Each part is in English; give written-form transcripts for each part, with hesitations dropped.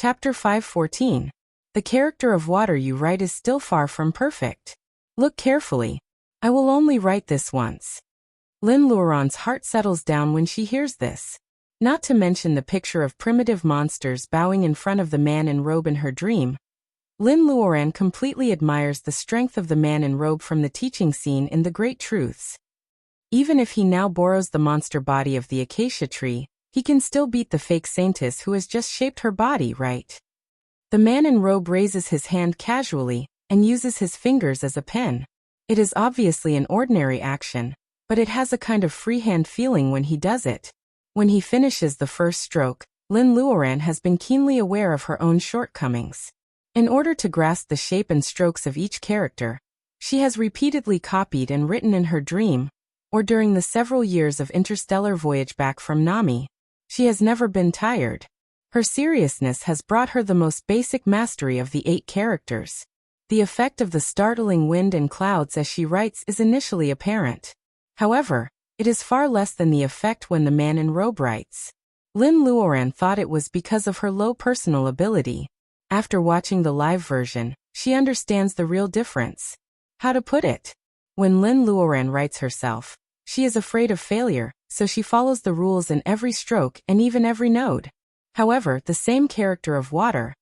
Chapter 5:14. The character of water you write is still far from perfect. Look carefully. I will only write this once. Lin Luoran's heart settles down when she hears this. Not to mention the picture of primitive monsters bowing in front of the man in robe in her dream. Lin Luoran completely admires the strength of the man in robe from the teaching scene in The Great Truths. Even if he now borrows the monster body of the acacia tree, he can still beat the fake saintess who has just shaped her body, right? The man in robe raises his hand casually and uses his fingers as a pen. It is obviously an ordinary action, but it has a kind of freehand feeling when he does it. When he finishes the first stroke, Lin Luoran has been keenly aware of her own shortcomings. In order to grasp the shape and strokes of each character, she has repeatedly copied and written in her dream, or during the several years of interstellar voyage back from Nami. She has never been tired. Her seriousness has brought her the most basic mastery of the 8 characters. The effect of the startling wind and clouds as she writes is initially apparent. However, it is far less than the effect when the man in robe writes. Lin Luoran thought it was because of her low personal ability. After watching the live version, she understands the real difference. How to put it? When Lin Luoran writes herself, she is afraid of failure, so she follows the rules in every stroke and even every node. However, the same character of water,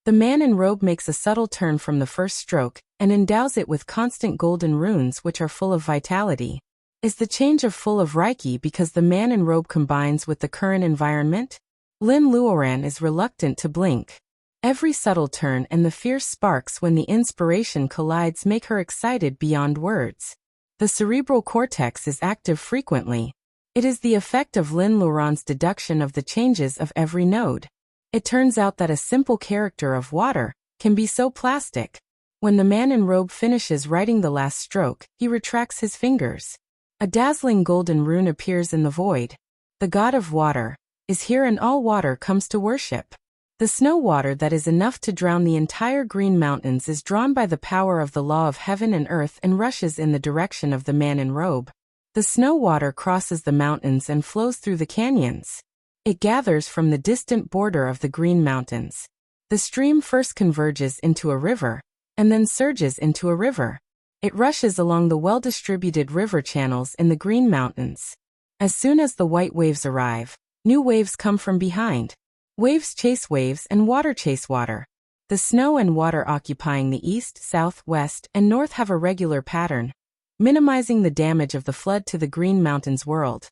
the man in robe, makes a subtle turn from the first stroke and endows it with constant golden runes which are full of vitality. Is the change of full of Reiki because the man in robe combines with the current environment? Lin Luoran is reluctant to blink. Every subtle turn and the fierce sparks when the inspiration collides make her excited beyond words. The cerebral cortex is active frequently. It is the effect of Lin Luoran's deduction of the changes of every node. It turns out that a simple character of water can be so plastic. When the man in robe finishes writing the last stroke, he retracts his fingers. A dazzling golden rune appears in the void. The god of water is here and all water comes to worship. The snow water that is enough to drown the entire Green Mountains is drawn by the power of the law of heaven and earth and rushes in the direction of the man in robe. The snow water crosses the mountains and flows through the canyons. It gathers from the distant border of the Green Mountains. The stream first converges into a river, and then surges into a river. It rushes along the well-distributed river channels in the Green Mountains. As soon as the white waves arrive, new waves come from behind. Waves chase waves and water chase water. The snow and water occupying the east, south, west, and north have a regular pattern, minimizing the damage of the flood to the Green Mountains world.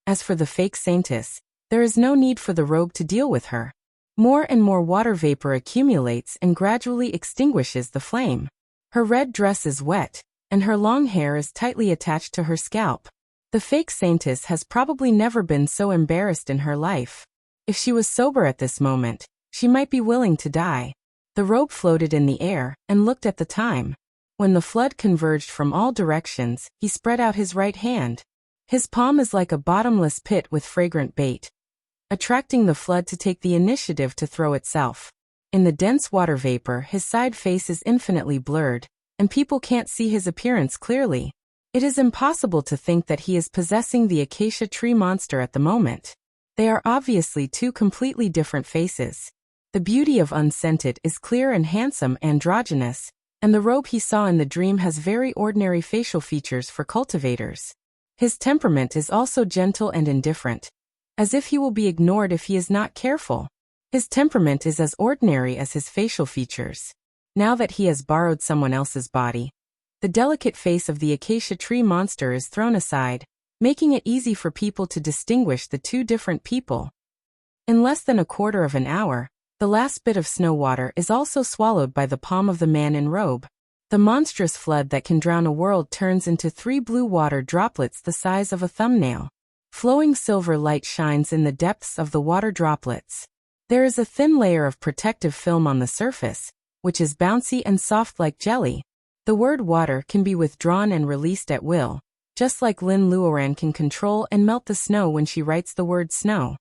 As for the fake saintess, there is no need for the robe to deal with her. More and more water vapor accumulates and gradually extinguishes the flame. Her red dress is wet, and her long hair is tightly attached to her scalp. The fake saintess has probably never been so embarrassed in her life. If she was sober at this moment, she might be willing to die. The robe floated in the air and looked at the time. When the flood converged from all directions, he spread out his right hand. His palm is like a bottomless pit with fragrant bait, attracting the flood to take the initiative to throw itself. In the dense water vapor, his side face is infinitely blurred, and people can't see his appearance clearly. It is impossible to think that he is possessing the acacia tree monster at the moment. They are obviously 2 completely different faces. The beauty of Unscented is clear and handsome, androgynous, and the robe he saw in the dream has very ordinary facial features for cultivators. His temperament is also gentle and indifferent, as if he will be ignored if he is not careful. His temperament is as ordinary as his facial features. Now that he has borrowed someone else's body, the delicate face of the acacia tree monster is thrown aside, making it easy for people to distinguish the 2 different people. In less than a quarter of an hour, the last bit of snow water is also swallowed by the palm of the man in robe. The monstrous flood that can drown a world turns into 3 blue water droplets the size of a thumbnail. Flowing silver light shines in the depths of the water droplets. There is a thin layer of protective film on the surface, which is bouncy and soft like jelly. The word water can be withdrawn and released at will, just like Lin Luoran can control and melt the snow when she writes the word snow.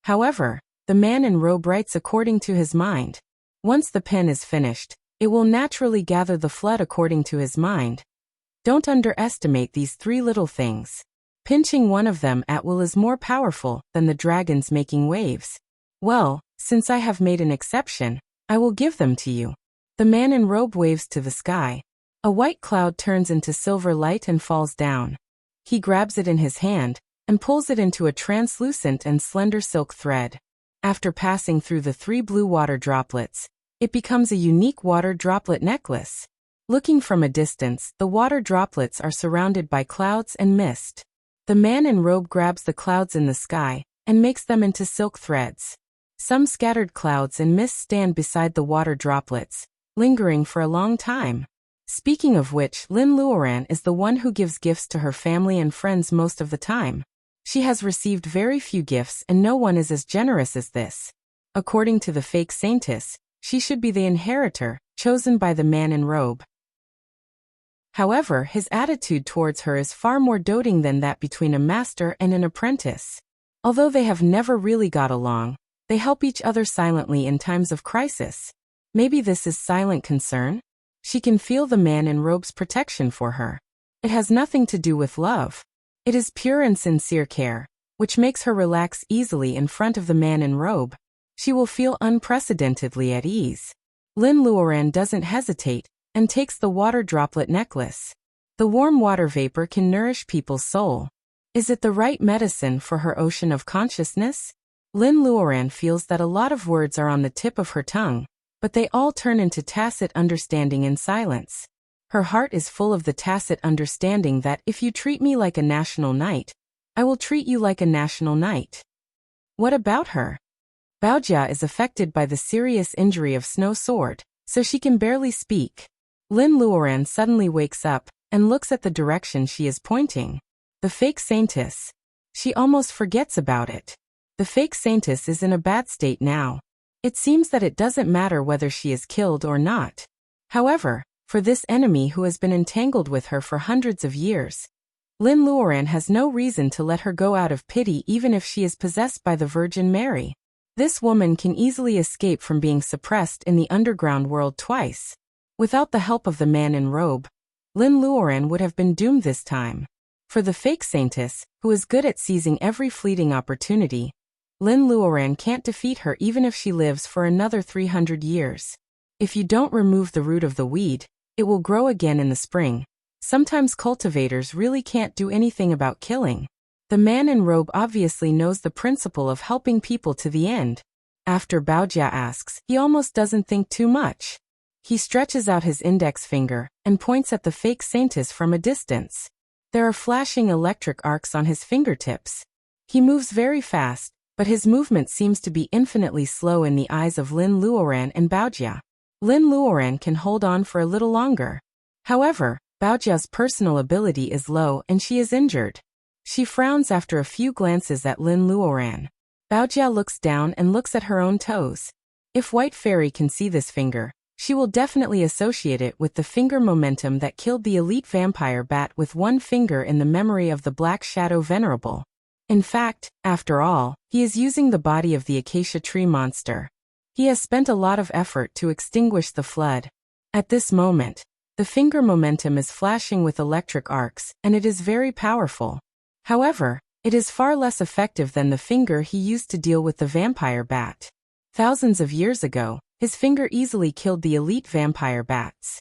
However, the man in robe writes according to his mind. Once the pen is finished, it will naturally gather the flood according to his mind. Don't underestimate these 3 little things. Pinching one of them at will is more powerful than the dragons making waves. Well, Since I have made an exception, I will give them to you. The man in robe waves to the sky. A white cloud turns into silver light and falls down. He grabs it in his hand and pulls it into a translucent and slender silk thread. After passing through the 3 blue water droplets, it becomes a unique water droplet necklace. Looking from a distance, the water droplets are surrounded by clouds and mist. The man in robe grabs the clouds in the sky and makes them into silk threads. Some scattered clouds and mist stand beside the water droplets, lingering for a long time. Speaking of which, Lin Luoran is the one who gives gifts to her family and friends most of the time. She has received very few gifts and no one is as generous as this. According to the fake saintess, she should be the inheritor, chosen by the man in robe. However, his attitude towards her is far more doting than that between a master and an apprentice. Although they have never really got along, they help each other silently in times of crisis. Maybe this is silent concern? She can feel the man in robe's protection for her. It has nothing to do with love. It is pure and sincere care, which makes her relax easily in front of the man in robe. She will feel unprecedentedly at ease. Lin Luoran doesn't hesitate and takes the water droplet necklace. The warm water vapor can nourish people's soul. Is it the right medicine for her ocean of consciousness? Lin Luoran feels that a lot of words are on the tip of her tongue, but they all turn into tacit understanding in silence. Her heart is full of the tacit understanding that if you treat me like a national knight, I will treat you like a national knight. What about her? Baojia is affected by the serious injury of Snow Sword, so she can barely speak. Lin Luoran suddenly wakes up and looks at the direction she is pointing. The fake saintess. She almost forgets about it. The fake saintess is in a bad state now. It seems that it doesn't matter whether she is killed or not. However, for this enemy who has been entangled with her for hundreds of years, Lin Luoran has no reason to let her go out of pity even if she is possessed by the Virgin Mary. This woman can easily escape from being suppressed in the underground world twice. Without the help of the man in robe, Lin Luoran would have been doomed this time. For the fake saintess, who is good at seizing every fleeting opportunity, Lin Luoran can't defeat her even if she lives for another 300 years. If you don't remove the root of the weed, it will grow again in the spring. Sometimes cultivators really can't do anything about killing. The man in robe obviously knows the principle of helping people to the end. After Baojia asks, he almost doesn't think too much. He stretches out his index finger and points at the fake saintess from a distance. There are flashing electric arcs on his fingertips. He moves very fast, but his movement seems to be infinitely slow in the eyes of Lin Luoran and Baojia. Lin Luoran can hold on for a little longer. However, Baojia's personal ability is low and she is injured. She frowns after a few glances at Lin Luoran. Baojia looks down and looks at her own toes. If White Fairy can see this finger, she will definitely associate it with the finger momentum that killed the elite vampire bat with one finger in the memory of the Black Shadow Venerable. In fact, after all, he is using the body of the acacia tree monster. He has spent a lot of effort to extinguish the flood. At this moment, the finger momentum is flashing with electric arcs, and it is very powerful. However, it is far less effective than the finger he used to deal with the vampire bat. Thousands of years ago, his finger easily killed the elite vampire bats.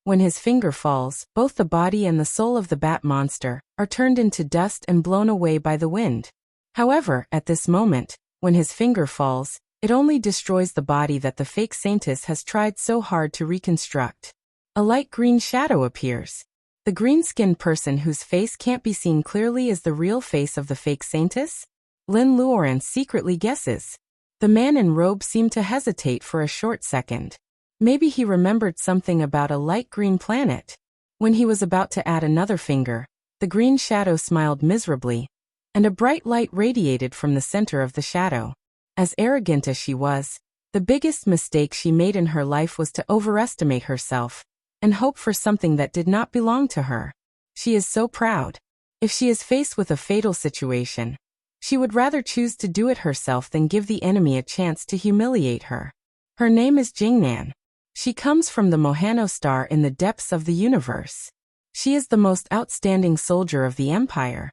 When his finger falls, both the body and the soul of the bat monster are turned into dust and blown away by the wind. However, at this moment, when his finger falls, it only destroys the body that the fake saintess has tried so hard to reconstruct. A light green shadow appears. The green-skinned person whose face can't be seen clearly is the real face of the fake saintess? Lin Luoran secretly guesses. The man in robe seemed to hesitate for a short second. Maybe he remembered something about a light green planet. When he was about to add another finger, the green shadow smiled miserably, and a bright light radiated from the center of the shadow. As arrogant as she was, the biggest mistake she made in her life was to overestimate herself and hope for something that did not belong to her. She is so proud. If she is faced with a fatal situation, she would rather choose to do it herself than give the enemy a chance to humiliate her. Her name is Jingnan. She comes from the Mohano star in the depths of the universe. She is the most outstanding soldier of the empire.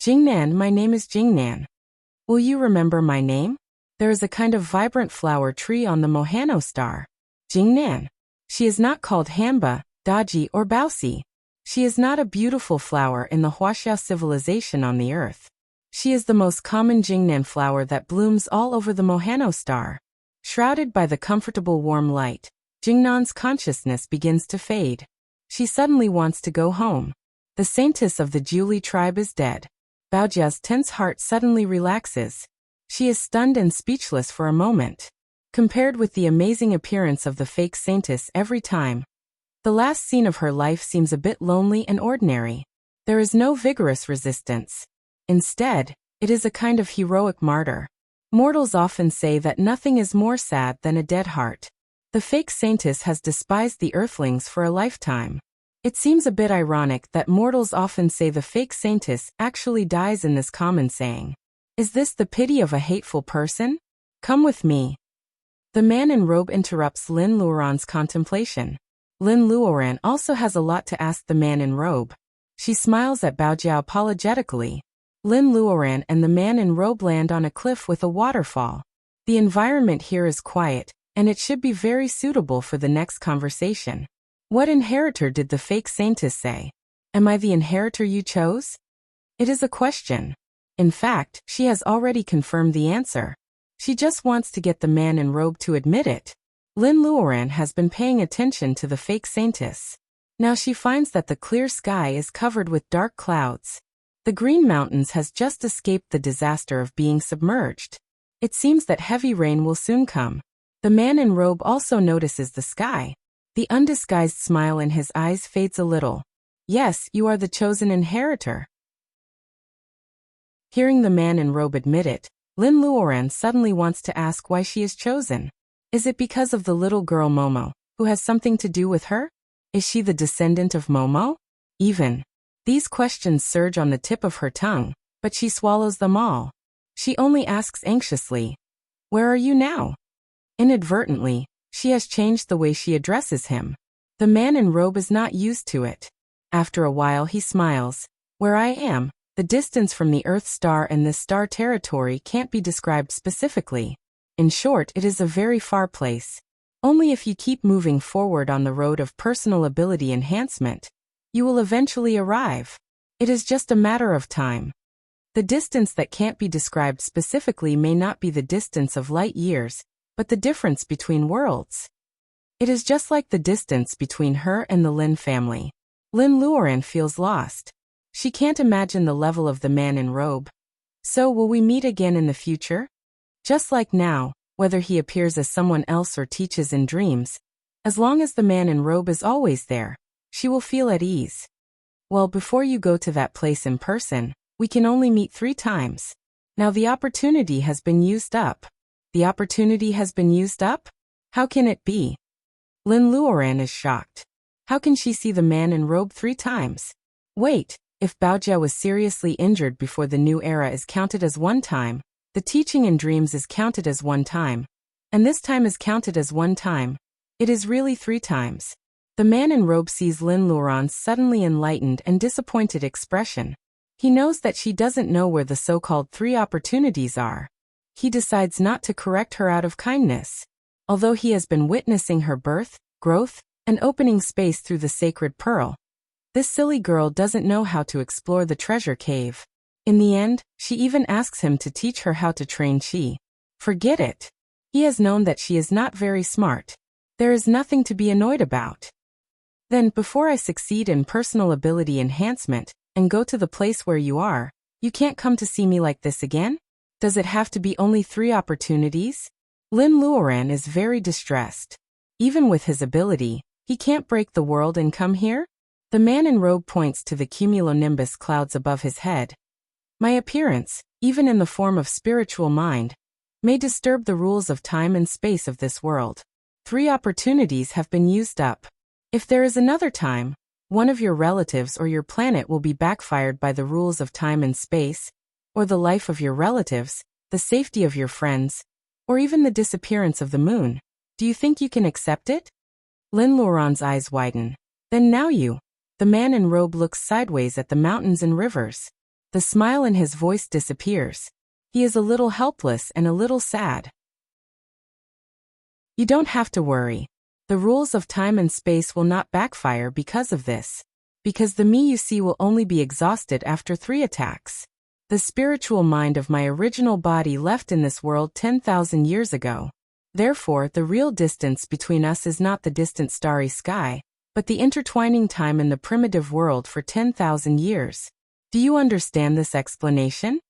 Jingnan, my name is Jingnan. Will you remember my name? There is a kind of vibrant flower tree on the Mohano star. Jingnan. She is not called Hamba, Daji, or Baosi. She is not a beautiful flower in the Wuxia civilization on the earth. She is the most common Jingnan flower that blooms all over the Mohano star. Shrouded by the comfortable warm light, Jingnan's consciousness begins to fade. She suddenly wants to go home. The saintess of the Jiuli tribe is dead. Baojia's tense heart suddenly relaxes. She is stunned and speechless for a moment. Compared with the amazing appearance of the fake saintess every time, the last scene of her life seems a bit lonely and ordinary. There is no vigorous resistance. Instead, it is a kind of heroic martyr. Mortals often say that nothing is more sad than a dead heart. The fake saintess has despised the earthlings for a lifetime. It seems a bit ironic that mortals often say the fake saintess actually dies in this common saying. Is this the pity of a hateful person? Come with me. The man in robe interrupts Lin Luoran's contemplation. Lin Luoran also has a lot to ask the man in robe. She smiles at Baojia apologetically. Lin Luoran and the man in robe land on a cliff with a waterfall. The environment here is quiet, and it should be very suitable for the next conversation. What inheritor did the fake saintess say? Am I the inheritor you chose? It is a question. In fact, she has already confirmed the answer. She just wants to get the man in robe to admit it. Lin Luoran has been paying attention to the fake saintess. Now she finds that the clear sky is covered with dark clouds. The Green Mountains has just escaped the disaster of being submerged. It seems that heavy rain will soon come. The man in robe also notices the sky. The undisguised smile in his eyes fades a little. Yes, you are the chosen inheritor. Hearing the man in robe admit it, Lin Luoran suddenly wants to ask why she is chosen. Is it because of the little girl Momo, who has something to do with her? Is she the descendant of Momo? Even. These questions surge on the tip of her tongue, but she swallows them all. She only asks anxiously, "Where are you now?" Inadvertently, she has changed the way she addresses him. The man in robe is not used to it. After a while he smiles. Where I am, the distance from the Earth star and this star territory can't be described specifically. In short, it is a very far place. Only if you keep moving forward on the road of personal ability enhancement, you will eventually arrive. It is just a matter of time. The distance that can't be described specifically may not be the distance of light years, but the difference between worlds. It is just like the distance between her and the Lin family. Lin Luoran feels lost. She can't imagine the level of the man in robe. So will we meet again in the future? Just like now, whether he appears as someone else or teaches in dreams, as long as the man in robe is always there, she will feel at ease. Well, before you go to that place in person, we can only meet 3 times. Now the opportunity has been used up. The opportunity has been used up? How can it be? Lin Luoran is shocked. How can she see the man in robe 3 times? Wait, if Baojia was seriously injured before the new era is counted as 1 time, the teaching in dreams is counted as 1 time, and this time is counted as 1 time. It is really 3 times. The man in robe sees Lin Luoran's suddenly enlightened and disappointed expression. He knows that she doesn't know where the so-called 3 opportunities are. He decides not to correct her out of kindness. Although he has been witnessing her birth, growth, and opening space through the sacred pearl, this silly girl doesn't know how to explore the treasure cave. In the end, she even asks him to teach her how to train Qi. Forget it. He has known that she is not very smart. There is nothing to be annoyed about. Then, before I succeed in personal ability enhancement, and go to the place where you are, you can't come to see me like this again? Does it have to be only 3 opportunities? Lin Luoran is very distressed. Even with his ability, he can't break the world and come here? The man in robe points to the cumulonimbus clouds above his head. My appearance, even in the form of spiritual mind, may disturb the rules of time and space of this world. 3 opportunities have been used up. If there is another time, one of your relatives or your planet will be backfired by the rules of time and space, or the life of your relatives, the safety of your friends, or even the disappearance of the moon. Do you think you can accept it? Lin Luoran's eyes widen. Then now you. The man in robe looks sideways at the mountains and rivers. The smile in his voice disappears. He is a little helpless and a little sad. You don't have to worry. The rules of time and space will not backfire because of this. Because the me you see will only be exhausted after 3 attacks. The spiritual mind of my original body left in this world 10,000 years ago. Therefore, the real distance between us is not the distant starry sky, but the intertwining time in the primitive world for 10,000 years. Do you understand this explanation?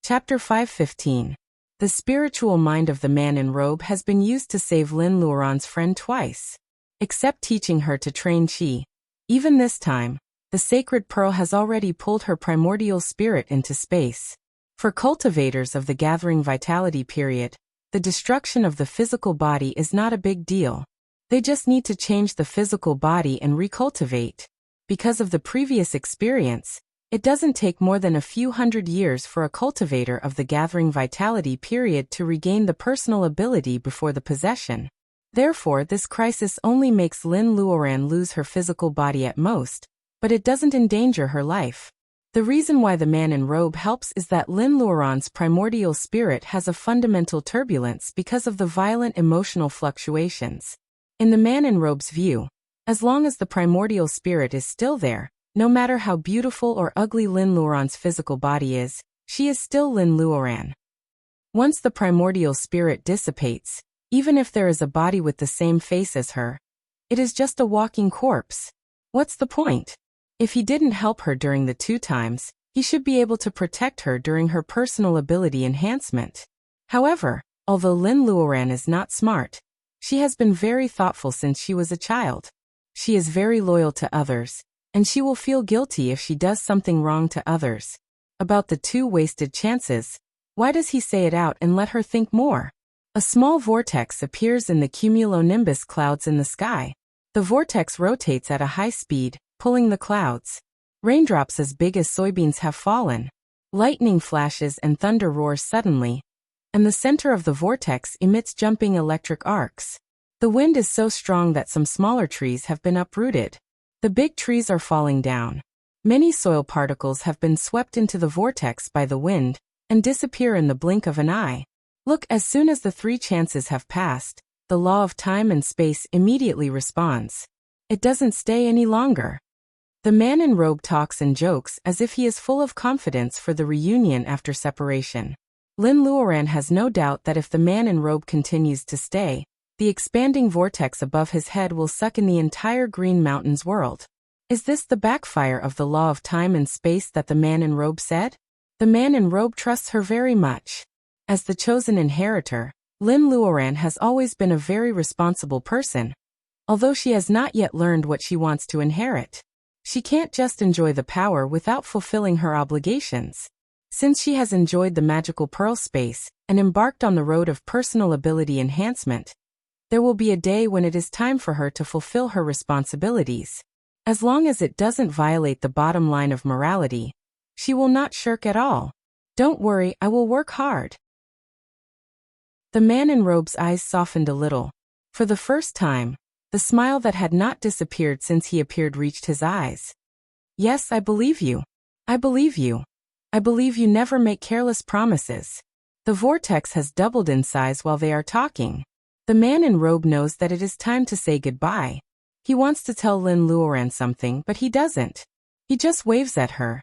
Chapter 5:15. The spiritual mind of the man in robe has been used to save Lin Luoran's friend twice. Except teaching her to train Qi. Even this time, the sacred pearl has already pulled her primordial spirit into space. For cultivators of the gathering vitality period, the destruction of the physical body is not a big deal. They just need to change the physical body and recultivate. Because of the previous experience, it doesn't take more than a few hundred years for a cultivator of the gathering vitality period to regain the personal ability before the possession. Therefore, this crisis only makes Lin Luoran lose her physical body at most, but it doesn't endanger her life. The reason why the man in robe helps is that Lin Luoran's primordial spirit has a fundamental turbulence because of the violent emotional fluctuations. In the man in robe's view, as long as the primordial spirit is still there, no matter how beautiful or ugly Lin Luoran's physical body is, she is still Lin Luoran. Once the primordial spirit dissipates, even if there is a body with the same face as her, it is just a walking corpse. What's the point? If he didn't help her during the 2 times, he should be able to protect her during her personal ability enhancement. However, although Lin Luoran is not smart, she has been very thoughtful since she was a child. She is very loyal to others, and she will feel guilty if she does something wrong to others. About the 2 wasted chances, why does he say it out and let her think more? A small vortex appears in the cumulonimbus clouds in the sky. The vortex rotates at a high speed, pulling the clouds. Raindrops as big as soybeans have fallen. Lightning flashes and thunder roars suddenly, and the center of the vortex emits jumping electric arcs. The wind is so strong that some smaller trees have been uprooted. The big trees are falling down. Many soil particles have been swept into the vortex by the wind and disappear in the blink of an eye. Look, as soon as the 3 chances have passed, the law of time and space immediately responds. It doesn't stay any longer. The man in robe talks and jokes as if he is full of confidence for the reunion after separation. Lin Luoran has no doubt that if the man in robe continues to stay, the expanding vortex above his head will suck in the entire Green Mountains world. Is this the backfire of the law of time and space that the man in robe said? The man in robe trusts her very much. As the chosen inheritor, Lin Luoran has always been a very responsible person, although she has not yet learned what she wants to inherit. She can't just enjoy the power without fulfilling her obligations. Since she has enjoyed the magical pearl space and embarked on the road of personal ability enhancement, there will be a day when it is time for her to fulfill her responsibilities. As long as it doesn't violate the bottom line of morality, she will not shirk at all. Don't worry, I will work hard. The man in robe's eyes softened a little. For the first time, the smile that had not disappeared since he appeared reached his eyes. Yes, I believe you. I believe you. I believe you never make careless promises. The vortex has doubled in size while they are talking. The man in robe knows that it is time to say goodbye. He wants to tell Lin Luoran something, but he doesn't. He just waves at her.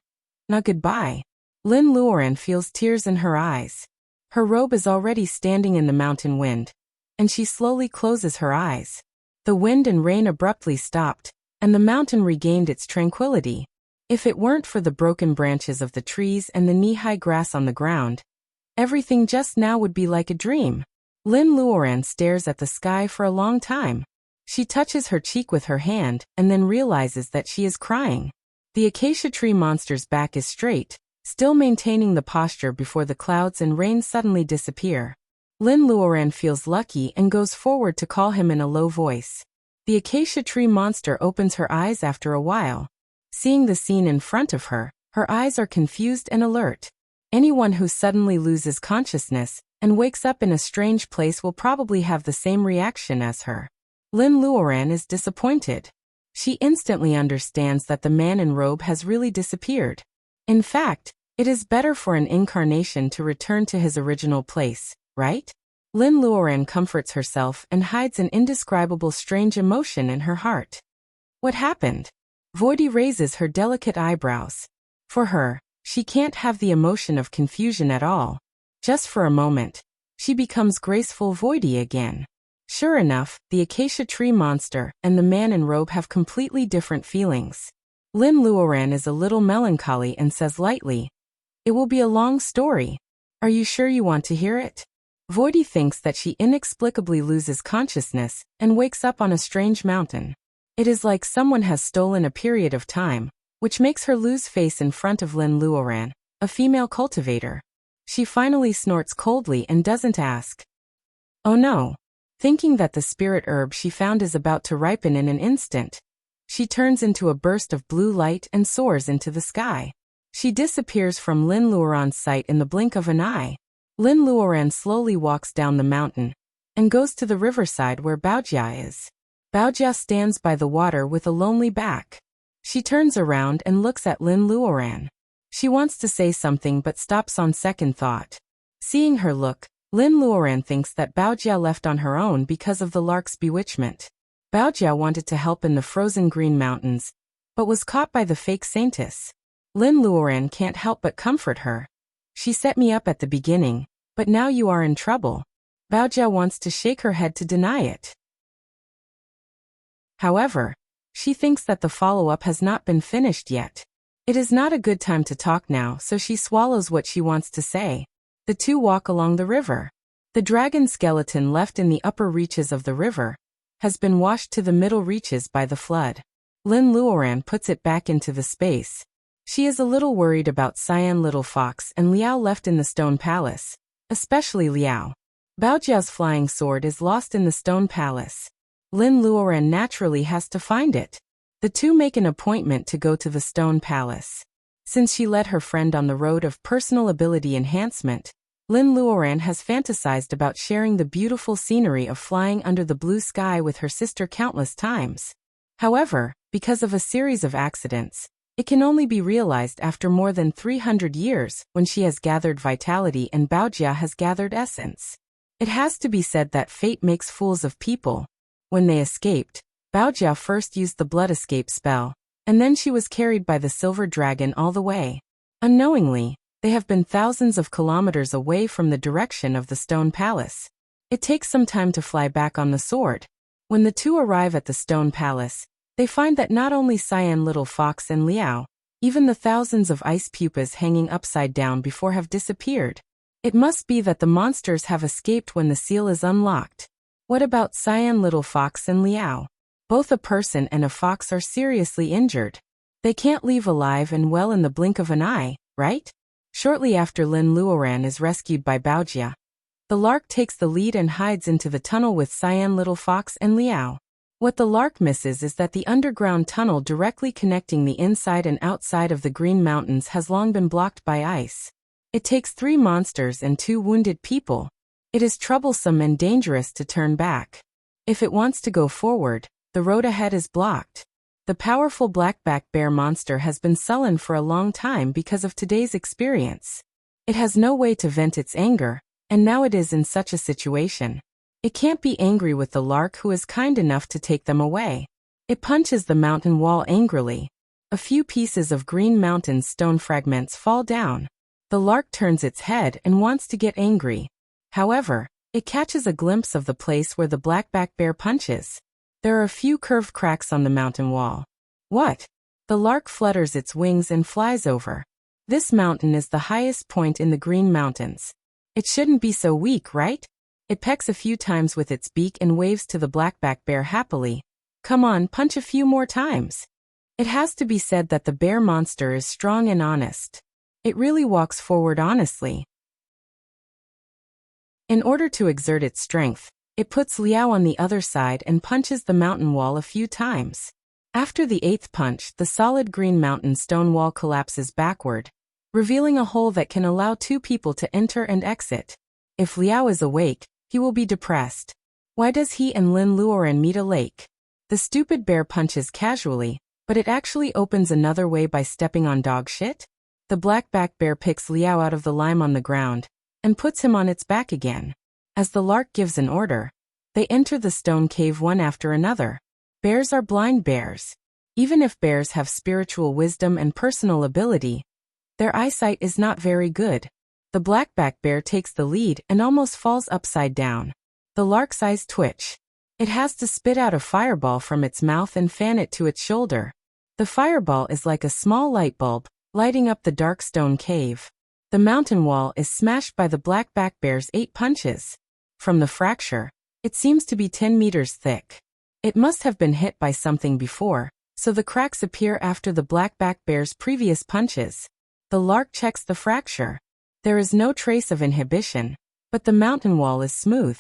Now goodbye. Lin Luoran feels tears in her eyes. Her robe is already standing in the mountain wind, and she slowly closes her eyes. The wind and rain abruptly stopped, and the mountain regained its tranquility. If it weren't for the broken branches of the trees and the knee-high grass on the ground, everything just now would be like a dream. Lin Luoran stares at the sky for a long time. She touches her cheek with her hand and then realizes that she is crying. The acacia tree monster's back is straight, still maintaining the posture before the clouds and rain suddenly disappear. Lin Luoran feels lucky and goes forward to call him in a low voice. The acacia tree monster opens her eyes after a while. Seeing the scene in front of her, her eyes are confused and alert. Anyone who suddenly loses consciousness and wakes up in a strange place will probably have the same reaction as her. Lin Luoran is disappointed. She instantly understands that the man in robe has really disappeared. In fact, It is better for an incarnation to return to his original place, right? Lin Luoran comforts herself and hides an indescribable strange emotion in her heart. What happened? Voidy raises her delicate eyebrows. For her, she can't have the emotion of confusion at all. Just for a moment, she becomes graceful Voidy again. Sure enough, the acacia tree monster and the man in robe have completely different feelings. Lin Luoran is a little melancholy and says lightly, "It will be a long story. Are you sure you want to hear it?" Voidy thinks that she inexplicably loses consciousness and wakes up on a strange mountain. It is like someone has stolen a period of time, which makes her lose face in front of Lin Luoran, a female cultivator. She finally snorts coldly and doesn't ask. Oh no. Thinking that the spirit herb she found is about to ripen in an instant, she turns into a burst of blue light and soars into the sky. She disappears from Lin Luoran's sight in the blink of an eye. Lin Luoran slowly walks down the mountain and goes to the riverside where Baojia is. Baojia stands by the water with a lonely back. She turns around and looks at Lin Luoran. She wants to say something but stops on second thought. Seeing her look, Lin Luoran thinks that Baojia left on her own because of the lark's bewitchment. Baojia wanted to help in the frozen green mountains, but was caught by the fake saintess. Lin Luoran can't help but comfort her. She set me up at the beginning, but now you are in trouble. Baojia wants to shake her head to deny it. However, she thinks that the follow-up has not been finished yet. It is not a good time to talk now, so she swallows what she wants to say. The two walk along the river. The dragon skeleton left in the upper reaches of the river has been washed to the middle reaches by the flood. Lin Luoran puts it back into the space. She is a little worried about Cyan Little Fox and Liao left in the stone palace, especially Liao. Baojia's flying sword is lost in the stone palace. Lin Luoran naturally has to find it. The two make an appointment to go to the stone palace. Since she led her friend on the road of personal ability enhancement, Lin Luoran has fantasized about sharing the beautiful scenery of flying under the blue sky with her sister countless times. However, because of a series of accidents, it can only be realized after more than 300 years when she has gathered vitality and Baojia has gathered essence. It has to be said that fate makes fools of people. When they escaped, Baojia first used the blood escape spell, and then she was carried by the silver dragon all the way. Unknowingly, they have been thousands of kilometers away from the direction of the stone palace. It takes some time to fly back on the sword. When the two arrive at the stone palace, they find that not only Cyan Little Fox and Liao, even the thousands of ice pupas hanging upside down before have disappeared. It must be that the monsters have escaped when the seal is unlocked. What about Cyan Little Fox and Liao? Both a person and a fox are seriously injured. They can't leave alive and well in the blink of an eye, right? Shortly after Lin Luoran is rescued by Baojia, the lark takes the lead and hides into the tunnel with Cyan Little Fox and Liao. What the lark misses is that the underground tunnel directly connecting the inside and outside of the Green Mountains has long been blocked by ice. It takes 3 monsters and 2 wounded people. It is troublesome and dangerous to turn back. If it wants to go forward, the road ahead is blocked. The powerful blackback bear monster has been sullen for a long time because of today's experience. It has no way to vent its anger, and now it is in such a situation. It can't be angry with the lark who is kind enough to take them away. It punches the mountain wall angrily. A few pieces of Green Mountain stone fragments fall down. The lark turns its head and wants to get angry. However, it catches a glimpse of the place where the blackback bear punches. There are a few curved cracks on the mountain wall. What? The lark flutters its wings and flies over. This mountain is the highest point in the Green Mountains. It shouldn't be so weak, right? It pecks a few times with its beak and waves to the blackback bear happily. Come on, punch a few more times. It has to be said that the bear monster is strong and honest. It really walks forward honestly. In order to exert its strength, it puts Liao on the other side and punches the mountain wall a few times. After the 8th punch, the solid Green Mountain stone wall collapses backward, revealing a hole that can allow 2 people to enter and exit. If Liao is awake, he will be depressed. Why does he and Lin Luoran meet a lake? The stupid bear punches casually, but it actually opens another way by stepping on dog shit? The black-backed bear picks Liao out of the lime on the ground and puts him on its back again. As the lark gives an order, they enter the stone cave one after another. Bears are blind bears. Even if bears have spiritual wisdom and personal ability, their eyesight is not very good. The black-backed bear takes the lead and almost falls upside down. The lark's eyes twitch. It has to spit out a fireball from its mouth and fan it to its shoulder. The fireball is like a small light bulb, lighting up the dark stone cave. The mountain wall is smashed by the black-backed bear's 8 punches. From the fracture, it seems to be 10 meters thick. It must have been hit by something before, so the cracks appear after the black-backed bear's previous punches. The lark checks the fracture. There is no trace of inhibition, but the mountain wall is smooth.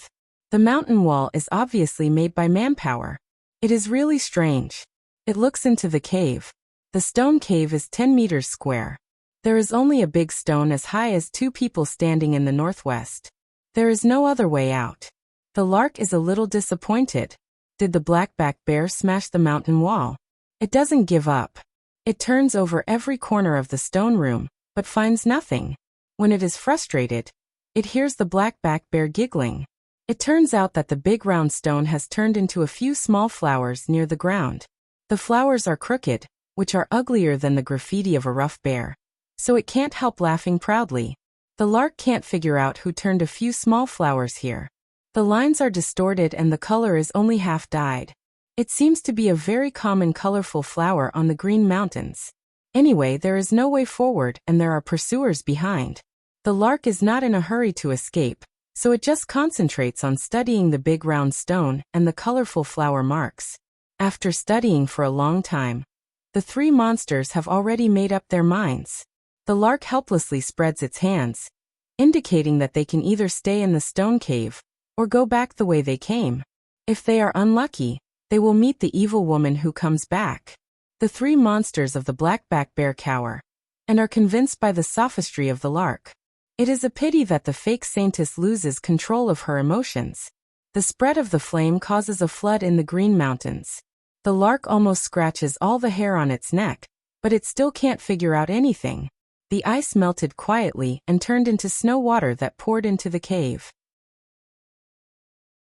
The mountain wall is obviously made by manpower. It is really strange. It looks into the cave. The stone cave is 10 meters square. There is only a big stone as high as 2 people standing in the northwest. There is no other way out. The lark is a little disappointed. Did the black-backed bear smash the mountain wall? It doesn't give up. It turns over every corner of the stone room, but finds nothing. When it is frustrated, it hears the black-backed bear giggling. It turns out that the big round stone has turned into a few small flowers near the ground. The flowers are crooked, which are uglier than the graffiti of a rough bear. So it can't help laughing proudly. The lark can't figure out who turned a few small flowers here. The lines are distorted and the color is only half dyed. It seems to be a very common colorful flower on the Green Mountains. Anyway, there is no way forward and there are pursuers behind. The lark is not in a hurry to escape, so it just concentrates on studying the big round stone and the colorful flower marks. After studying for a long time, the 3 monsters have already made up their minds. The lark helplessly spreads its hands, indicating that they can either stay in the stone cave or go back the way they came. If they are unlucky, they will meet the evil woman who comes back. The 3 monsters of the black-backed bear cower and are convinced by the sophistry of the lark. It is a pity that the fake saintess loses control of her emotions. The spread of the flame causes a flood in the Green Mountains. The lark almost scratches all the hair on its neck, but it still can't figure out anything. The ice melted quietly and turned into snow water that poured into the cave.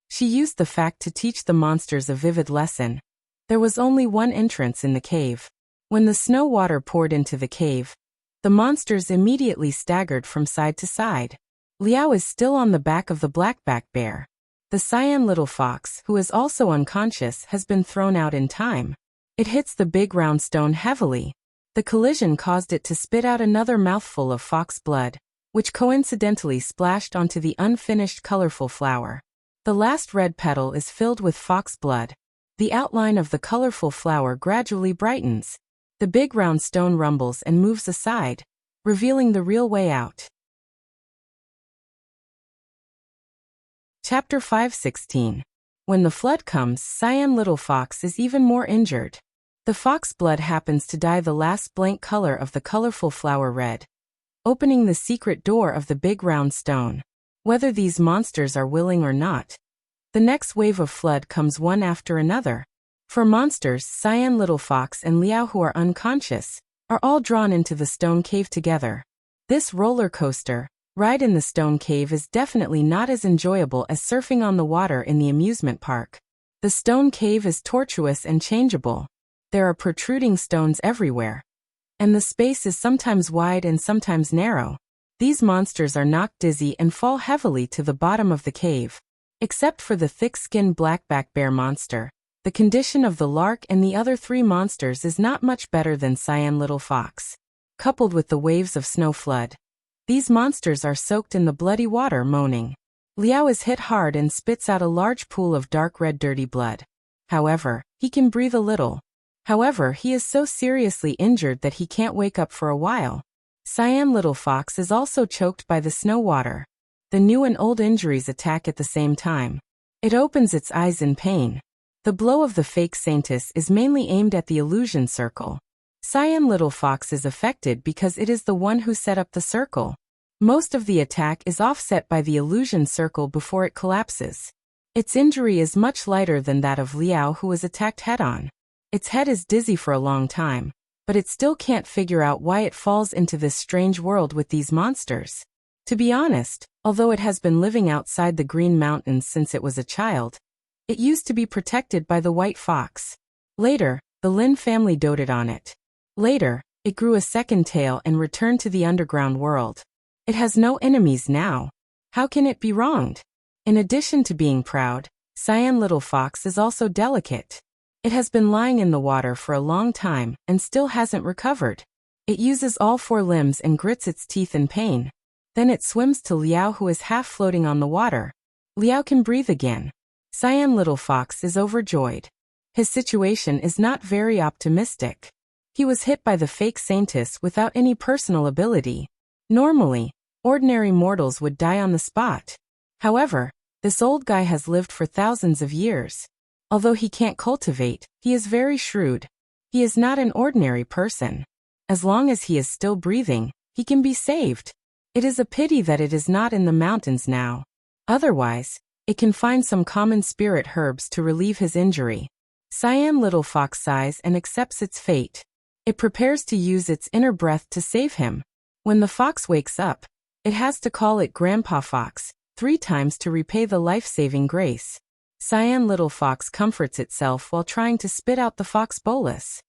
She used the fact to teach the monsters a vivid lesson. There was only one entrance in the cave. When the snow water poured into the cave, the monsters immediately staggered from side to side. Liao is still on the back of the black-backed bear. The cyan little fox, who is also unconscious, has been thrown out in time. It hits the big round stone heavily. The collision caused it to spit out another mouthful of fox blood, which coincidentally splashed onto the unfinished colorful flower. The last red petal is filled with fox blood. The outline of the colorful flower gradually brightens. The big round stone rumbles and moves aside, revealing the real way out. Chapter 5:16. When the flood comes, Cyan Little Fox is even more injured. The fox blood happens to dye the last blank color of the colorful flower red, opening the secret door of the big round stone. Whether these monsters are willing or not, the next wave of flood comes one after another. For monsters, Cyan Little Fox and Liao, who are unconscious, are all drawn into the stone cave together. This roller coaster ride in the stone cave is definitely not as enjoyable as surfing on the water in the amusement park. The stone cave is tortuous and changeable. There are protruding stones everywhere, and the space is sometimes wide and sometimes narrow. These monsters are knocked dizzy and fall heavily to the bottom of the cave. Except for the thick-skinned black-backed bear monster, the condition of the lark and the other 3 monsters is not much better than Cyan Little Fox. Coupled with the waves of snow flood, these monsters are soaked in the bloody water, moaning. Liao is hit hard and spits out a large pool of dark red dirty blood. However, he can breathe a little. However, he is so seriously injured that he can't wake up for a while. Cyan Little Fox is also choked by the snow water. The new and old injuries attack at the same time. It opens its eyes in pain. The blow of the fake saintess is mainly aimed at the illusion circle. Cyan Little Fox is affected because it is the one who set up the circle. Most of the attack is offset by the illusion circle before it collapses. Its injury is much lighter than that of Liao, who was attacked head-on. Its head is dizzy for a long time, but it still can't figure out why it falls into this strange world with these monsters. To be honest, although it has been living outside the Green Mountains since it was a child, it used to be protected by the white fox. Later, the Lin family doted on it. Later, it grew a second tail and returned to the underground world. It has no enemies now. How can it be wronged? In addition to being proud, Cyan Little Fox is also delicate. It has been lying in the water for a long time and still hasn't recovered. It uses all 4 limbs and grits its teeth in pain. Then it swims to Liao, who is half floating on the water. Liao can breathe again. Cyan Little Fox is overjoyed. His situation is not very optimistic. He was hit by the fake scientist without any personal ability. Normally, ordinary mortals would die on the spot. However, this old guy has lived for thousands of years. Although he can't cultivate, he is very shrewd. He is not an ordinary person. As long as he is still breathing, he can be saved. It is a pity that it is not in the mountains now. Otherwise, it can find some common spirit herbs to relieve his injury. Cyan Little Fox sighs and accepts its fate. It prepares to use its inner breath to save him. When the fox wakes up, it has to call it Grandpa Fox 3 times to repay the life-saving grace. Cyan Little Fox comforts itself while trying to spit out the fox bolus.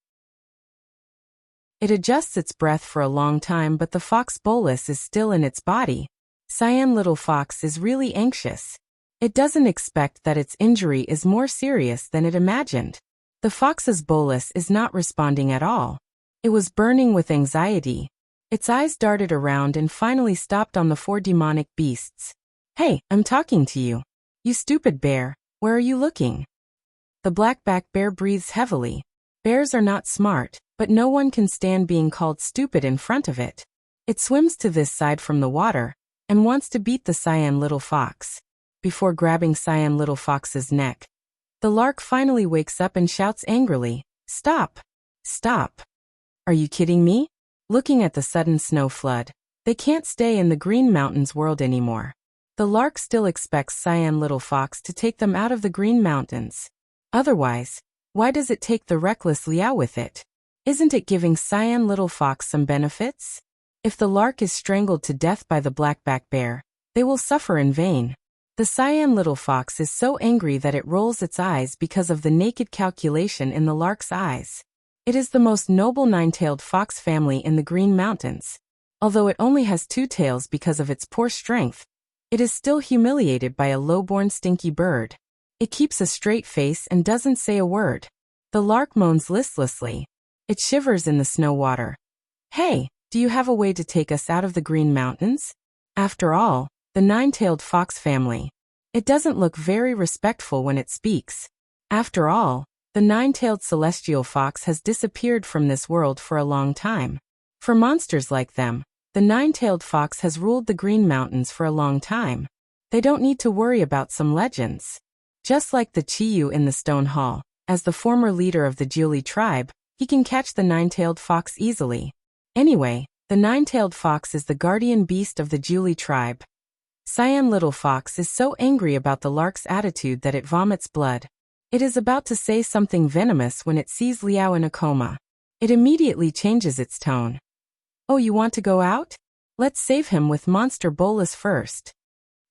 It adjusts its breath for a long time, but the fox bolus is still in its body. Cyan Little Fox is really anxious. It doesn't expect that its injury is more serious than it imagined. The fox's bolus is not responding at all. It was burning with anxiety. Its eyes darted around and finally stopped on the 4 demonic beasts. "Hey, I'm talking to you. You stupid bear, where are you looking?" The blackback bear breathes heavily. Bears are not smart, but no one can stand being called stupid in front of it. It swims to this side from the water and wants to beat the Cyan Little Fox. Before grabbing Cyan Little Fox's neck, the lark finally wakes up and shouts angrily, "Stop! Stop! Are you kidding me?" Looking at the sudden snow flood, they can't stay in the Green Mountains world anymore. The lark still expects Cyan Little Fox to take them out of the Green Mountains. Otherwise, why does it take the reckless Liao with it? Isn't it giving Cyan Little Fox some benefits? If the lark is strangled to death by the blackback bear, they will suffer in vain. The Cyan Little Fox is so angry that it rolls its eyes because of the naked calculation in the lark's eyes. It is the most noble 9-tailed fox family in the Green Mountains. Although it only has 2 tails because of its poor strength, it is still humiliated by a low-born stinky bird. It keeps a straight face and doesn't say a word. The lark moans listlessly. It shivers in the snow water. "Hey, do you have a way to take us out of the Green Mountains?" After all, the 9-tailed fox family. It doesn't look very respectful when it speaks. After all, the 9-tailed celestial fox has disappeared from this world for a long time. For monsters like them, the 9-tailed fox has ruled the Green Mountains for a long time. They don't need to worry about some legends. Just like the Chiyu in the Stone Hall, as the former leader of the Jiuli tribe, he can catch the 9-tailed fox easily. Anyway, the 9-tailed fox is the guardian beast of the Jiuli tribe. Cyan Little Fox is so angry about the lark's attitude that it vomits blood. It is about to say something venomous when it sees Liao in a coma. It immediately changes its tone. "Oh, you want to go out? Let's save him with Monster Bolus first."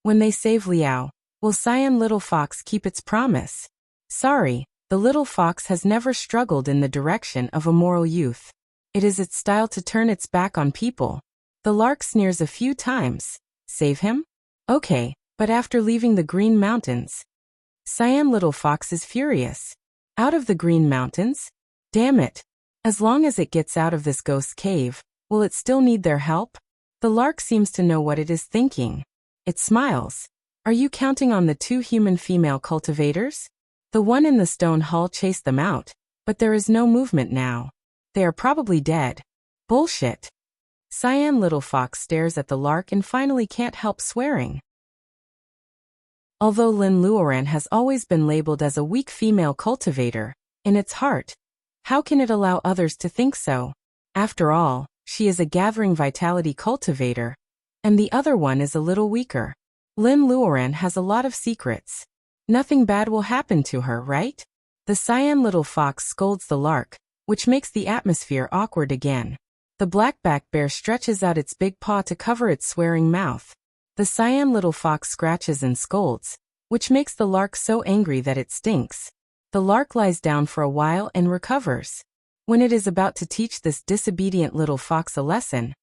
When they save Liao, will Cyan Little Fox keep its promise? Sorry, the little fox has never struggled in the direction of a moral youth. It is its style to turn its back on people. The lark sneers a few times. Save him? Okay, but after leaving the Green Mountains, Cyan Little Fox is furious. Out of the Green Mountains? Damn it. As long as it gets out of this ghost cave, will it still need their help? The lark seems to know what it is thinking. It smiles. Are you counting on the 2 human female cultivators? The one in the stone hall chased them out, but there is no movement now. They are probably dead. Bullshit. Cyan Little Fox stares at the lark and finally can't help swearing. Although Lin Luoran has always been labeled as a weak female cultivator, in its heart, how can it allow others to think so? After all, she is a gathering vitality cultivator, and the other one is a little weaker. Lin Luoran has a lot of secrets. Nothing bad will happen to her, right? The Cyan Little Fox scolds the lark, which makes the atmosphere awkward again. The blackback bear stretches out its big paw to cover its swearing mouth. The cyan little fox scratches and scolds, which makes the lark so angry that it stinks. The lark lies down for a while and recovers. When it is about to teach this disobedient little fox a lesson,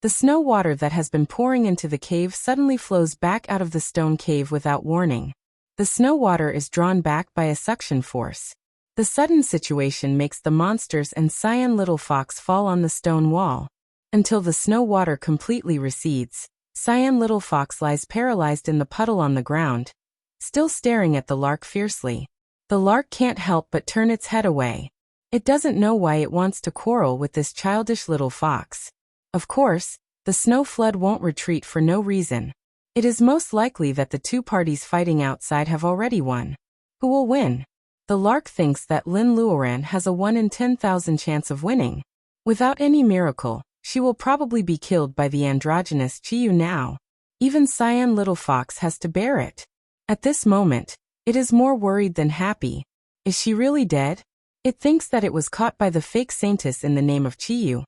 the snow water that has been pouring into the cave suddenly flows back out of the stone cave without warning. The snow water is drawn back by a suction force. The sudden situation makes the monsters and cyan little fox fall on the stone wall. Until the snow water completely recedes, cyan little fox lies paralyzed in the puddle on the ground, still staring at the lark fiercely. The lark can't help but turn its head away. It doesn't know why it wants to quarrel with this childish little fox. Of course, the snow flood won't retreat for no reason. It is most likely that the two parties fighting outside have already won. Who will win? The lark thinks that Lin Luoran has a 1 in 10,000 chance of winning. Without any miracle, she will probably be killed by the androgynous Chiyu now. Even cyan little fox has to bear it. At this moment, it is more worried than happy. Is she really dead? It thinks that it was caught by the fake saintess in the name of Chiyu.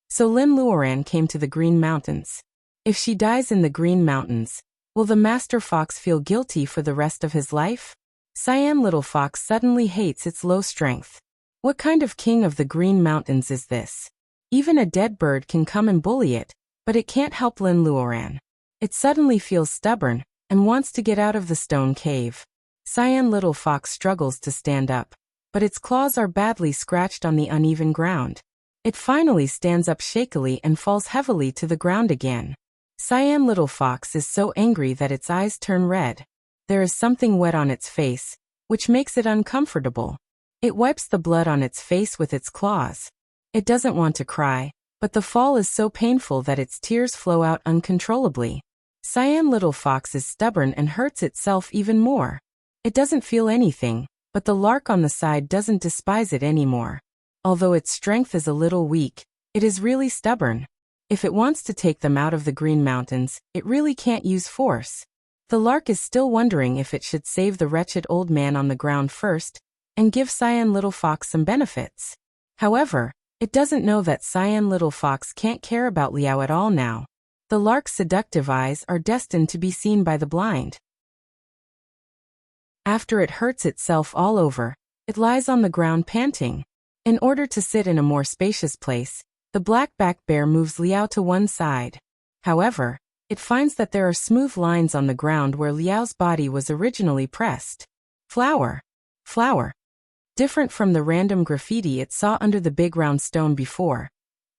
So Lin Luoran came to the Green Mountains. If she dies in the Green Mountains, will the Master Fox feel guilty for the rest of his life? Cyan little fox suddenly hates its low strength. What kind of king of the Green Mountains is this? Even a dead bird can come and bully it, but it can't help Lin Luoran. It suddenly feels stubborn and wants to get out of the stone cave. Cyan little fox struggles to stand up, but its claws are badly scratched on the uneven ground. It finally stands up shakily and falls heavily to the ground again. Cyan little fox is so angry that its eyes turn red. There is something wet on its face, which makes it uncomfortable. It wipes the blood on its face with its claws. It doesn't want to cry, but the fall is so painful that its tears flow out uncontrollably. Cyan little fox is stubborn and hurts itself even more. It doesn't feel anything, but the lark on the side doesn't despise it anymore. Although its strength is a little weak, it is really stubborn. If it wants to take them out of the Green Mountains, it really can't use force. The lark is still wondering if it should save the wretched old man on the ground first, and give cyan little fox some benefits. However, it doesn't know that cyan little fox can't care about Liao at all now. The lark's seductive eyes are destined to be seen by the blind. After it hurts itself all over, it lies on the ground panting. In order to sit in a more spacious place, the blackback bear moves Liao to one side. However, it finds that there are smooth lines on the ground where Liao's body was originally pressed. Flower. Flower. Different from the random graffiti it saw under the big round stone before.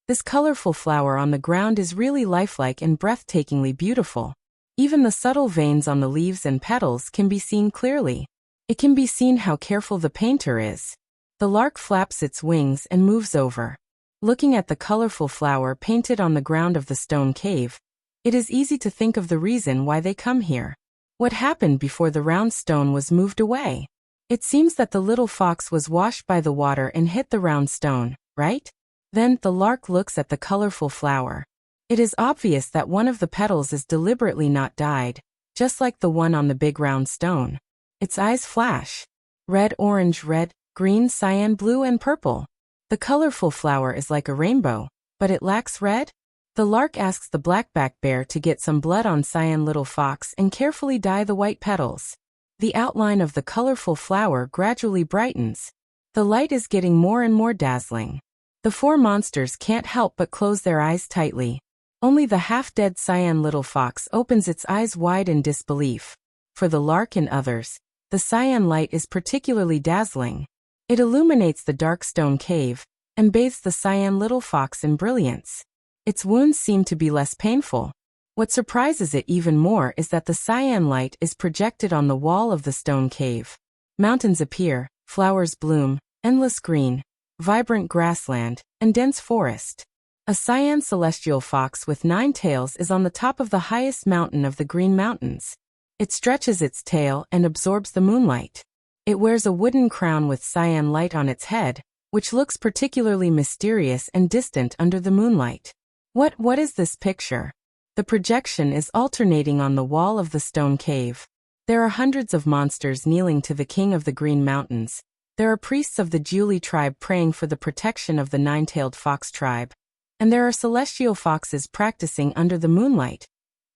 This colorful flower on the ground is really lifelike and breathtakingly beautiful. Even the subtle veins on the leaves and petals can be seen clearly. It can be seen how careful the painter is. The lark flaps its wings and moves over. Looking at the colorful flower painted on the ground of the stone cave, it is easy to think of the reason why they come here. What happened before the round stone was moved away? It seems that the little fox was washed by the water and hit the round stone, right? Then the lark looks at the colorful flower. It is obvious that one of the petals is deliberately not dyed, just like the one on the big round stone. Its eyes flash. Red, orange, red, green, cyan, blue, and purple. The colorful flower is like a rainbow, but it lacks red? The lark asks the blackback bear to get some blood on cyan little fox and carefully dye the white petals. The outline of the colorful flower gradually brightens. The light is getting more and more dazzling. The four monsters can't help but close their eyes tightly. Only the half-dead cyan little fox opens its eyes wide in disbelief. For the lark and others, the cyan light is particularly dazzling. It illuminates the dark stone cave and bathes the cyan little fox in brilliance. Its wounds seem to be less painful. What surprises it even more is that the cyan light is projected on the wall of the stone cave. Mountains appear, flowers bloom, endless green, vibrant grassland, and dense forest. A cyan celestial fox with 9 tails is on the top of the highest mountain of the Green Mountains. It stretches its tail and absorbs the moonlight. It wears a wooden crown with cyan light on its head, which looks particularly mysterious and distant under the moonlight. What is this picture? The projection is alternating on the wall of the stone cave. There are hundreds of monsters kneeling to the king of the Green Mountains. There are priests of the Julie tribe praying for the protection of the nine-tailed fox tribe. And there are celestial foxes practicing under the moonlight.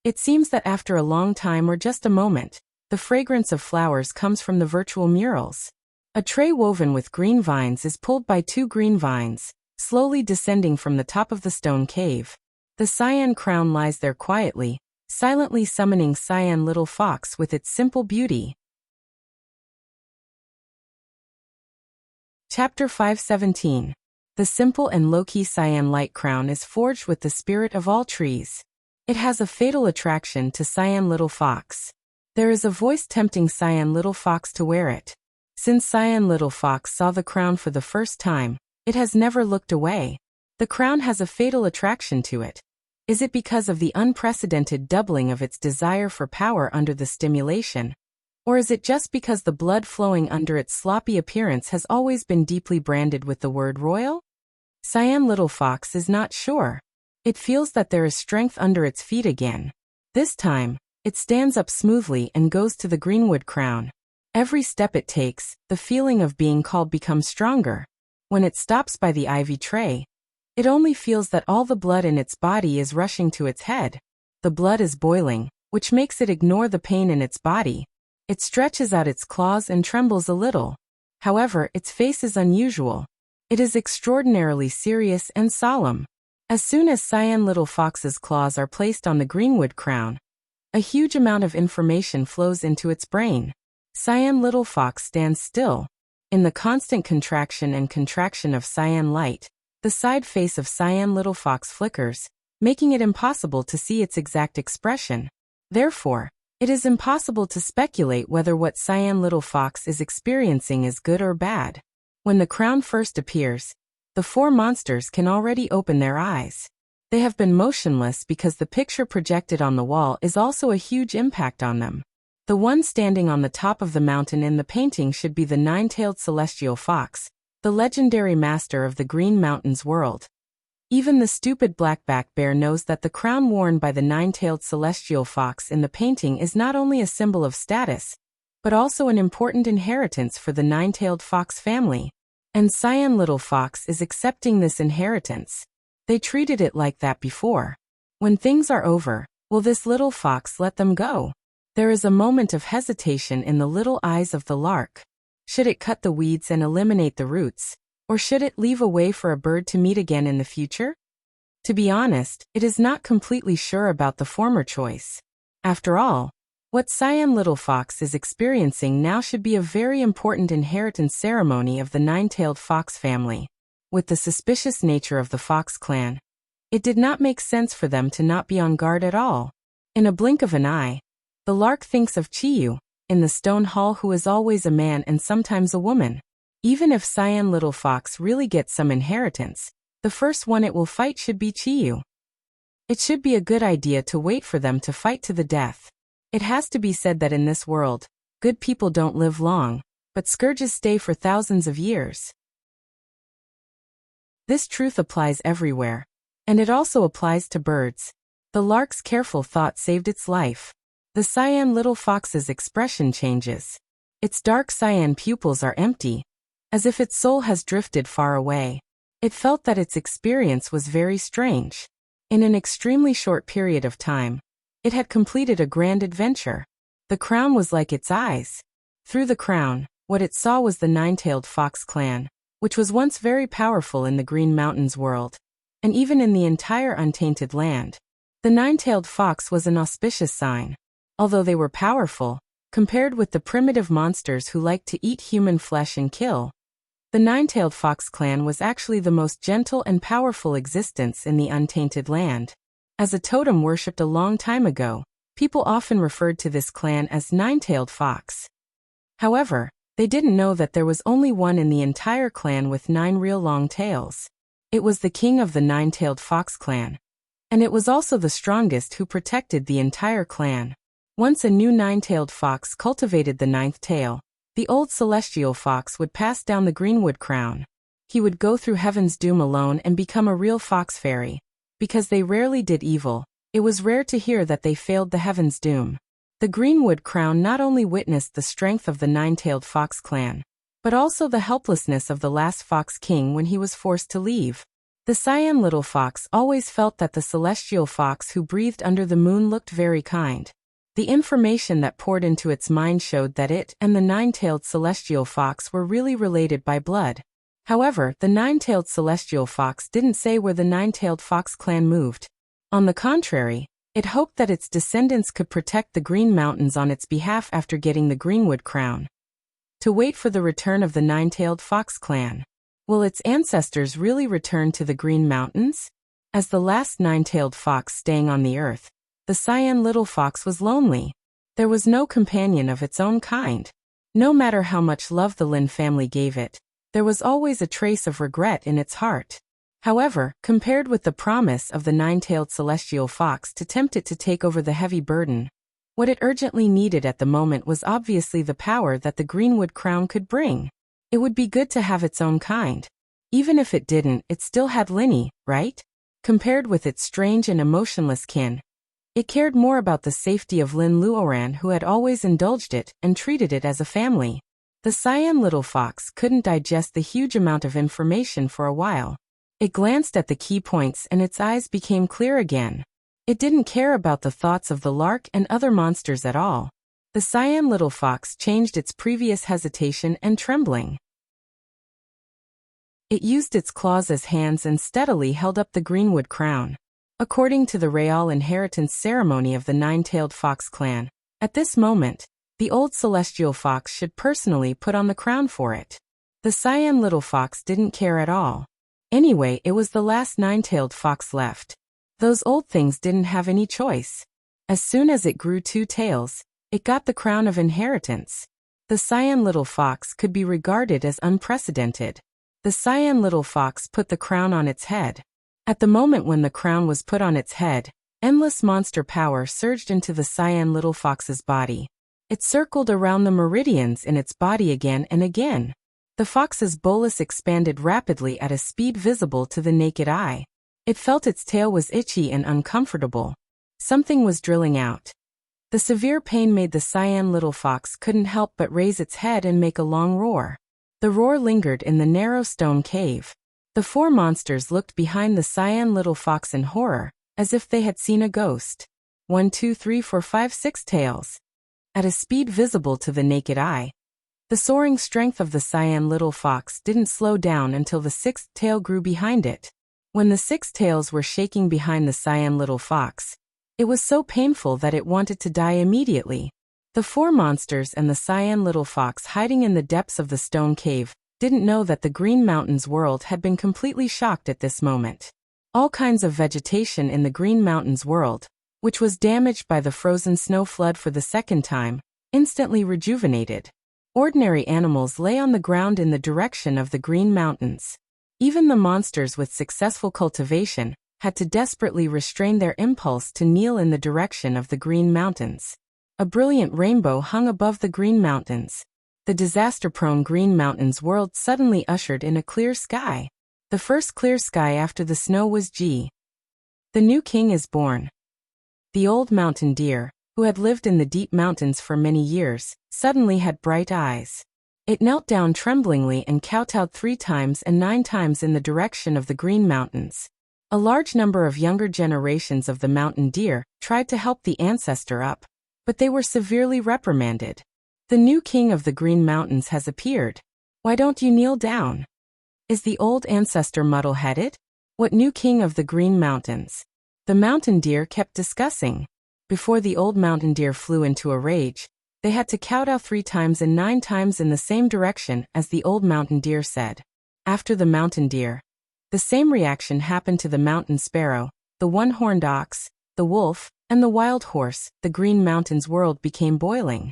It seems that after a long time or just a moment, the fragrance of flowers comes from the virtual murals. A tray woven with green vines is pulled by 2 green vines, slowly descending from the top of the stone cave. The cyan crown lies there quietly, silently summoning Cyan Little Fox with its simple beauty. Chapter 517. The simple and low-key cyan light crown is forged with the spirit of all trees. It has a fatal attraction to Cyan Little Fox. There is a voice tempting Cyan Little Fox to wear it. Since Cyan Little Fox saw the crown for the first time, it has never looked away. The crown has a fatal attraction to it. Is it because of the unprecedented doubling of its desire for power under the stimulation? Or is it just because the blood flowing under its sloppy appearance has always been deeply branded with the word royal? Cyan Little Fox is not sure. It feels that there is strength under its feet again. This time, it stands up smoothly and goes to the greenwood crown. Every step it takes, the feeling of being called becomes stronger. When it stops by the ivy tray, it only feels that all the blood in its body is rushing to its head. The blood is boiling, which makes it ignore the pain in its body. It stretches out its claws and trembles a little. However, its face is unusual. It is extraordinarily serious and solemn. As soon as Cyan Little Fox's claws are placed on the greenwood crown, a huge amount of information flows into its brain. Cyan Little Fox stands still. In the constant contraction and contraction of cyan light, the side face of Cyan Little Fox flickers, making it impossible to see its exact expression. Therefore, it is impossible to speculate whether what Cyan Little Fox is experiencing is good or bad. When the crown first appears, the 4 monsters can already open their eyes. They have been motionless because the picture projected on the wall is also a huge impact on them. The one standing on the top of the mountain in the painting should be the 9-tailed celestial fox, the legendary master of the Green Mountains world. Even the stupid blackback bear knows that the crown worn by the 9-tailed celestial fox in the painting is not only a symbol of status, but also an important inheritance for the 9-tailed fox family. And Cyan Little Fox is accepting this inheritance. They treated it like that before. When things are over, will this little fox let them go? There is a moment of hesitation in the little eyes of the lark. Should it cut the weeds and eliminate the roots, or should it leave a way for a bird to meet again in the future? To be honest, it is not completely sure about the former choice. After all, what Cyan Little Fox is experiencing now should be a very important inheritance ceremony of the 9-tailed fox family. With the suspicious nature of the Fox clan, it did not make sense for them to not be on guard at all. In a blink of an eye, the lark thinks of Chiyu, in the stone hall, who is always a man and sometimes a woman. Even if Cyan Little Fox really gets some inheritance, the first one it will fight should be Chiyu. It should be a good idea to wait for them to fight to the death. It has to be said that in this world, good people don't live long, but scourges stay for thousands of years. This truth applies everywhere. And it also applies to birds. The lark's careful thought saved its life. The Cyan Little Fox's expression changes. Its dark cyan pupils are empty, as if its soul has drifted far away. It felt that its experience was very strange. In an extremely short period of time, it had completed a grand adventure. The crown was like its eyes. Through the crown, what it saw was the 9-tailed fox clan, which was once very powerful in the Green Mountains world, and even in the entire untainted land. The 9-tailed fox was an auspicious sign. Although they were powerful, compared with the primitive monsters who liked to eat human flesh and kill, the 9-tailed fox clan was actually the most gentle and powerful existence in the untainted land. As a totem worshipped a long time ago, people often referred to this clan as 9-tailed fox. However, they didn't know that there was only one in the entire clan with 9 real long tails. It was the king of the 9-tailed fox clan. And it was also the strongest, who protected the entire clan. Once a new 9-tailed fox cultivated the 9th tail, the old celestial fox would pass down the greenwood crown. He would go through heaven's doom alone and become a real fox fairy. Because they rarely did evil, it was rare to hear that they failed the heaven's doom. The greenwood crown not only witnessed the strength of the 9-tailed fox clan, but also the helplessness of the last Fox King when he was forced to leave. The cyan little fox always felt that the celestial fox who breathed under the moon looked very kind. The information that poured into its mind showed that it and the nine-tailed celestial fox were really related by blood. However, the nine-tailed celestial fox didn't say where the nine-tailed fox clan moved. On the contrary, it hoped that its descendants could protect the Green Mountains on its behalf after getting the Greenwood crown. To wait for the return of the nine-tailed fox clan. Will its ancestors really return to the Green Mountains? As the last nine-tailed fox staying on the earth, the cyan little fox was lonely. There was no companion of its own kind. No matter how much love the Lin family gave it, there was always a trace of regret in its heart. However, compared with the promise of the nine-tailed celestial fox to tempt it to take over the heavy burden, what it urgently needed at the moment was obviously the power that the Greenwood crown could bring. It would be good to have its own kind. Even if it didn't, it still had Linny, right? Compared with its strange and emotionless kin, it cared more about the safety of Lin Luoran, who had always indulged it and treated it as a family. The cyan little fox couldn't digest the huge amount of information for a while. It glanced at the key points and its eyes became clear again. It didn't care about the thoughts of the lark and other monsters at all. The cyan little fox changed its previous hesitation and trembling. It used its claws as hands and steadily held up the Greenwood crown. According to the Real inheritance ceremony of the nine-tailed fox clan, at this moment, the old celestial fox should personally put on the crown for it. The cyan little fox didn't care at all. Anyway, it was the last nine-tailed fox left. Those old things didn't have any choice. As soon as it grew 2 tails, it got the crown of inheritance. The cyan little fox could be regarded as unprecedented. The cyan little fox put the crown on its head. At the moment when the crown was put on its head, endless monster power surged into the cyan little fox's body. It circled around the meridians in its body again and again. The fox's bolus expanded rapidly at a speed visible to the naked eye. It felt its tail was itchy and uncomfortable. Something was drilling out. The severe pain made the cyan little fox couldn't help but raise its head and make a long roar. The roar lingered in the narrow stone cave. The 4 monsters looked behind the cyan little fox in horror, as if they had seen a ghost. 1, 2, 3, 4, 5, 6 tails. At a speed visible to the naked eye. The soaring strength of the cyan little fox didn't slow down until the 6th tail grew behind it. When the 6 tails were shaking behind the cyan little fox, it was so painful that it wanted to die immediately. The 4 monsters and the cyan little fox hiding in the depths of the stone cave didn't know that the Green Mountains world had been completely shocked at this moment. All kinds of vegetation in the Green Mountains world, which was damaged by the frozen snow flood for the 2nd time, instantly rejuvenated. Ordinary animals lay on the ground in the direction of the Green Mountains. Even the monsters with successful cultivation had to desperately restrain their impulse to kneel in the direction of the Green Mountains. A brilliant rainbow hung above the Green Mountains. The disaster-prone Green Mountains world suddenly ushered in a clear sky. The first clear sky after the snow was G. The new king is born. The old mountain deer, who had lived in the deep mountains for many years, suddenly had bright eyes. It knelt down tremblingly and kowtowed 3 times and 9 times in the direction of the Green Mountains. A large number of younger generations of the mountain deer tried to help the ancestor up, but they were severely reprimanded. The new king of the Green Mountains has appeared. Why don't you kneel down? Is the old ancestor muddle-headed? What new king of the Green Mountains? The mountain deer kept discussing. Before the old mountain deer flew into a rage, they had to kowtow 3 times and 9 times in the same direction as the old mountain deer said. After the mountain deer, the same reaction happened to the mountain sparrow, the one-horned ox, the wolf, and the wild horse. The Green Mountains world became boiling.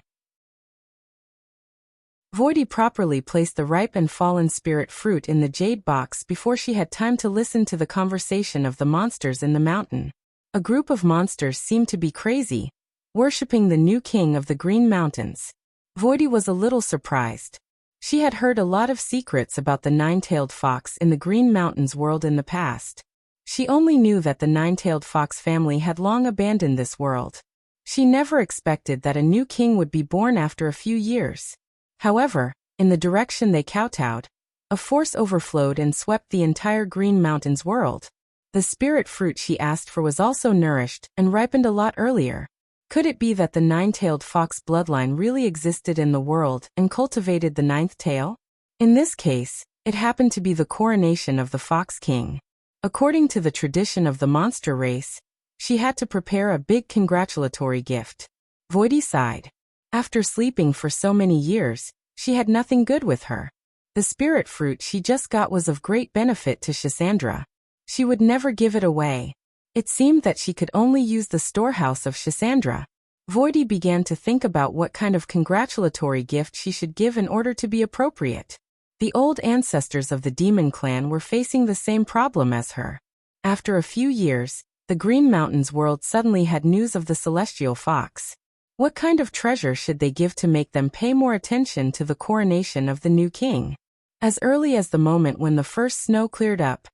Voidy properly placed the ripe and fallen spirit fruit in the jade box before she had time to listen to the conversation of the monsters in the mountain. A group of monsters seemed to be crazy, worshipping the new king of the Green Mountains. Voidy was a little surprised. She had heard a lot of secrets about the nine-tailed fox in the Green Mountains world in the past. She only knew that the nine-tailed fox family had long abandoned this world. She never expected that a new king would be born after a few years. However, in the direction they kowtowed, a force overflowed and swept the entire Green Mountains world. The spirit fruit she asked for was also nourished and ripened a lot earlier. Could it be that the nine-tailed fox bloodline really existed in the world and cultivated the ninth tail? In this case, it happened to be the coronation of the Fox King. According to the tradition of the monster race, she had to prepare a big congratulatory gift. Voidy sighed. After sleeping for so many years, she had nothing good with her. The spirit fruit she just got was of great benefit to Shisandra. She would never give it away. It seemed that she could only use the storehouse of Shisandra. Voidy began to think about what kind of congratulatory gift she should give in order to be appropriate. The old ancestors of the demon clan were facing the same problem as her. After a few years, the Green Mountains world suddenly had news of the celestial fox. What kind of treasure should they give to make them pay more attention to the coronation of the new king? As early as the moment when the first snow cleared up,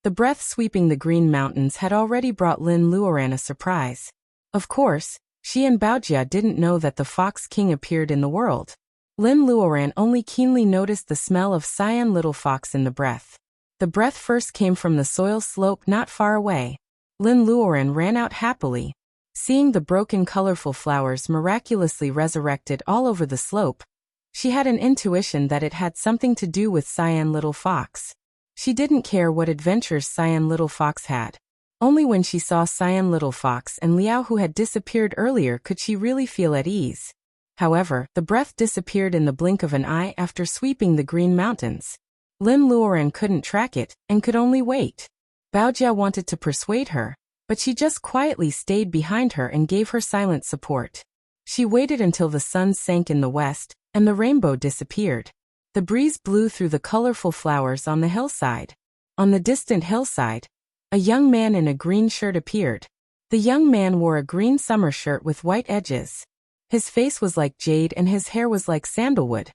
the breath sweeping the Green Mountains had already brought Lin Luoran a surprise. Of course, she and Baojia didn't know that the Fox King appeared in the world. Lin Luoran only keenly noticed the smell of cyan little fox in the breath. The breath first came from the soil slope not far away. Lin Luoran ran out happily. Seeing the broken colorful flowers miraculously resurrected all over the slope, she had an intuition that it had something to do with Cyan Little Fox. She didn't care what adventures Cyan Little Fox had. Only when she saw Cyan Little Fox and Liao who had disappeared earlier could she really feel at ease. However, the breath disappeared in the blink of an eye after sweeping the Green Mountains. Lin Luoran couldn't track it and could only wait. Baojia wanted to persuade her, but she just quietly stayed behind her and gave her silent support. She waited until the sun sank in the west, and the rainbow disappeared. The breeze blew through the colorful flowers on the hillside. On the distant hillside, a young man in a green shirt appeared. The young man wore a green summer shirt with white edges. His face was like jade and his hair was like sandalwood.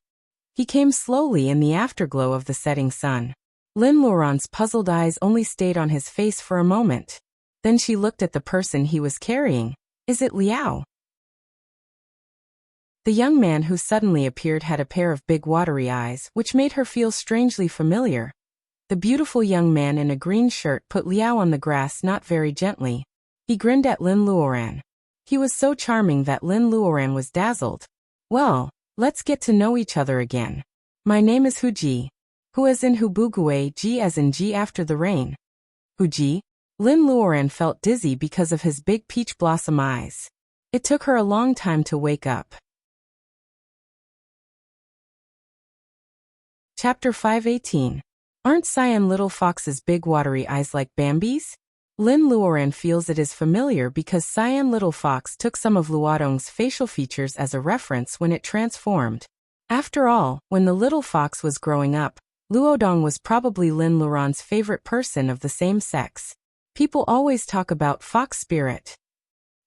He came slowly in the afterglow of the setting sun. Lin Luoran's puzzled eyes only stayed on his face for a moment. Then she looked at the person he was carrying. Is it Liao? The young man who suddenly appeared had a pair of big watery eyes, which made her feel strangely familiar. The beautiful young man in a green shirt put Liao on the grass not very gently. He grinned at Lin Luoran. He was so charming that Lin Luoran was dazzled. Well, let's get to know each other again. My name is Huji. Hu as in Hubugue, Ji as in Ji after the rain. Huji? Lin Luoran felt dizzy because of his big peach blossom eyes. It took her a long time to wake up. Chapter 518. Aren't Cyan Little Fox's big watery eyes like Bambi's? Lin Luoran feels it is familiar because Cyan Little Fox took some of Luodong's facial features as a reference when it transformed. After all, when the little fox was growing up, Luodong was probably Lin Luoran's favorite person of the same sex. People always talk about fox spirit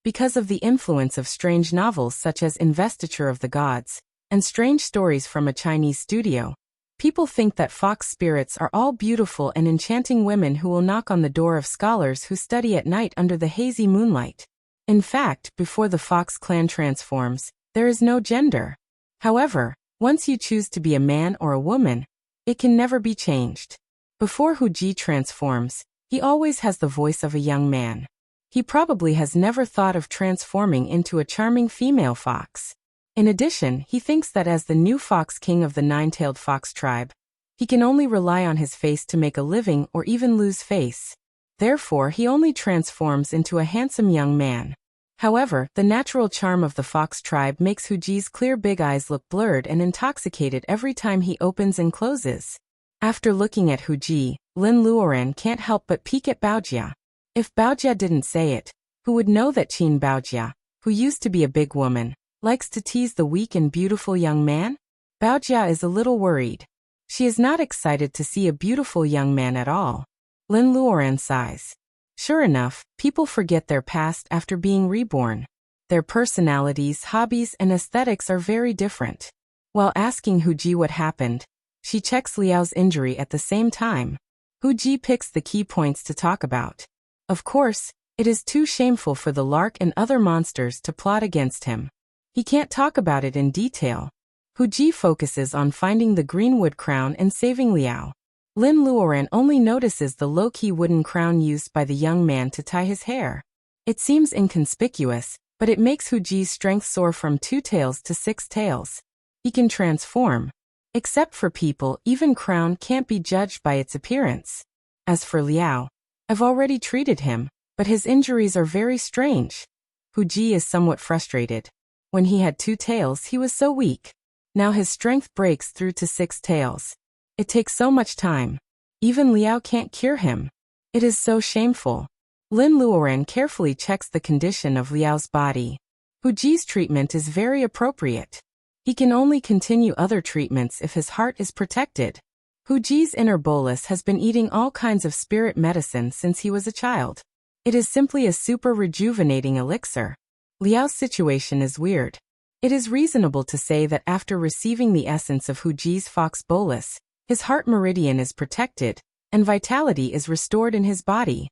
because of the influence of strange novels such as Investiture of the Gods and strange stories from a Chinese studio. People think that fox spirits are all beautiful and enchanting women who will knock on the door of scholars who study at night under the hazy moonlight. In fact, before the Fox clan transforms, there is no gender. However, once you choose to be a man or a woman, it can never be changed. Before Huji transforms, he always has the voice of a young man. He probably has never thought of transforming into a charming female fox. In addition, he thinks that as the new Fox King of the nine-tailed fox tribe, he can only rely on his face to make a living or even lose face. Therefore, he only transforms into a handsome young man. However, the natural charm of the fox tribe makes Huji's clear big eyes look blurred and intoxicated every time he opens and closes. After looking at Huji, Lin Luoran can't help but peek at Baojia. If Baojia didn't say it, who would know that Qin Baojia, who used to be a big woman, likes to tease the weak and beautiful young man? Baojia is a little worried. She is not excited to see a beautiful young man at all. Lin Luoran sighs. Sure enough, people forget their past after being reborn. Their personalities, hobbies, and aesthetics are very different. While asking Huji what happened, she checks Liao's injury at the same time. Huji picks the key points to talk about. Of course, it is too shameful for the lark and other monsters to plot against him. He can't talk about it in detail. Hu Ji focuses on finding the greenwood crown and saving Liao. Lin Luoran only notices the low-key wooden crown used by the young man to tie his hair. It seems inconspicuous, but it makes Hu Ji's strength soar from 2 tails to 6 tails. He can transform. Except for people, even crown can't be judged by its appearance. As for Liao, I've already treated him, but his injuries are very strange. Hu Ji is somewhat frustrated. When he had 2 tails, he was so weak. Now his strength breaks through to 6 tails. It takes so much time. Even Liao can't cure him. It is so shameful. Lin Luoran carefully checks the condition of Liao's body. Hu Ji's treatment is very appropriate. He can only continue other treatments if his heart is protected. Hu Ji's inner bolus has been eating all kinds of spirit medicine since he was a child. It is simply a super rejuvenating elixir. Liao's situation is weird. It is reasonable to say that after receiving the essence of Hu Ji's fox bolus, his heart meridian is protected, and vitality is restored in his body.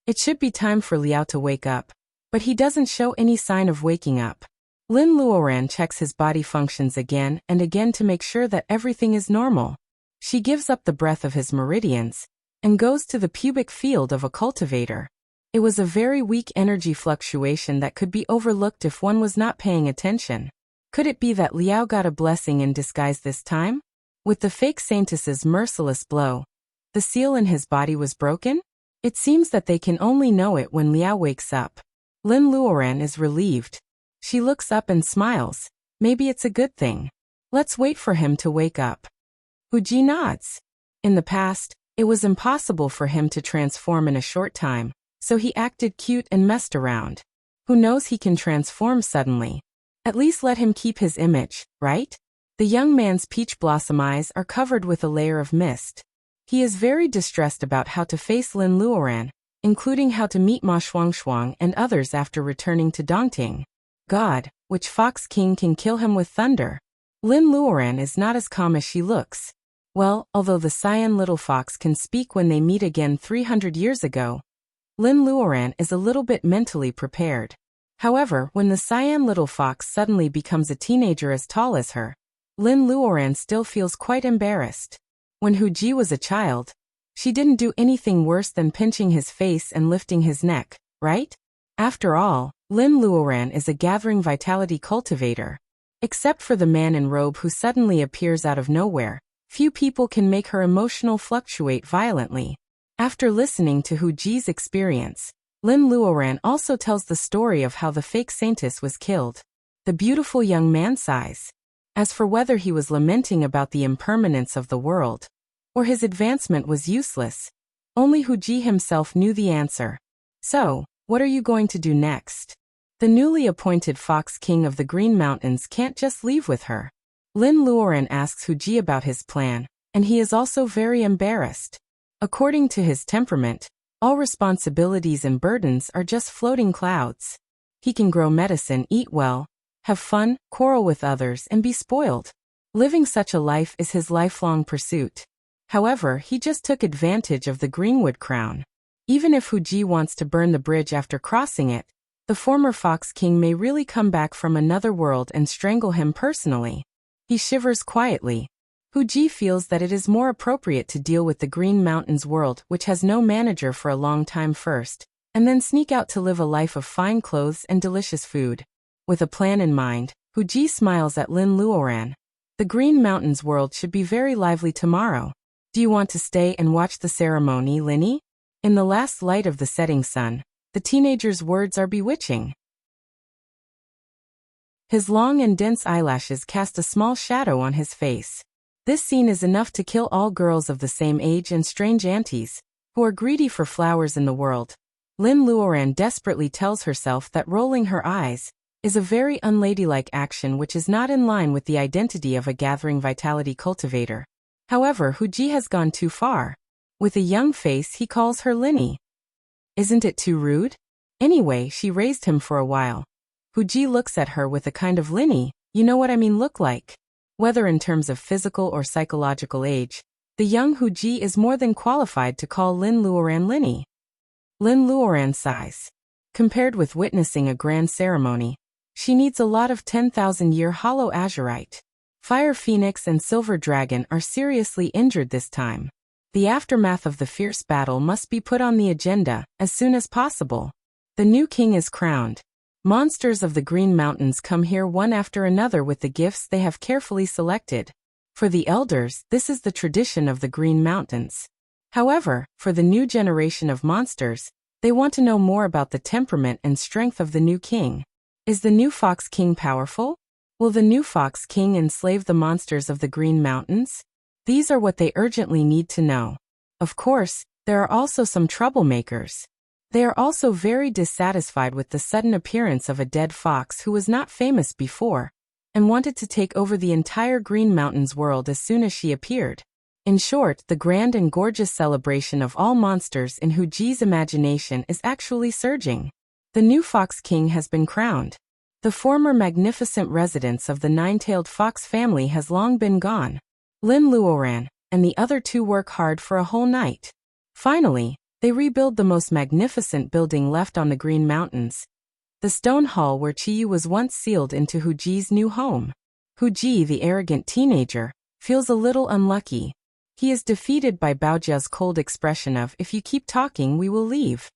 It should be time for Liao to wake up, but he doesn't show any sign of waking up. Lin Luoran checks his body functions again and again to make sure that everything is normal. She gives up the breath of his meridians and goes to the pubic field of a cultivator. It was a very weak energy fluctuation that could be overlooked if one was not paying attention. Could it be that Liao got a blessing in disguise this time? With the fake saintess's merciless blow, the seal in his body was broken? It seems that they can only know it when Liao wakes up. Lin Luoran is relieved. She looks up and smiles. Maybe it's a good thing. Let's wait for him to wake up. Hu Ji nods. In the past, it was impossible for him to transform in a short time, so he acted cute and messed around. Who knows, he can transform suddenly. At least let him keep his image, right? The young man's peach blossom eyes are covered with a layer of mist. He is very distressed about how to face Lin Luoran, including how to meet Ma Shuangshuang and others after returning to Dongting. God, which fox king can kill him with thunder? Lin Luoran is not as calm as she looks. Well, although the cyan little fox can speak when they meet again 300 years ago, Lin Luoran is a little bit mentally prepared. However, when the cyan little fox suddenly becomes a teenager as tall as her, Lin Luoran still feels quite embarrassed. When Hu Ji was a child, she didn't do anything worse than pinching his face and lifting his neck, right? After all, Lin Luoran is a gathering vitality cultivator. Except for the man in robe who suddenly appears out of nowhere, few people can make her emotional fluctuate violently. After listening to Hu Ji's experience, Lin Luoran also tells the story of how the fake saintess was killed. The beautiful young man sighs. As for whether he was lamenting about the impermanence of the world, or his advancement was useless, only Hu Ji himself knew the answer. So, what are you going to do next? The newly appointed Fox King of the Green Mountains can't just leave with her. Lin Luoran asks Hu Ji about his plan, and he is also very embarrassed. According to his temperament, all responsibilities and burdens are just floating clouds. He can grow medicine, eat well, have fun, quarrel with others, and be spoiled. Living such a life is his lifelong pursuit. However, he just took advantage of the greenwood crown. Even if Hu Ji wants to burn the bridge after crossing it, the former Fox King may really come back from another world and strangle him personally. He shivers quietly. Hu Ji feels that it is more appropriate to deal with the Green Mountains world, which has no manager, for a long time first, and then sneak out to live a life of fine clothes and delicious food. With a plan in mind, Hu Ji smiles at Lin Luoran. The Green Mountains world should be very lively tomorrow. Do you want to stay and watch the ceremony, Linny? In the last light of the setting sun, the teenager's words are bewitching. His long and dense eyelashes cast a small shadow on his face. This scene is enough to kill all girls of the same age and strange aunties, who are greedy for flowers in the world. Lin Luoran desperately tells herself that rolling her eyes is a very unladylike action which is not in line with the identity of a gathering vitality cultivator. However, Hu Ji has gone too far. With a young face, he calls her Linny. Isn't it too rude? Anyway, she raised him for a while. Hu Ji looks at her with a kind of Linny, you know what I mean look like. Whether in terms of physical or psychological age, the young Hu Ji is more than qualified to call Lin Luoran Linny. Lin Luoran sighs. Compared with witnessing a grand ceremony, She needs a lot of 10,000-year hollow azurite. Fire Phoenix and Silver Dragon are seriously injured this time. The aftermath of the fierce battle must be put on the agenda as soon as possible. The new king is crowned. Monsters of the Green Mountains come here one after another with the gifts they have carefully selected. For the elders, this is the tradition of the Green Mountains. However, for the new generation of monsters, they want to know more about the temperament and strength of the new king. Is the new Fox King powerful? Will the new Fox King enslave the monsters of the Green Mountains? These are what they urgently need to know. Of course, there are also some troublemakers. They are also very dissatisfied with the sudden appearance of a dead fox who was not famous before, and wanted to take over the entire Green Mountains world as soon as she appeared. In short, the grand and gorgeous celebration of all monsters in Huji's imagination is actually surging. The new Fox King has been crowned. The former magnificent residence of the nine-tailed fox family has long been gone. Lin Luoran and the other two work hard for a whole night. Finally, they rebuild the most magnificent building left on the Green Mountains, the stone hall where Qiyu was once sealed into Huji's new home. Huji, the arrogant teenager, feels a little unlucky. He is defeated by Baojia's cold expression of, "If you keep talking, we will leave."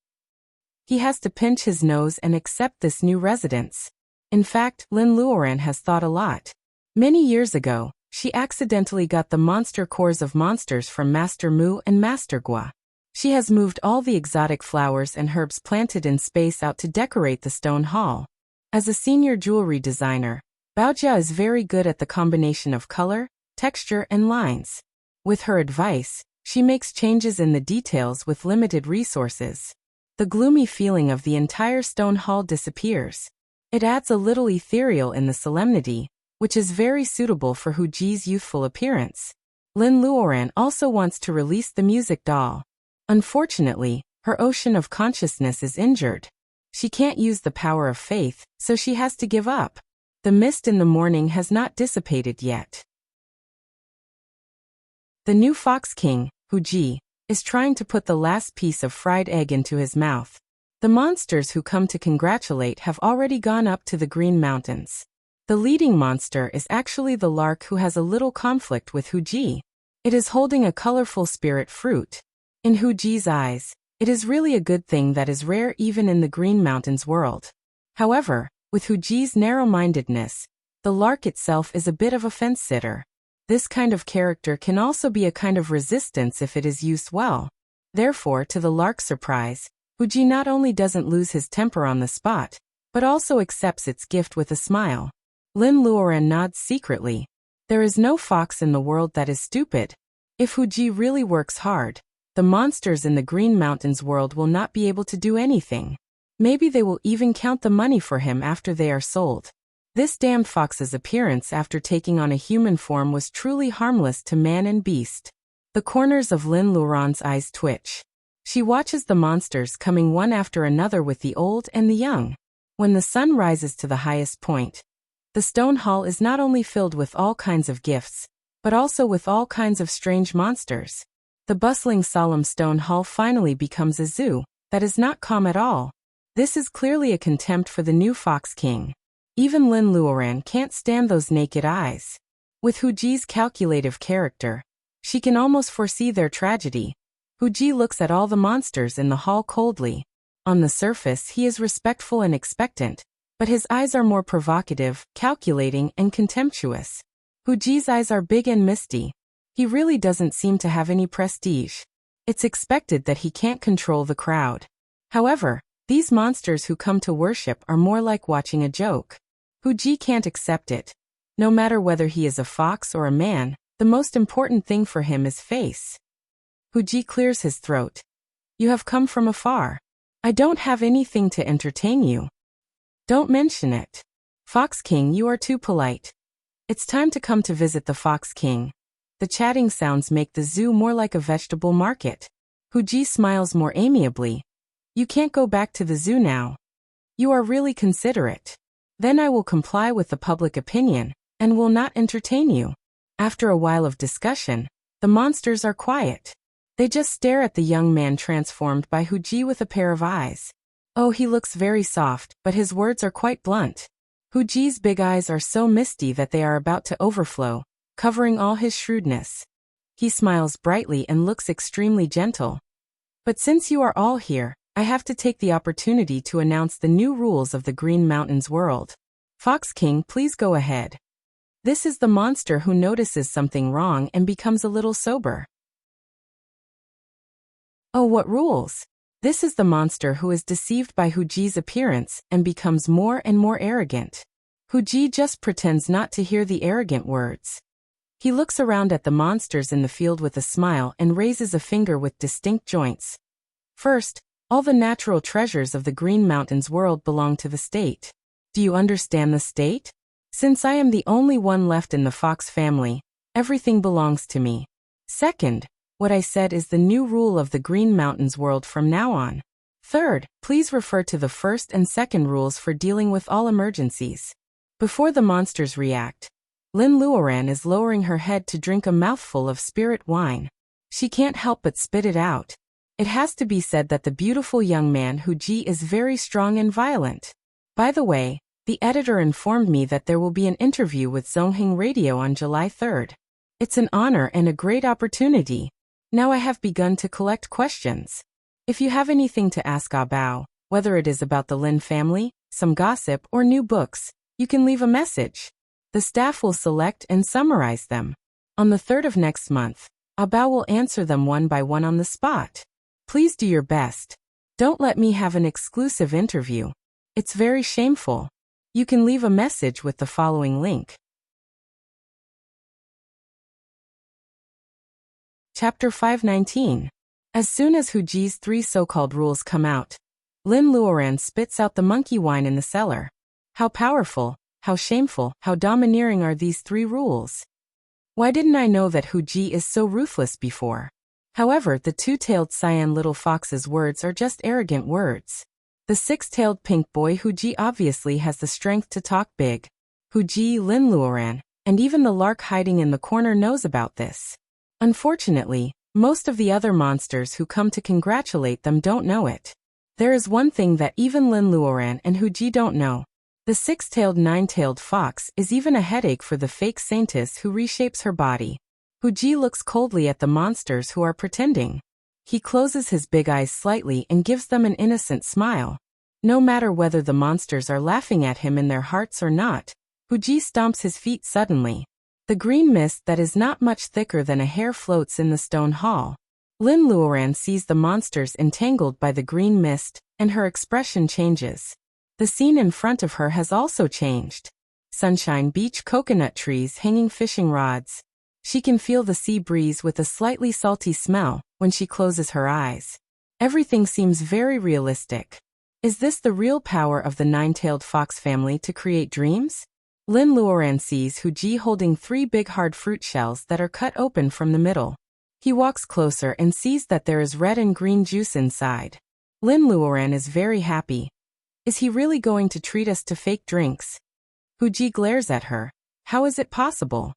He has to pinch his nose and accept this new residence. In fact, Lin Luoran has thought a lot. Many years ago, she accidentally got the monster cores of monsters from Master Mu and Master Gua. She has moved all the exotic flowers and herbs planted in space out to decorate the stone hall. As a senior jewelry designer, Baojia is very good at the combination of color, texture, and lines. With her advice, she makes changes in the details with limited resources. The gloomy feeling of the entire stone hall disappears. It adds a little ethereal in the solemnity, which is very suitable for Huji's youthful appearance. Lin Luoran also wants to release the music doll. Unfortunately, her ocean of consciousness is injured. She can't use the power of faith, so she has to give up. The mist in the morning has not dissipated yet. The new Fox King, Huji, is trying to put the last piece of fried egg into his mouth. The monsters who come to congratulate have already gone up to the Green Mountains. The leading monster is actually the lark who has a little conflict with Huji. It is holding a colorful spirit fruit. In Huji's eyes, it is really a good thing that is rare even in the Green Mountains world. However, with Huji's narrow-mindedness, the lark itself is a bit of a fence-sitter. This kind of character can also be a kind of resistance if it is used well. Therefore, to the lark's surprise, Huji not only doesn't lose his temper on the spot, but also accepts its gift with a smile. Lin Luoran nods secretly. There is no fox in the world that is stupid. If Huji really works hard, the monsters in the Green Mountains world will not be able to do anything. Maybe they will even count the money for him after they are sold. This damned fox's appearance after taking on a human form was truly harmless to man and beast. The corners of Lin Luoran's eyes twitch. She watches the monsters coming one after another with the old and the young. When the sun rises to the highest point, the stone hall is not only filled with all kinds of gifts, but also with all kinds of strange monsters. The bustling solemn stone hall finally becomes a zoo that is not calm at all. This is clearly a contempt for the new Fox King. Even Lin Luoran can't stand those naked eyes. With Huji's calculative character, she can almost foresee their tragedy. Huji looks at all the monsters in the hall coldly. On the surface he is respectful and expectant, but his eyes are more provocative, calculating, and contemptuous. Huji's eyes are big and misty. He really doesn't seem to have any prestige. It's expected that he can't control the crowd. However, these monsters who come to worship are more like watching a joke. Huji can't accept it. No matter whether he is a fox or a man, the most important thing for him is face. Huji clears his throat. You have come from afar. I don't have anything to entertain you. Don't mention it. Fox King, you are too polite. It's time to come to visit the Fox King. The chatting sounds make the zoo more like a vegetable market. Huji smiles more amiably. You can't go back to the zoo now. You are really considerate. Then I will comply with the public opinion, and will not entertain you. After a while of discussion, the monsters are quiet. They just stare at the young man transformed by Huji with a pair of eyes. Oh, he looks very soft, but his words are quite blunt. Huji's big eyes are so misty that they are about to overflow, covering all his shrewdness. He smiles brightly and looks extremely gentle. But since you are all here, I have to take the opportunity to announce the new rules of the Green Mountains world. Fox King, please go ahead. This is the monster who notices something wrong and becomes a little sober. Oh, what rules? This is the monster who is deceived by Huji's appearance and becomes more and more arrogant. Huji just pretends not to hear the arrogant words. He looks around at the monsters in the field with a smile and raises a finger with distinct joints. First, all the natural treasures of the Green Mountains world belong to the state. Do you understand the state? Since I am the only one left in the fox family, everything belongs to me. Second, what I said is the new rule of the Green Mountains world from now on. Third, please refer to the first and second rules for dealing with all emergencies. Before the monsters react, Lin Luoran is lowering her head to drink a mouthful of spirit wine. She can't help but spit it out. It has to be said that the beautiful young man Huji is very strong and violent. By the way, the editor informed me that there will be an interview with Zongheng Radio on July 3rd. It's an honor and a great opportunity. Now I have begun to collect questions. If you have anything to ask Bao, whether it is about the Lin family, some gossip, or new books, you can leave a message. The staff will select and summarize them. On the 3rd of next month, Bao will answer them one by one on the spot. Please do your best. Don't let me have an exclusive interview. It's very shameful. You can leave a message with the following link. Chapter 519. As soon as Huji's 3 so-called rules come out, Lin Luoran spits out the monkey wine in the cellar. How powerful, how shameful, how domineering are these 3 rules? Why didn't I know that Huji is so ruthless before? However, the 2-tailed cyan little fox's words are just arrogant words. The 6-tailed pink boy Huji obviously has the strength to talk big. Huji, Lin Luoran, and even the lark hiding in the corner knows about this. Unfortunately, most of the other monsters who come to congratulate them don't know it. There is one thing that even Lin Luoran and Huji don't know. The 6-tailed 9-tailed fox is even a headache for the fake saintess who reshapes her body. Huji looks coldly at the monsters who are pretending. He closes his big eyes slightly and gives them an innocent smile. No matter whether the monsters are laughing at him in their hearts or not, Huji stomps his feet suddenly. The green mist that is not much thicker than a hair floats in the stone hall. Lin Luoran sees the monsters entangled by the green mist, and her expression changes. The scene in front of her has also changed. Sunshine beach, coconut trees, hanging fishing rods. She can feel the sea breeze with a slightly salty smell when she closes her eyes. Everything seems very realistic. Is this the real power of the 9-tailed fox family to create dreams? Lin Luoran sees Huji holding 3 big hard fruit shells that are cut open from the middle. He walks closer and sees that there is red and green juice inside. Lin Luoran is very happy. Is he really going to treat us to fake drinks? Huji glares at her. How is it possible?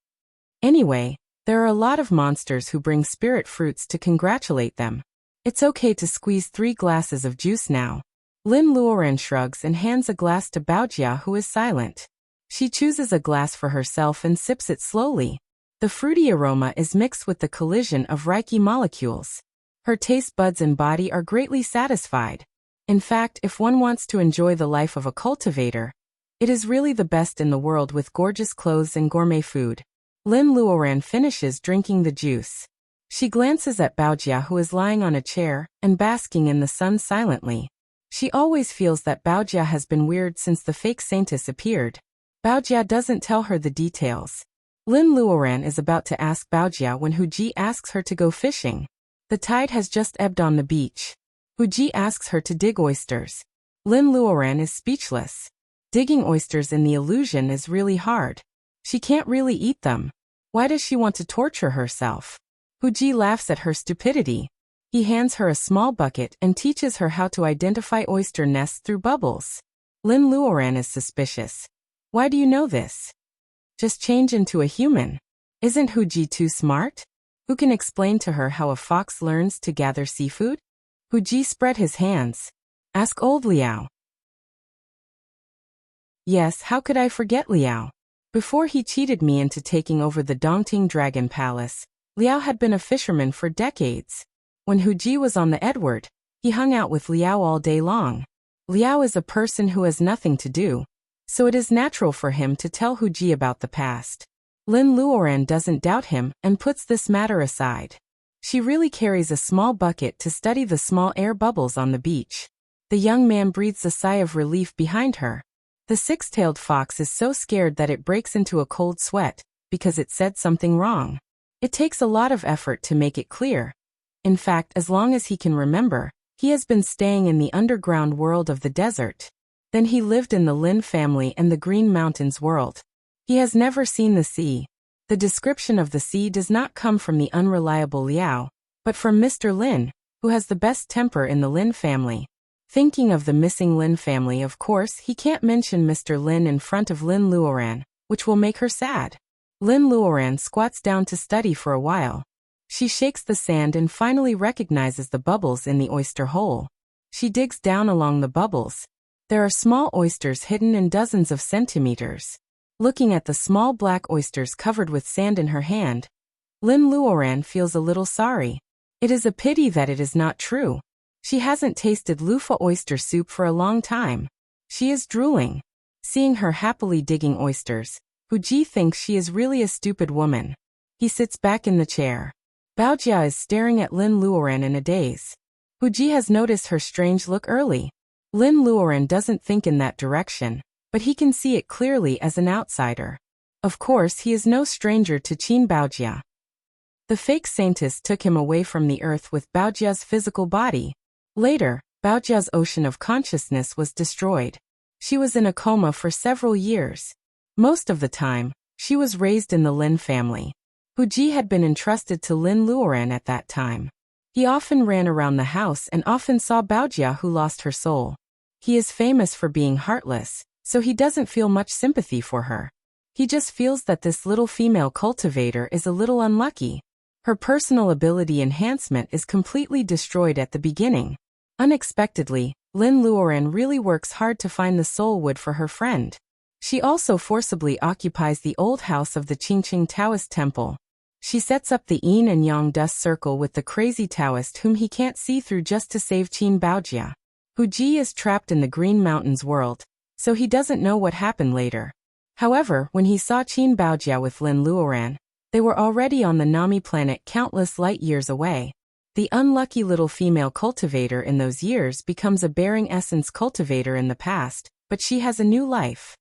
Anyway, there are a lot of monsters who bring spirit fruits to congratulate them. It's okay to squeeze 3 glasses of juice now. Lin Luoran shrugs and hands a glass to Baojia, who is silent. She chooses a glass for herself and sips it slowly. The fruity aroma is mixed with the collision of Reiki molecules. Her taste buds and body are greatly satisfied. In fact, if one wants to enjoy the life of a cultivator, it is really the best in the world with gorgeous clothes and gourmet food. Lin Luoran finishes drinking the juice. She glances at Baojia, who is lying on a chair and basking in the sun silently. She always feels that Baojia has been weird since the fake saintess appeared. Baojia doesn't tell her the details. Lin Luoran is about to ask Baojia when Huji asks her to go fishing. The tide has just ebbed on the beach. Huji asks her to dig oysters. Lin Luoran is speechless. Digging oysters in the illusion is really hard. She can't really eat them. Why does she want to torture herself? Huji laughs at her stupidity. He hands her a small bucket and teaches her how to identify oyster nests through bubbles. Lin Luoran is suspicious. Why do you know this? Just change into a human. Isn't Huji too smart? Who can explain to her how a fox learns to gather seafood? Huji spread his hands. Ask old Liao. Yes, how could I forget Liao? Before he cheated me into taking over the Dongting Dragon Palace, Liao had been a fisherman for decades. When Hu Ji was on the Edward, he hung out with Liao all day long. Liao is a person who has nothing to do, so it is natural for him to tell Hu Ji about the past. Lin Luoran doesn't doubt him and puts this matter aside. She really carries a small bucket to study the small air bubbles on the beach. The young man breathes a sigh of relief behind her. The six-tailed fox is so scared that it breaks into a cold sweat, because it said something wrong. It takes a lot of effort to make it clear. In fact, as long as he can remember, he has been staying in the underground world of the desert. Then he lived in the Lin family and the Green Mountains world. He has never seen the sea. The description of the sea does not come from the unreliable Liao, but from Mr. Lin, who has the best temper in the Lin family. Thinking of the missing Lin family, of course, he can't mention Mr. Lin in front of Lin Luoran, which will make her sad. Lin Luoran squats down to study for a while. She shakes the sand and finally recognizes the bubbles in the oyster hole. She digs down along the bubbles. There are small oysters hidden in dozens of centimeters. Looking at the small black oysters covered with sand in her hand, Lin Luoran feels a little sorry. It is a pity that it is not true. She hasn't tasted loofah oyster soup for a long time. She is drooling. Seeing her happily digging oysters, Hu Ji thinks she is really a stupid woman. He sits back in the chair. Baojia is staring at Lin Luoran in a daze. Hu Ji has noticed her strange look early. Lin Luoran doesn't think in that direction, but he can see it clearly as an outsider. Of course, he is no stranger to Qin Baojia. The fake scientist took him away from the earth with Baojia's physical body. Later, Baojia's ocean of consciousness was destroyed. She was in a coma for several years. Most of the time, she was raised in the Lin family. Hu Ji had been entrusted to Lin Luoran at that time. He often ran around the house and often saw Baojia, who lost her soul. He is famous for being heartless, so he doesn't feel much sympathy for her. He just feels that this little female cultivator is a little unlucky. Her personal ability enhancement is completely destroyed at the beginning. Unexpectedly, Lin Luoran really works hard to find the soul wood for her friend. She also forcibly occupies the old house of the Qingqing Taoist temple. She sets up the yin and yang dust circle with the crazy Taoist whom he can't see through just to save Qin Baojia. Hu Ji is trapped in the Green Mountains world, so he doesn't know what happened later. However, when he saw Qin Baojia with Lin Luoran, they were already on the Nami planet countless light years away. The unlucky little female cultivator in those years becomes a bearing essence cultivator in the past, but she has a new life.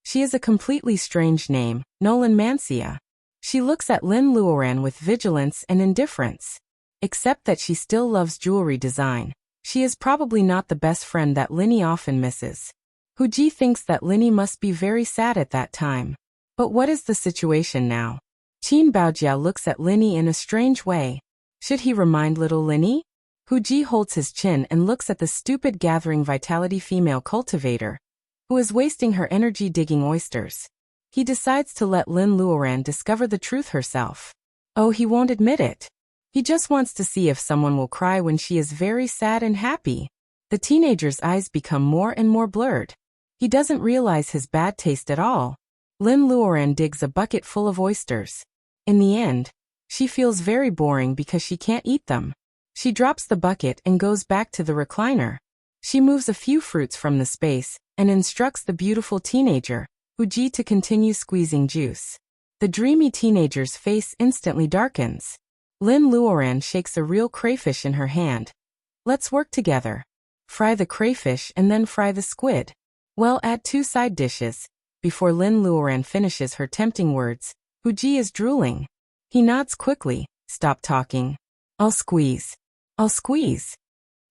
She is a completely strange name, Nolan Mancia. She looks at Lin Luoran with vigilance and indifference. Except that she still loves jewelry design. She is probably not the best friend that Linny often misses. Hu Ji thinks that Linny must be very sad at that time. But what is the situation now? Qin Baojia looks at Linny in a strange way. Should he remind little Linny? Hu Ji holds his chin and looks at the stupid gathering vitality female cultivator, who is wasting her energy digging oysters. He decides to let Lin Luoran discover the truth herself. Oh, he won't admit it. He just wants to see if someone will cry when she is very sad and happy. The teenager's eyes become more and more blurred. He doesn't realize his bad taste at all. Lin Luoran digs a bucket full of oysters. In the end, she feels very boring because she can't eat them. She drops the bucket and goes back to the recliner. She moves a few fruits from the space and instructs the beautiful teenager, Hu Ji, to continue squeezing juice. The dreamy teenager's face instantly darkens. Lin Luoran shakes a real crayfish in her hand. Let's work together. Fry the crayfish and then fry the squid. Well, add 2 side dishes. Before Lin Luoran finishes her tempting words, Hu Ji is drooling. He nods quickly. Stop talking. I'll squeeze. I'll squeeze.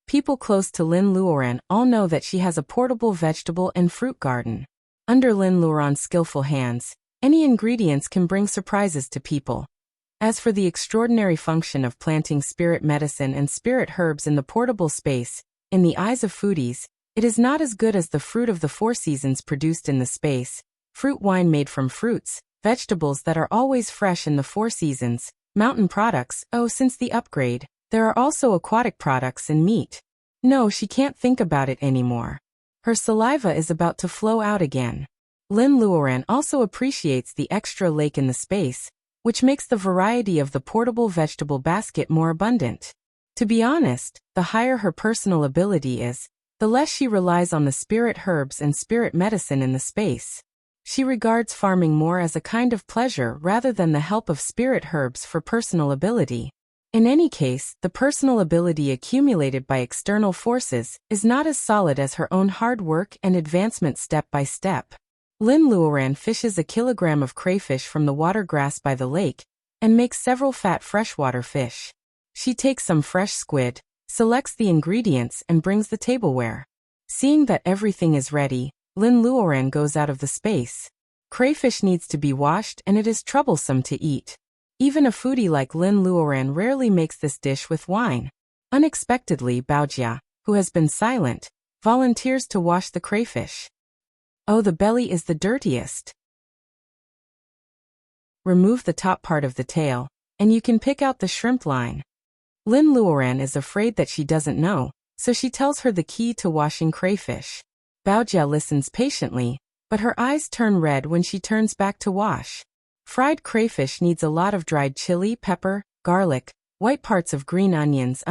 People close to Lin Luoran all know that she has a portable vegetable and fruit garden. Under Lin Luoran's skillful hands, any ingredients can bring surprises to people. As for the extraordinary function of planting spirit medicine and spirit herbs in the portable space, in the eyes of foodies, it is not as good as the fruit of the 4 seasons produced in the space, fruit wine made from fruits, vegetables that are always fresh in the 4 seasons, mountain products. Oh, since the upgrade, there are also aquatic products and meat. No, she can't think about it anymore. Her saliva is about to flow out again. Lin Luoran also appreciates the extra lake in the space, which makes the variety of the portable vegetable basket more abundant. To be honest, the higher her personal ability is, the less she relies on the spirit herbs and spirit medicine in the space. She regards farming more as a kind of pleasure rather than the help of spirit herbs for personal ability. In any case, the personal ability accumulated by external forces is not as solid as her own hard work and advancement step by step. Lin Luoran fishes a kilogram of crayfish from the water grass by the lake and makes several fat freshwater fish. She takes some fresh squid, selects the ingredients and brings the tableware. Seeing that everything is ready, Lin Luoran goes out of the space. Crayfish needs to be washed and it is troublesome to eat. Even a foodie like Lin Luoran rarely makes this dish with wine. Unexpectedly, Baojia, who has been silent, volunteers to wash the crayfish. Oh, the belly is the dirtiest. Remove the top part of the tail, and you can pick out the shrimp line. Lin Luoran is afraid that she doesn't know, so she tells her the key to washing crayfish. Baojia listens patiently, but her eyes turn red when she turns back to wash. Fried crayfish needs a lot of dried chili, pepper, garlic, white parts of green onions,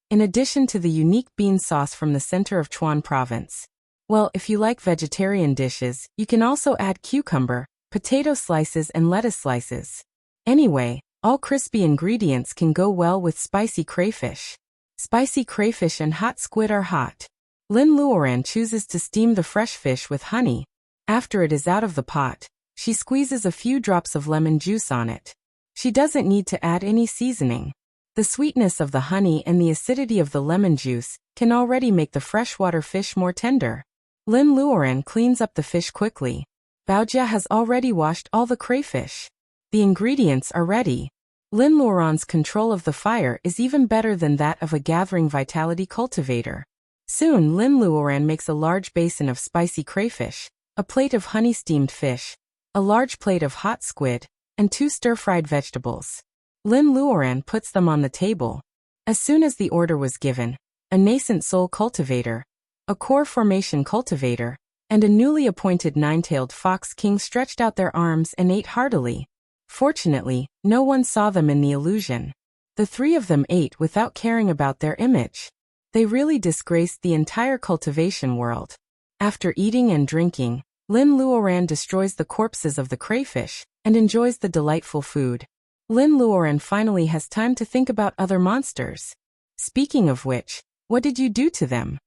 in addition to the unique bean sauce from the center of Chuan province. Well, if you like vegetarian dishes, you can also add cucumber, potato slices and lettuce slices. Anyway, all crispy ingredients can go well with spicy crayfish. Spicy crayfish and hot squid are hot. Lin Luoran chooses to steam the fresh fish with honey. After it is out of the pot, she squeezes a few drops of lemon juice on it. She doesn't need to add any seasoning. The sweetness of the honey and the acidity of the lemon juice can already make the freshwater fish more tender. Lin Luoran cleans up the fish quickly. Baojia has already washed all the crayfish. The ingredients are ready. Lin Luoran's control of the fire is even better than that of a gathering vitality cultivator. Soon Lin Luoran makes a large basin of spicy crayfish, a plate of honey-steamed fish, a large plate of hot squid, and 2 stir-fried vegetables. Lin Luoran puts them on the table. As soon as the order was given, a nascent soul cultivator, a core formation cultivator, and a newly appointed 9-tailed fox king stretched out their arms and ate heartily. Fortunately, no one saw them in the illusion. The 3 of them ate without caring about their image. They really disgraced the entire cultivation world. After eating and drinking, Lin Luoran destroys the corpses of the crayfish and enjoys the delightful food. Lin Luoran finally has time to think about other monsters. Speaking of which, what did you do to them?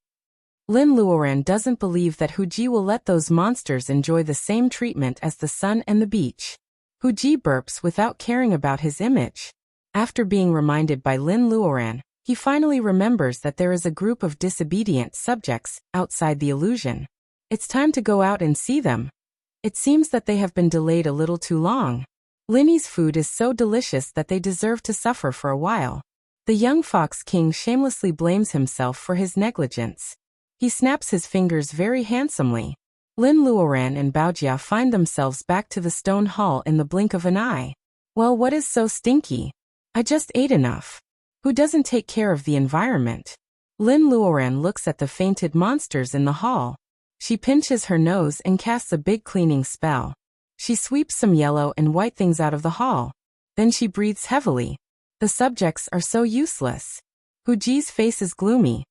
Lin Luoran doesn't believe that Huji will let those monsters enjoy the same treatment as the sun and the beach. Huji burps without caring about his image. After being reminded by Lin Luoran, he finally remembers that there is a group of disobedient subjects outside the illusion. It's time to go out and see them. It seems that they have been delayed a little too long. Linny's food is so delicious that they deserve to suffer for a while. The young Fox King shamelessly blames himself for his negligence. He snaps his fingers very handsomely. Lin Luoran and Baojia find themselves back to the stone hall in the blink of an eye. Well, what is so stinky? I just ate enough. Who doesn't take care of the environment? Lin Luoran looks at the fainted monsters in the hall. She pinches her nose and casts a big cleaning spell. She sweeps some yellow and white things out of the hall. Then she breathes heavily. The subjects are so useless. Huji's face is gloomy.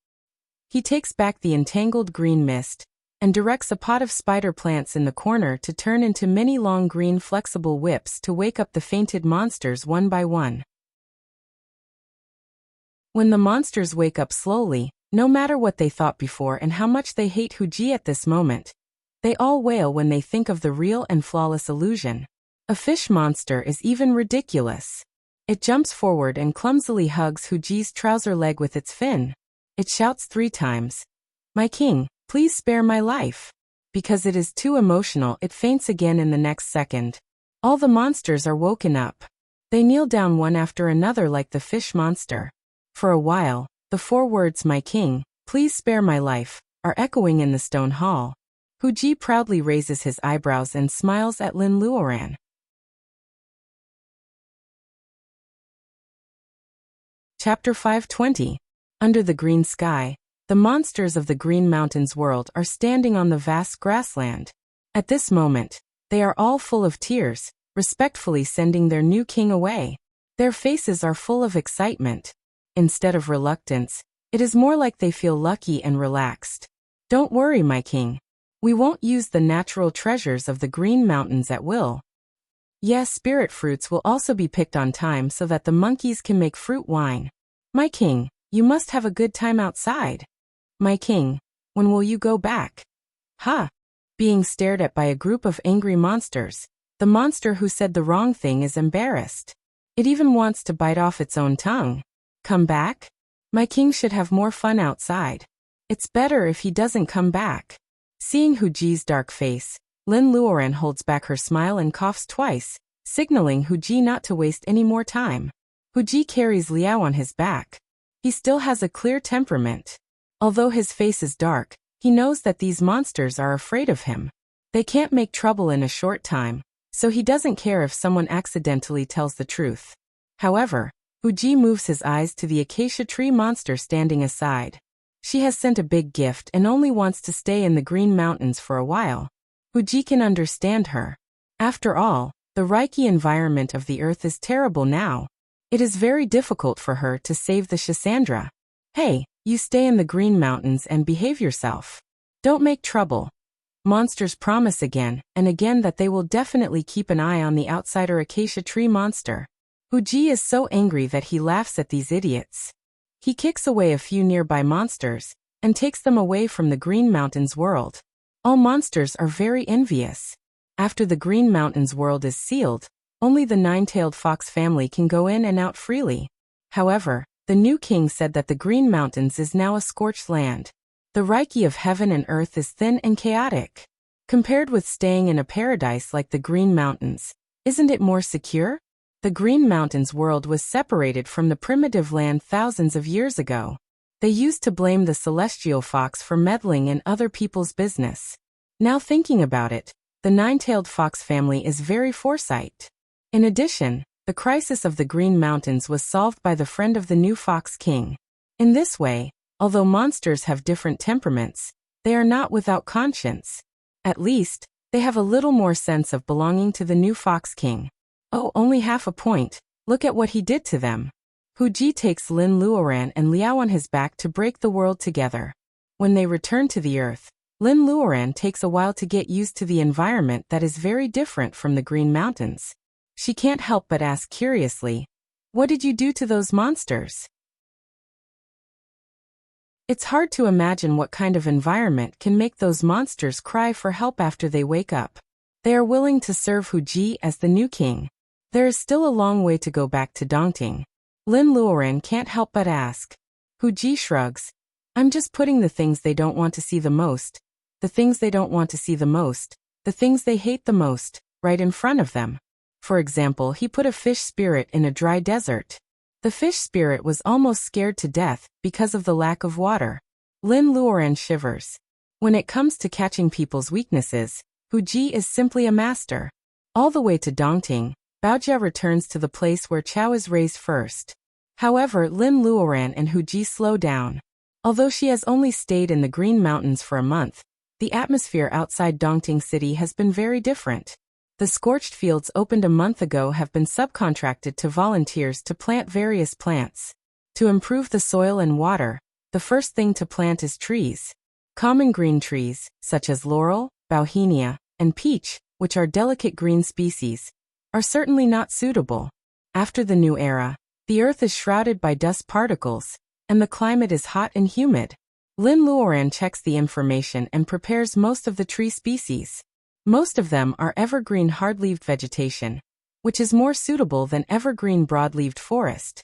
He takes back the entangled green mist and directs a pot of spider plants in the corner to turn into many long green flexible whips to wake up the fainted monsters one by one. When the monsters wake up slowly, no matter what they thought before and how much they hate Huji at this moment, they all wail when they think of the real and flawless illusion. A fish monster is even ridiculous. It jumps forward and clumsily hugs Huji's trouser leg with its fin. It shouts 3 times, "My king, please spare my life." Because it is too emotional, it faints again in the next second. All the monsters are woken up. They kneel down one after another like the fish monster. For a while, the 4 words "My king, please spare my life" are echoing in the stone hall. Huji proudly raises his eyebrows and smiles at Lin Luoran. Chapter 520. Under the green sky, The monsters of the Green Mountains world are standing on the vast grassland. At this moment, they are all full of tears, respectfully sending their new king away. Their faces are full of excitement. Instead of reluctance, it is more like they feel lucky and relaxed. Don't worry, my king. We won't use the natural treasures of the Green Mountains at will. Yes, spirit fruits will also be picked on time so that the monkeys can make fruit wine. My king, you must have a good time outside. My king, when will you go back? Ha! Being stared at by a group of angry monsters, the monster who said the wrong thing is embarrassed. It even wants to bite off its own tongue. Come back? My king should have more fun outside. It's better if he doesn't come back. Seeing Hu Ji's dark face, Lin Luoran holds back her smile and coughs twice, signaling Hu Ji not to waste any more time. Hu Ji carries Liao on his back. He still has a clear temperament. Although his face is dark, he knows that these monsters are afraid of him. They can't make trouble in a short time, so he doesn't care if someone accidentally tells the truth. However, Hu Ji moves his eyes to the acacia tree monster standing aside. She has sent a big gift and only wants to stay in the Green Mountains for a while. Hu Ji can understand her. After all, the Reiki environment of the earth is terrible now. It is very difficult for her to save the Shisandra. Hey, you stay in the Green Mountains and behave yourself. Don't make trouble. Monsters promise again and again that they will definitely keep an eye on the outsider acacia tree monster. Hu Ji is so angry that he laughs at these idiots. He kicks away a few nearby monsters and takes them away from the Green Mountains world. All monsters are very envious. After the Green Mountains world is sealed, only the nine-tailed fox family can go in and out freely. However, the new king said that the Green Mountains is now a scorched land. The Reiki of heaven and earth is thin and chaotic. Compared with staying in a paradise like the Green Mountains, isn't it more secure? The Green Mountains world was separated from the primitive land thousands of years ago. They used to blame the celestial fox for meddling in other people's business. Now thinking about it, the nine-tailed fox family is very foresight. In addition, the crisis of the Green Mountains was solved by the friend of the new Fox King. In this way, although monsters have different temperaments, they are not without conscience. At least, they have a little more sense of belonging to the new Fox King. Oh, only half a point. Look at what he did to them. Hu Ji takes Lin Luoran and Liao on his back to break the world together. When they return to the earth, Lin Luoran takes a while to get used to the environment that is very different from the Green Mountains. She can't help but ask curiously, "What did you do to those monsters?" It's hard to imagine what kind of environment can make those monsters cry for help after they wake up. They are willing to serve Hu Ji as the new king. There is still a long way to go back to Dongting. Lin Luoran can't help but ask. Hu Ji shrugs. I'm just putting the things they don't want to see the most, the things they don't want to see the most, the things they hate the most, right in front of them. For example, he put a fish spirit in a dry desert. The fish spirit was almost scared to death because of the lack of water. Lin Luoran shivers. When it comes to catching people's weaknesses, Hu Ji is simply a master. All the way to Dongting, Baojia returns to the place where Chao is raised first. However, Lin Luoran and Hu Ji slow down. Although she has only stayed in the Green Mountains for a month, the atmosphere outside Dongting City has been very different. The scorched fields opened a month ago have been subcontracted to volunteers to plant various plants. To improve the soil and water, the first thing to plant is trees. Common green trees, such as laurel, bauhinia, and peach, which are delicate green species, are certainly not suitable. After the new era, the earth is shrouded by dust particles, and the climate is hot and humid. Lin Luoran checks the information and prepares most of the tree species. Most of them are evergreen hard-leaved vegetation, which is more suitable than evergreen broad-leaved forest.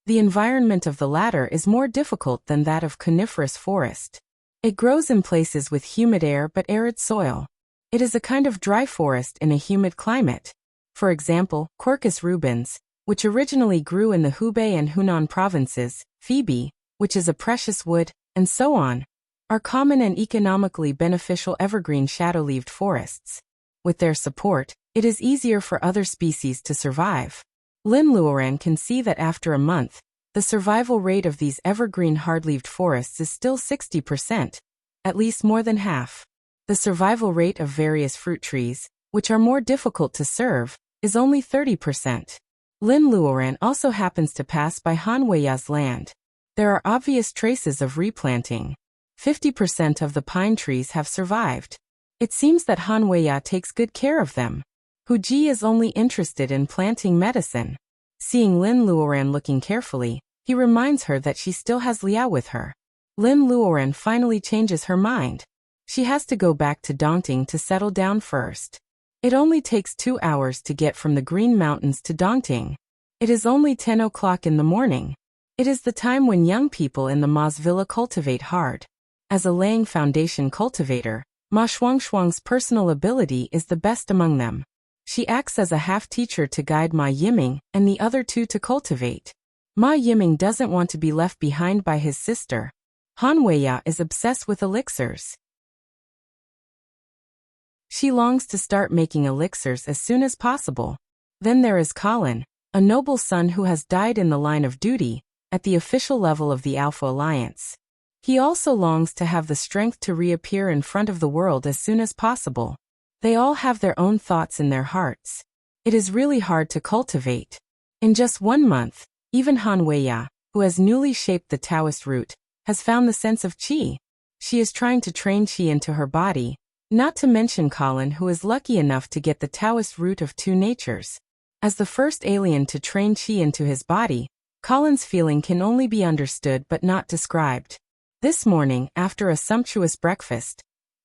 The environment of the latter is more difficult than that of coniferous forest. It grows in places with humid air but arid soil. It is a kind of dry forest in a humid climate. For example, Quercus rubens, which originally grew in the Hubei and Hunan provinces, Phoebe, which is a precious wood, and so on, are common and economically beneficial evergreen shadow-leaved forests. With their support, it is easier for other species to survive. Lin Luoran can see that after a month, The survival rate of these evergreen hard-leaved forests is still 60%, at least more than half. The survival rate of various fruit trees, which are more difficult to serve, is only 30%. Lin Luoran also happens to pass by Han Weiya's land. There are obvious traces of replanting. 50% of the pine trees have survived. It seems that Han Weiya takes good care of them. Hu Ji is only interested in planting medicine. Seeing Lin Luoran looking carefully, he reminds her that she still has Liao with her. Lin Luoran finally changes her mind. She has to go back to Dongting to settle down first. It only takes 2 hours to get from the Green Mountains to Dongting. It is only 10 o'clock in the morning. It is the time when young people in the Ma's villa cultivate hard. As a laying foundation cultivator, Ma Shuangshuang's personal ability is the best among them. She acts as a half-teacher to guide Ma Yiming and the other two to cultivate. Ma Yiming doesn't want to be left behind by his sister. Han Weiya is obsessed with elixirs. She longs to start making elixirs as soon as possible. Then there is Colin, a noble son who has died in the line of duty, at the official level of the Alpha Alliance. He also longs to have the strength to reappear in front of the world as soon as possible. They all have their own thoughts in their hearts. It is really hard to cultivate. In just 1 month, even Han Weiya, who has newly shaped the Taoist root, has found the sense of qi. She is trying to train qi into her body, not to mention Colin, who is lucky enough to get the Taoist root of 2 natures. As the first alien to train qi into his body, Colin's feeling can only be understood but not described. This morning, after a sumptuous breakfast,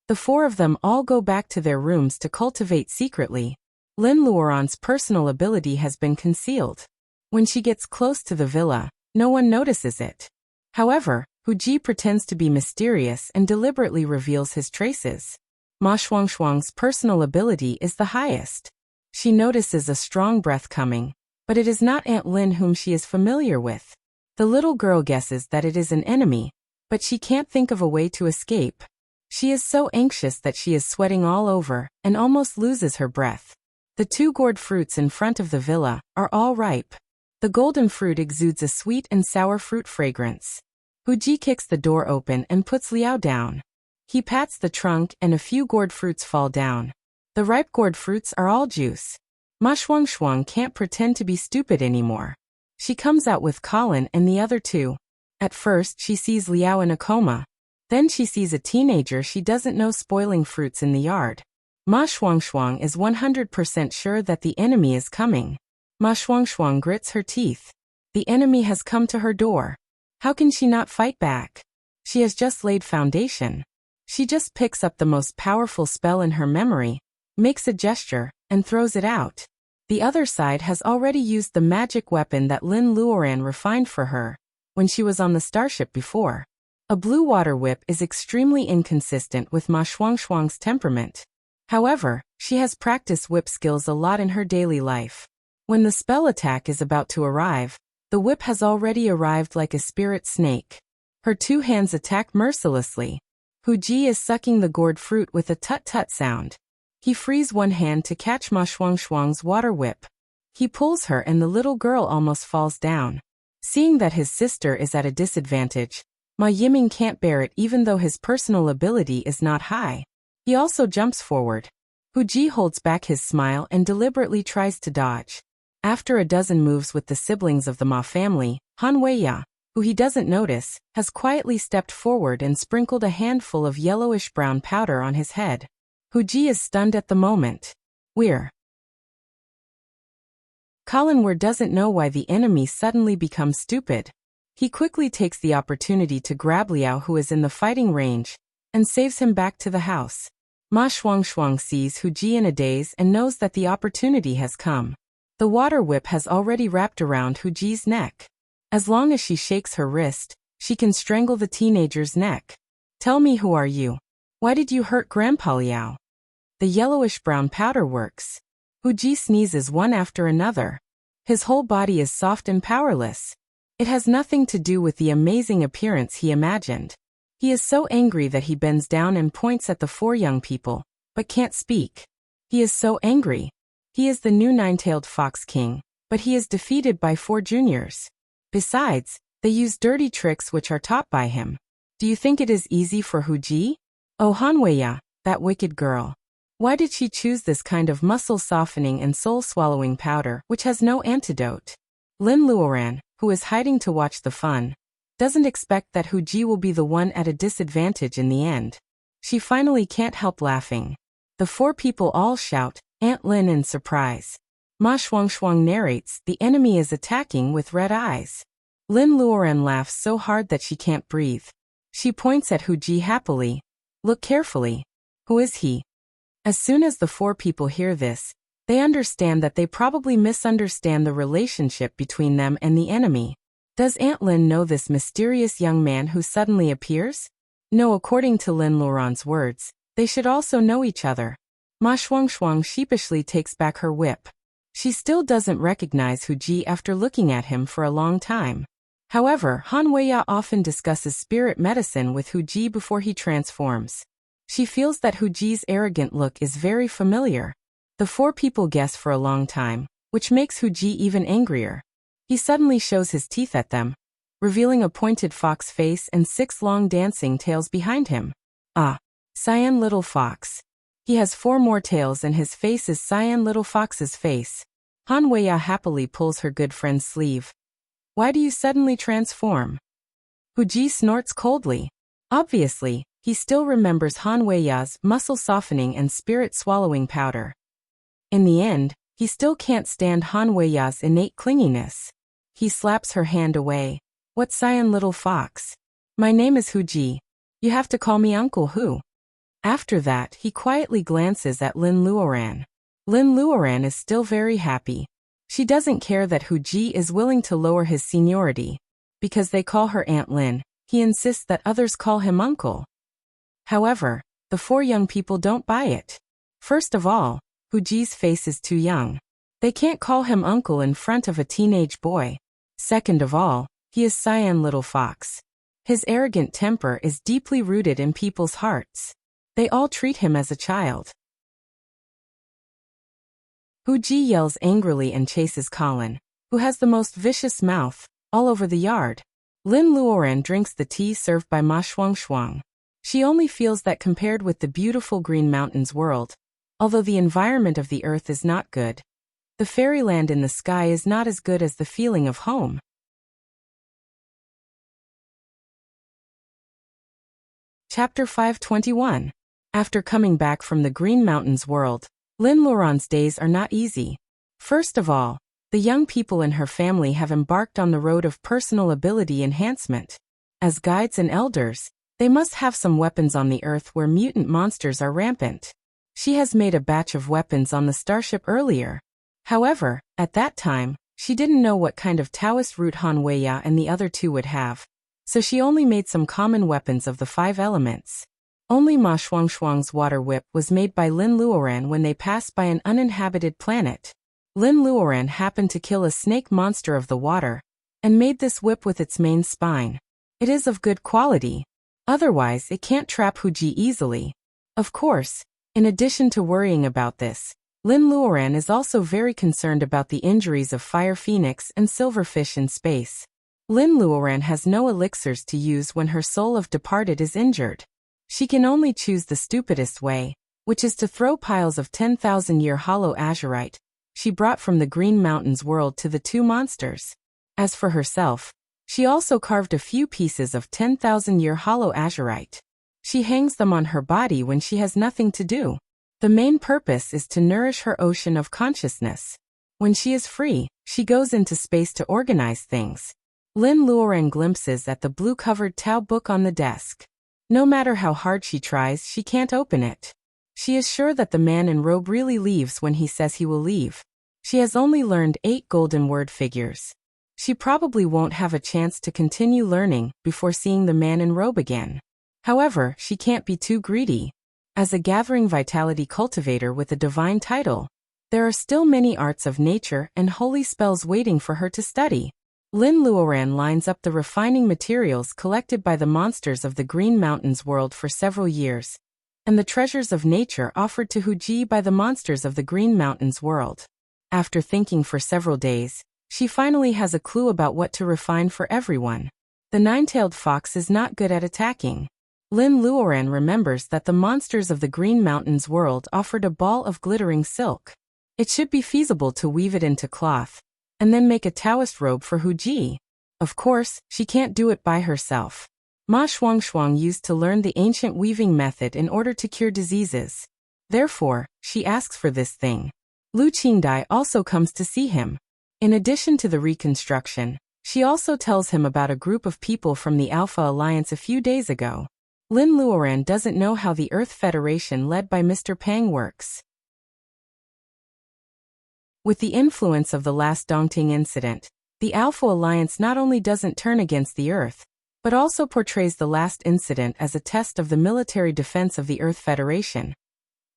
the 4 of them all go back to their rooms to cultivate secretly. Lin Luoran's personal ability has been concealed. When she gets close to the villa, no one notices it. However, Hu Ji pretends to be mysterious and deliberately reveals his traces. Ma Shuangshuang's personal ability is the highest. She notices a strong breath coming, but it is not Aunt Lin whom she is familiar with. The little girl guesses that it is an enemy, but she can't think of a way to escape. She is so anxious that she is sweating all over and almost loses her breath. The 2 gourd fruits in front of the villa are all ripe. The golden fruit exudes a sweet and sour fruit fragrance. Hu Ji kicks the door open and puts Liao down. He pats the trunk and a few gourd fruits fall down. The ripe gourd fruits are all juice. Ma Shuangshuang can't pretend to be stupid anymore. She comes out with Colin and the other 2. At first she sees Liao in a coma. Then she sees a teenager she doesn't know spoiling fruits in the yard. Ma Shuangshuang is 100% sure that the enemy is coming. Ma Shuangshuang grits her teeth. The enemy has come to her door. How can she not fight back? She has just laid foundation. She just picks up the most powerful spell in her memory, makes a gesture, and throws it out. The other side has already used the magic weapon that Lin Luoran refined for her when she was on the starship before. A blue water whip is extremely inconsistent with Ma Shuangshuang's temperament. However, she has practiced whip skills a lot in her daily life. When the spell attack is about to arrive, the whip has already arrived like a spirit snake. Her 2 hands attack mercilessly. Hu Ji is sucking the gourd fruit with a tut-tut sound. He frees one hand to catch Ma Shuangshuang's water whip. He pulls her and the little girl almost falls down. Seeing that his sister is at a disadvantage, Ma Yiming can't bear it even though his personal ability is not high. He also jumps forward. Hu Ji holds back his smile and deliberately tries to dodge. After a dozen moves with the siblings of the Ma family, Han Weiya, who he doesn't notice, has quietly stepped forward and sprinkled a handful of yellowish-brown powder on his head. Hu Ji is stunned at the moment. Colin doesn't know why the enemy suddenly becomes stupid. He quickly takes the opportunity to grab Liao, who is in the fighting range, and saves him back to the house. Ma Shuangshuang sees Hu Ji in a daze and knows that the opportunity has come. The water whip has already wrapped around Hu Ji's neck. As long as she shakes her wrist, she can strangle the teenager's neck. Tell me, who are you? Why did you hurt Grandpa Liao? The yellowish-brown powder works. Hu Ji sneezes one after another. His whole body is soft and powerless. It has nothing to do with the amazing appearance he imagined. He is so angry that he bends down and points at the 4 young people, but can't speak. He is so angry. He is the new 9-tailed fox king, but he is defeated by 4 juniors. Besides, they use dirty tricks which are taught by him. Do you think it is easy for Huji? Oh Hanweiya, that wicked girl. Why did she choose this kind of muscle-softening and soul-swallowing powder which has no antidote? Lin Luoran, who is hiding to watch the fun, doesn't expect that Huji will be the one at a disadvantage in the end. She finally can't help laughing. The four people all shout, Aunt Lin, in surprise. Ma Shuangshuang narrates, the enemy is attacking with red eyes. Lin Luoran laughs so hard that she can't breathe. She points at Huji happily. Look carefully. Who is he? As soon as the four people hear this, they understand that they probably misunderstand the relationship between them and the enemy. Does Aunt Lin know this mysterious young man who suddenly appears? No, according to Lin Luoran's words, they should also know each other. Ma Shuangshuang sheepishly takes back her whip. She still doesn't recognize Huji after looking at him for a long time. However, Hanweiya often discusses spirit medicine with Huji before he transforms. She feels that Huji's arrogant look is very familiar. The four people guess for a long time, which makes Huji even angrier. He suddenly shows his teeth at them, revealing a pointed fox face and 6 long dancing tails behind him. Ah, Cyan Little Fox. He has 4 more tails and his face is Cyan Little Fox's face. Hanweiya happily pulls her good friend's sleeve. Why do you suddenly transform? Huji snorts coldly. Obviously, he still remembers Hanweiya's muscle-softening and spirit-swallowing powder. In the end, he still can't stand Hanweiya's innate clinginess. He slaps her hand away. What Cyan Little Fox? My name is Huji. You have to call me Uncle Hu. After that, he quietly glances at Lin Luoran. Lin Luoran is still very happy. She doesn't care that Huji is willing to lower his seniority. Because they call her Aunt Lin, he insists that others call him Uncle. However, the 4 young people don't buy it. First of all, Huji's face is too young. They can't call him Uncle in front of a teenage boy. Second of all, he is Cyan Little Fox. His arrogant temper is deeply rooted in people's hearts. They all treat him as a child. Huji yells angrily and chases Colin, who has the most vicious mouth, all over the yard. Lin Luoran drinks the tea served by Ma Shuangshuang. She only feels that compared with the beautiful Green Mountains world, although the environment of the earth is not good, the fairyland in the sky is not as good as the feeling of home. Chapter 521. After coming back from the Green Mountains world, Lin Luoran's days are not easy. First of all, the young people in her family have embarked on the road of personal ability enhancement. As guides and elders, they must have some weapons on the earth where mutant monsters are rampant. She has made a batch of weapons on the starship earlier. However, at that time, she didn't know what kind of Taoist root Hanweiya and the other 2 would have, so she only made some common weapons of the 5 elements. Only Ma Shuangshuang's water whip was made by Lin Luoran when they passed by an uninhabited planet. Lin Luoran happened to kill a snake monster of the water, and made this whip with its main spine. It is of good quality. Otherwise, it can't trap Huji easily. Of course, in addition to worrying about this, Lin Luoran is also very concerned about the injuries of Fire Phoenix and Silverfish in space. Lin Luoran has no elixirs to use when her soul of departed is injured. She can only choose the stupidest way, which is to throw piles of 10,000-year hollow azurite she brought from the Green Mountains world to the 2 monsters. As for herself, she also carved a few pieces of 10,000-year hollow azurite. She hangs them on her body when she has nothing to do. The main purpose is to nourish her ocean of consciousness. When she is free, she goes into space to organize things. Lin Luoran glimpses at the blue-covered Tao book on the desk. No matter how hard she tries, she can't open it. She is sure that the man in robe really leaves when he says he will leave. She has only learned 8 golden word figures. She probably won't have a chance to continue learning before seeing the man in robe again. However, she can't be too greedy. As a gathering vitality cultivator with a divine title, there are still many arts of nature and holy spells waiting for her to study. Lin Luoran lines up the refining materials collected by the monsters of the Green Mountains world for several years, and the treasures of nature offered to Huji by the monsters of the Green Mountains world. After thinking for several days, She finally has a clue about what to refine for everyone. The nine-tailed fox is not good at attacking. Lin Luoran remembers that the monsters of the Green Mountains world offered a ball of glittering silk. It should be feasible to weave it into cloth, and then make a Taoist robe for Hu Ji. Of course, she can't do it by herself. Ma Shuangshuang used to learn the ancient weaving method in order to cure diseases. Therefore, she asks for this thing. Lu Qingdai also comes to see him. In addition to the reconstruction, she also tells him about a group of people from the Alpha Alliance a few days ago. Lin Luoran doesn't know how the Earth Federation led by Mr. Pang works. With the influence of the last Dongting incident, the Alpha Alliance not only doesn't turn against the Earth, but also portrays the last incident as a test of the military defense of the Earth Federation.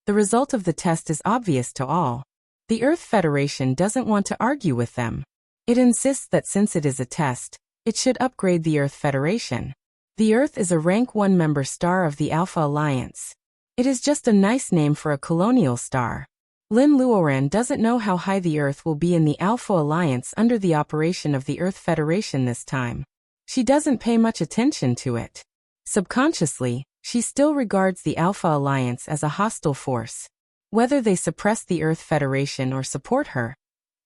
The result of the test is obvious to all. The Earth Federation doesn't want to argue with them. It insists that since it is a test, it should upgrade the Earth Federation. The Earth is a rank 1 member star of the Alpha Alliance. It is just a nice name for a colonial star. Lin Luoran doesn't know how high the Earth will be in the Alpha Alliance under the operation of the Earth Federation this time. She doesn't pay much attention to it. Subconsciously, she still regards the Alpha Alliance as a hostile force. Whether they suppress the Earth Federation or support her,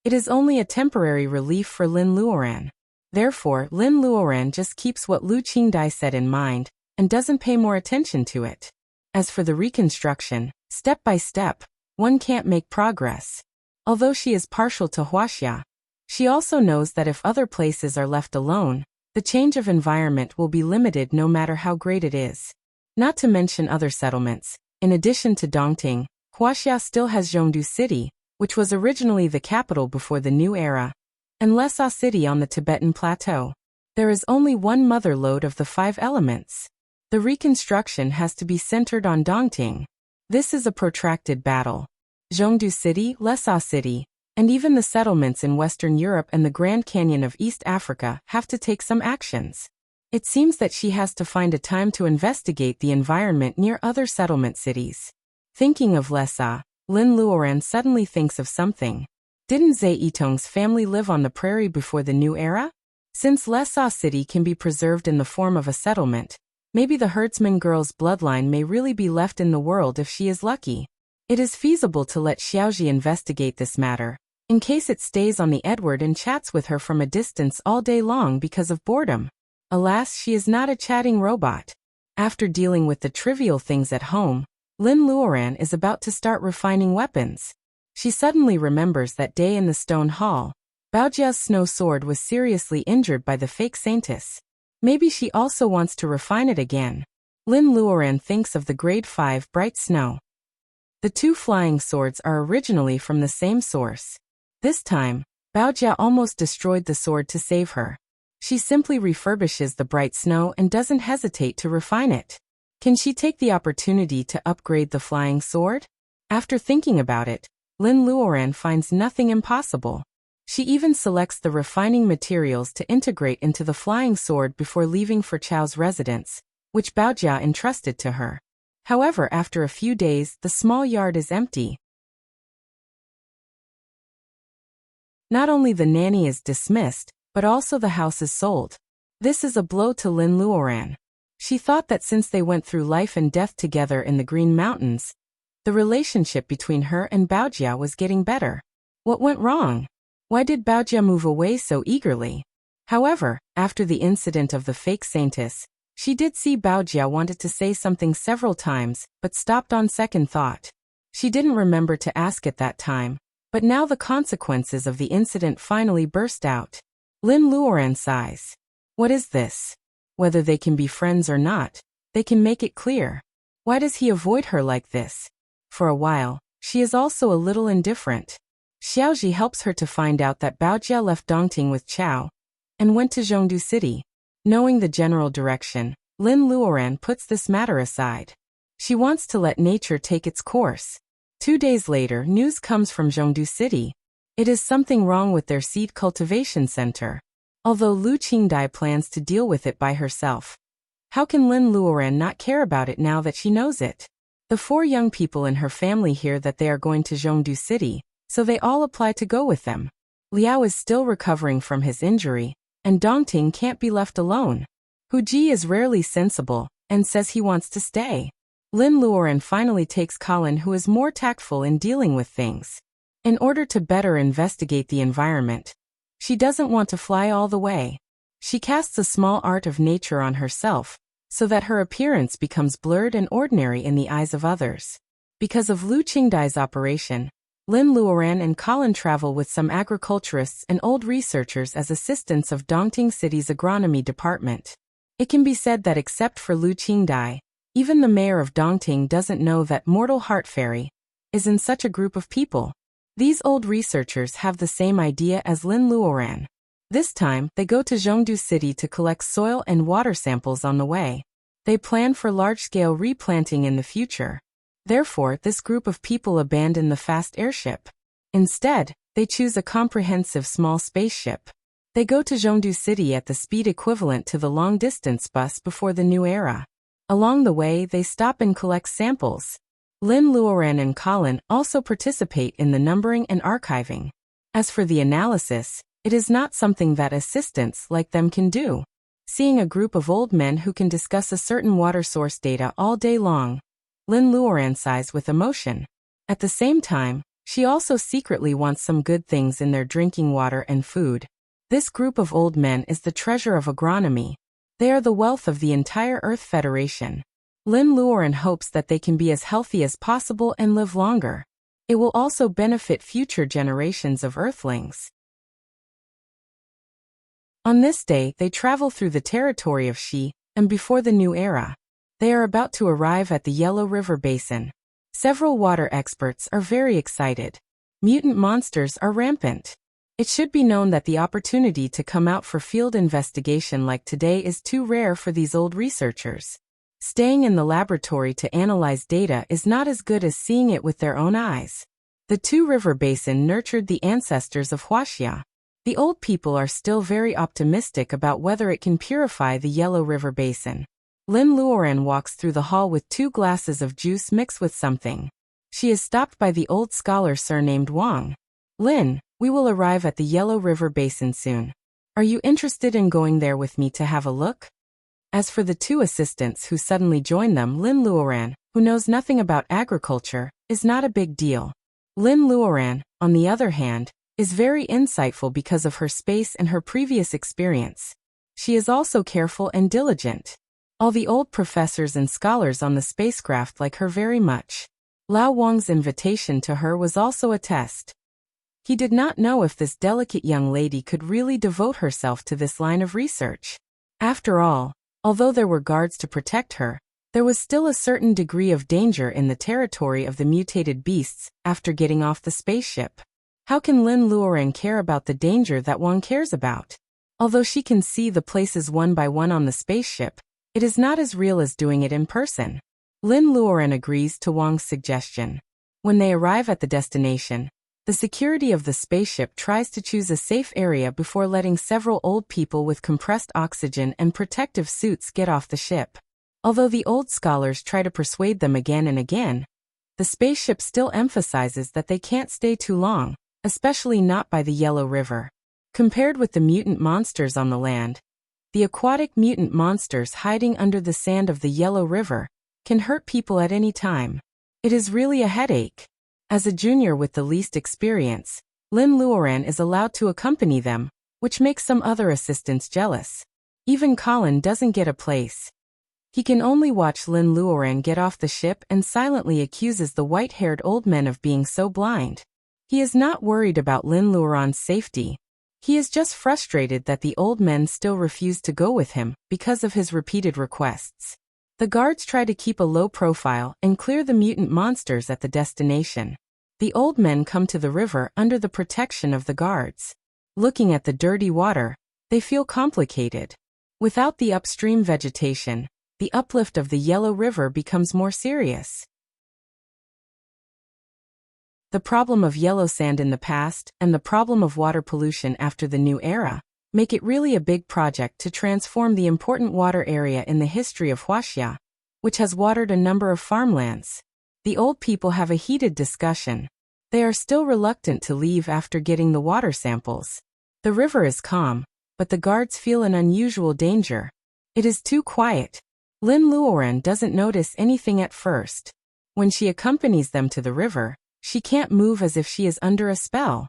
it is only a temporary relief for Lin Luoran. Therefore, Lin Luoran just keeps what Lu Qingdai said in mind, and doesn't pay more attention to it. As for the reconstruction, step by step, one can't make progress. Although she is partial to Wuxia, she also knows that if other places are left alone, the change of environment will be limited no matter how great it is. Not to mention other settlements. In addition to Dongting, Wuxia still has Zhongdu City, which was originally the capital before the new era, and Lesa City on the Tibetan Plateau. There is only one mother lode of the 5 elements. The reconstruction has to be centered on Dongting. This is a protracted battle. Zhongdu City, Lesa City, and even the settlements in Western Europe and the Grand Canyon of East Africa have to take some actions. It seems that she has to find a time to investigate the environment near other settlement cities. Thinking of Lesa, Lin Luoran suddenly thinks of something. Didn't Zhe Yitong's family live on the prairie before the new era? Since Lesa City can be preserved in the form of a settlement, maybe the herdsman girl's bloodline may really be left in the world if she is lucky. It is feasible to let Xiaoji investigate this matter, in case it stays on the Edward and chats with her from a distance all day long because of boredom. Alas, she is not a chatting robot. After dealing with the trivial things at home, Lin Luoran is about to start refining weapons. She suddenly remembers that day in the stone hall, Baojia's snow sword was seriously injured by the fake saintess. Maybe she also wants to refine it again. Lin Luoran thinks of the grade 5 bright snow. The 2 flying swords are originally from the same source. This time, Baojia almost destroyed the sword to save her. She simply refurbishes the bright snow and doesn't hesitate to refine it. Can she take the opportunity to upgrade the flying sword? After thinking about it, Lin Luoran finds nothing impossible. She even selects the refining materials to integrate into the flying sword before leaving for Chao's residence, which Baojia entrusted to her. However, after a few days, the small yard is empty. Not only the nanny is dismissed, but also the house is sold. This is a blow to Lin Luoran. She thought that since they went through life and death together in the Green Mountains, the relationship between her and Baojia was getting better. What went wrong? Why did Baojia move away so eagerly? However, after the incident of the fake saintess, she did see Baojia wanted to say something several times, but stopped on second thought. She didn't remember to ask at that time, but now the consequences of the incident finally burst out. Lin Luoran sighs. What is this? Whether they can be friends or not, they can make it clear. Why does he avoid her like this? For a while, she is also a little indifferent. Xiaoji helps her to find out that Baojia left Dongting with Chao and went to Zhongdu City. Knowing the general direction, Lin Luoran puts this matter aside. She wants to let nature take its course. 2 days later, news comes from Zhongdu City. It is something wrong with their seed cultivation center. Although Lu Qingdai plans to deal with it by herself. How can Lin Luoran not care about it now that she knows it? The 4 young people in her family hear that they are going to Zhongdu City, so they all apply to go with them. Liao is still recovering from his injury, and Dongting can't be left alone. Hu Ji is rarely sensible, and says he wants to stay. Lin Luoran finally takes Colin, who is more tactful in dealing with things. In order to better investigate the environment, she doesn't want to fly all the way. She casts a small art of nature on herself, so that her appearance becomes blurred and ordinary in the eyes of others. Because of Lu Qingdai's operation, Lin Luoran and Colin travel with some agriculturists and old researchers as assistants of Dongting City's agronomy department. It can be said that except for Lu Qingdai, even the mayor of Dongting doesn't know that Mortal Heart Fairy is in such a group of people. These old researchers have the same idea as Lin Luoran. This time, they go to Zhongdu City to collect soil and water samples on the way. They plan for large-scale replanting in the future. Therefore, this group of people abandon the fast airship. Instead, they choose a comprehensive small spaceship. They go to Zhongdu City at the speed equivalent to the long-distance bus before the new era. Along the way, they stop and collect samples. Lin Luoran and Colin also participate in the numbering and archiving. As for the analysis, it is not something that assistants like them can do. Seeing a group of old men who can discuss a certain water source data all day long, Lin Luoran sighs with emotion. At the same time, she also secretly wants some good things in their drinking water and food. This group of old men is the treasure of agronomy. They are the wealth of the entire Earth Federation. Lin Luoran hopes that they can be as healthy as possible and live longer. It will also benefit future generations of Earthlings. On this day, they travel through the territory of Xi, and before the new era. They are about to arrive at the Yellow River Basin. Several water experts are very excited. Mutant monsters are rampant. It should be known that the opportunity to come out for field investigation like today is too rare for these old researchers. Staying in the laboratory to analyze data is not as good as seeing it with their own eyes. The Two River Basin nurtured the ancestors of Wuxia. The old people are still very optimistic about whether it can purify the Yellow River Basin. Lin Luoran walks through the hall with 2 glasses of juice mixed with something. She is stopped by the old scholar surnamed Wang. Lin, we will arrive at the Yellow River Basin soon. Are you interested in going there with me to have a look? As for the 2 assistants who suddenly join them, Lin Luoran, who knows nothing about agriculture, is not a big deal. Lin Luoran, on the other hand, is very insightful because of her space and her previous experience. She is also careful and diligent. All the old professors and scholars on the spacecraft like her very much. Lao Wang's invitation to her was also a test. He did not know if this delicate young lady could really devote herself to this line of research. After all, although there were guards to protect her, there was still a certain degree of danger in the territory of the mutated beasts after getting off the spaceship. How can Lin Luoran care about the danger that Wang cares about? Although she can see the places one by one on the spaceship, it is not as real as doing it in person. Lin Luoran agrees to Wang's suggestion. When they arrive at the destination, the security of the spaceship tries to choose a safe area before letting several old people with compressed oxygen and protective suits get off the ship. Although the old scholars try to persuade them again and again, the spaceship still emphasizes that they can't stay too long, especially not by the Yellow River. Compared with the mutant monsters on the land, the aquatic mutant monsters hiding under the sand of the Yellow River can hurt people at any time. It is really a headache. As a junior with the least experience, Lin Luoran is allowed to accompany them, which makes some other assistants jealous. Even Colin doesn't get a place. He can only watch Lin Luoran get off the ship and silently accuses the white-haired old men of being so blind. He is not worried about Lin Luoran's safety. He is just frustrated that the old men still refuse to go with him because of his repeated requests. The guards try to keep a low profile and clear the mutant monsters at the destination. The old men come to the river under the protection of the guards. Looking at the dirty water, they feel complicated. Without the upstream vegetation, the uplift of the Yellow River becomes more serious. The problem of yellow sand in the past and the problem of water pollution after the new era make it really a big project to transform the important water area in the history of Wuxia, which has watered a number of farmlands. The old people have a heated discussion. They are still reluctant to leave after getting the water samples. The river is calm, but the guards feel an unusual danger. It is too quiet. Lin Luoran doesn't notice anything at first. When she accompanies them to the river, she can't move as if she is under a spell.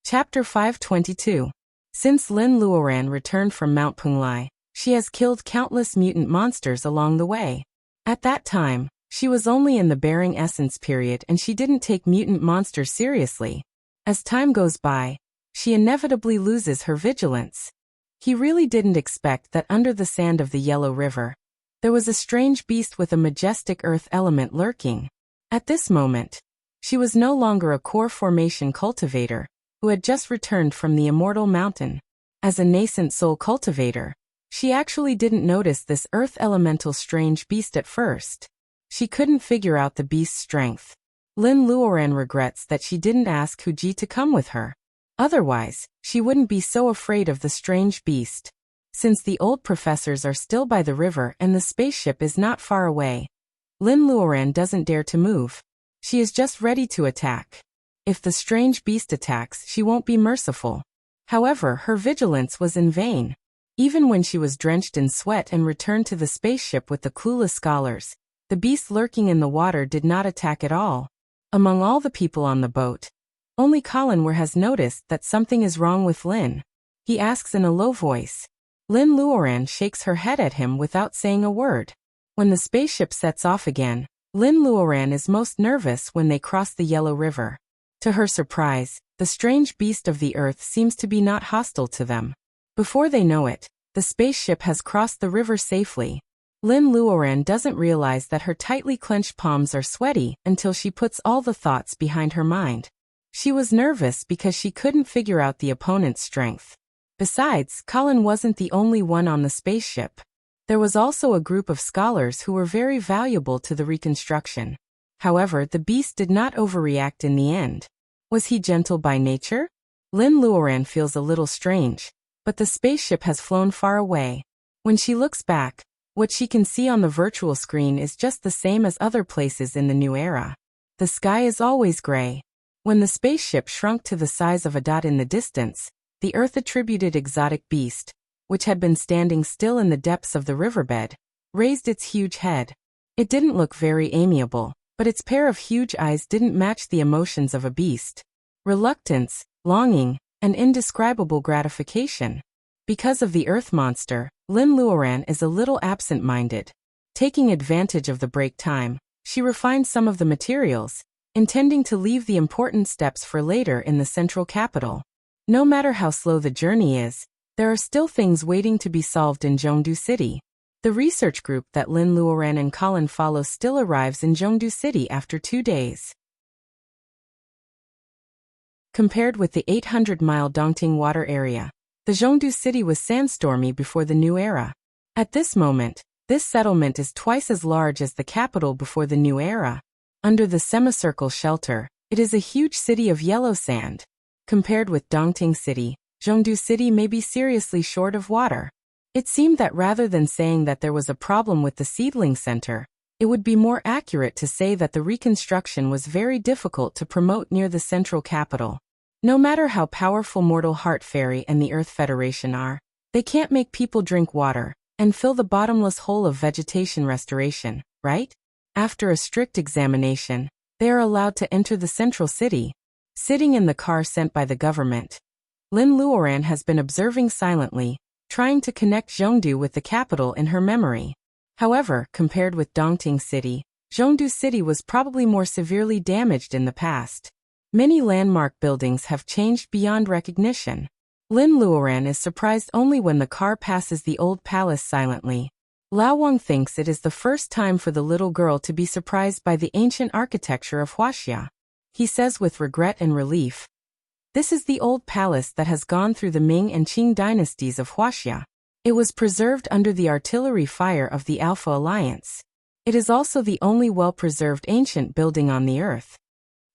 Chapter 522. Since Lin Luoran returned from Mount Punglai, she has killed countless mutant monsters along the way. At that time, she was only in the bearing essence period and she didn't take mutant monsters seriously. As time goes by, she inevitably loses her vigilance. He really didn't expect that under the sand of the Yellow River, there was a strange beast with a majestic earth element lurking. At this moment, she was no longer a core formation cultivator, who had just returned from the Immortal Mountain. As a nascent soul cultivator, she actually didn't notice this earth elemental strange beast at first. She couldn't figure out the beast's strength. Lin Luoran regrets that she didn't ask Huji to come with her. Otherwise, she wouldn't be so afraid of the strange beast. Since the old professors are still by the river and the spaceship is not far away, Lin Luoran doesn't dare to move. She is just ready to attack. If the strange beast attacks, she won't be merciful. However, her vigilance was in vain. Even when she was drenched in sweat and returned to the spaceship with the clueless scholars, the beast lurking in the water did not attack at all. Among all the people on the boat, only Colin has noticed that something is wrong with Lin. He asks in a low voice. Lin Luoran shakes her head at him without saying a word. When the spaceship sets off again, Lin Luoran is most nervous when they cross the Yellow River. To her surprise, the strange beast of the earth seems to be not hostile to them. Before they know it, the spaceship has crossed the river safely. Lin Luoran doesn't realize that her tightly clenched palms are sweaty until she puts all the thoughts behind her mind. She was nervous because she couldn't figure out the opponent's strength. Besides, Colin wasn't the only one on the spaceship. There was also a group of scholars who were very valuable to the reconstruction. However, the beast did not overreact in the end. Was he gentle by nature? Lin Luoran feels a little strange, but the spaceship has flown far away. When she looks back, what she can see on the virtual screen is just the same as other places in the new era. The sky is always gray. When the spaceship shrunk to the size of a dot in the distance, the Earth-attributed exotic beast, which had been standing still in the depths of the riverbed, raised its huge head. It didn't look very amiable, but its pair of huge eyes didn't match the emotions of a beast. Reluctance, longing, and indescribable gratification. Because of the Earth monster, Lin Luoran is a little absent-minded. Taking advantage of the break time, she refined some of the materials, intending to leave the important steps for later in the central capital. No matter how slow the journey is, there are still things waiting to be solved in Zhongdu City. The research group that Lin Luoran and Colin follow still arrives in Zhongdu City after 2 days. Compared with the 800-mile Dongting water area, the Zhongdu City was sandstormy before the new era. At this moment, this settlement is twice as large as the capital before the new era. Under the semicircle shelter, it is a huge city of yellow sand. Compared with Dongting City, Zhongdu City may be seriously short of water. It seemed that rather than saying that there was a problem with the seedling center, it would be more accurate to say that the reconstruction was very difficult to promote near the central capital. No matter how powerful Mortal Heart Fairy and the Earth Federation are, they can't make people drink water and fill the bottomless hole of vegetation restoration, right? After a strict examination, they are allowed to enter the central city. Sitting in the car sent by the government, Lin Luoran has been observing silently, trying to connect Zhongdu with the capital in her memory. However, compared with Dongting City, Zhongdu City was probably more severely damaged in the past. Many landmark buildings have changed beyond recognition. Lin Luoran is surprised only when the car passes the old palace silently. Lao Wang thinks it is the first time for the little girl to be surprised by the ancient architecture of Wuxia. He says with regret and relief, "This is the old palace that has gone through the Ming and Qing dynasties of Wuxia. It was preserved under the artillery fire of the Alpha Alliance. It is also the only well-preserved ancient building on the earth."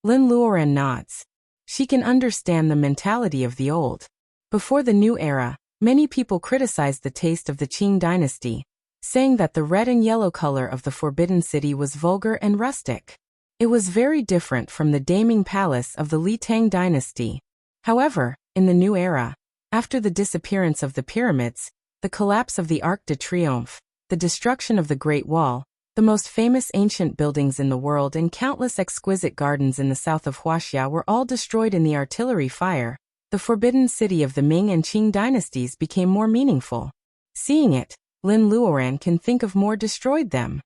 Lin Luoran nods. She can understand the mentality of the old. Before the new era, many people criticized the taste of the Qing dynasty, saying that the red and yellow color of the Forbidden City was vulgar and rustic. It was very different from the Daming Palace of the Li Tang dynasty. However, in the new era, after the disappearance of the pyramids, the collapse of the Arc de Triomphe, the destruction of the Great Wall, the most famous ancient buildings in the world and countless exquisite gardens in the south of Wuxia were all destroyed in the artillery fire, the Forbidden City of the Ming and Qing dynasties became more meaningful. Seeing it, Lin Luoran can think of more destroyed them.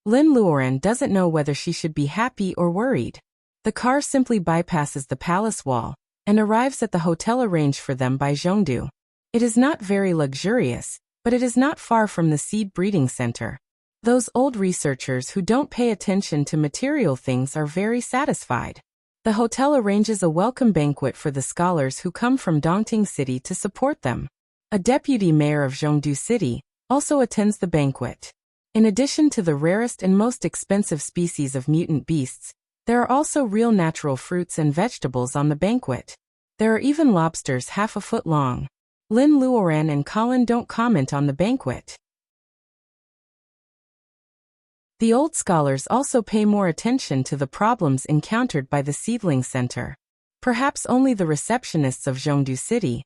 Lin Luoran doesn't know whether she should be happy or worried. The car simply bypasses the palace wall and arrives at the hotel arranged for them by Zhongdu. It is not very luxurious, but it is not far from the seed breeding center. Those old researchers who don't pay attention to material things are very satisfied. The hotel arranges a welcome banquet for the scholars who come from Dongting City to support them. A deputy mayor of Zhongdu City also attends the banquet. In addition to the rarest and most expensive species of mutant beasts, there are also real natural fruits and vegetables on the banquet. There are even lobsters half a foot long. Lin Luoran and Colin don't comment on the banquet. The old scholars also pay more attention to the problems encountered by the seedling center. Perhaps only the receptionists of Zhongdu City,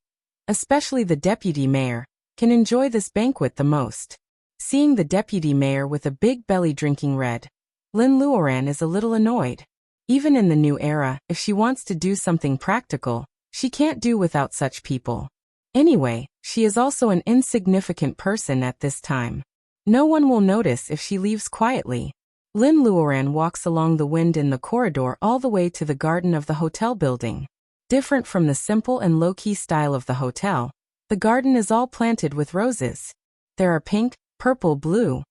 especially the deputy mayor, can enjoy this banquet the most. Seeing the deputy mayor with a big belly drinking red, Lin Luoran is a little annoyed. Even in the new era, if she wants to do something practical, she can't do without such people. Anyway, she is also an insignificant person at this time. No one will notice if she leaves quietly. Lin Luoran walks along the wind in the corridor all the way to the garden of the hotel building. Different from the simple and low-key style of the hotel, the garden is all planted with roses. There are pink, purple, blue,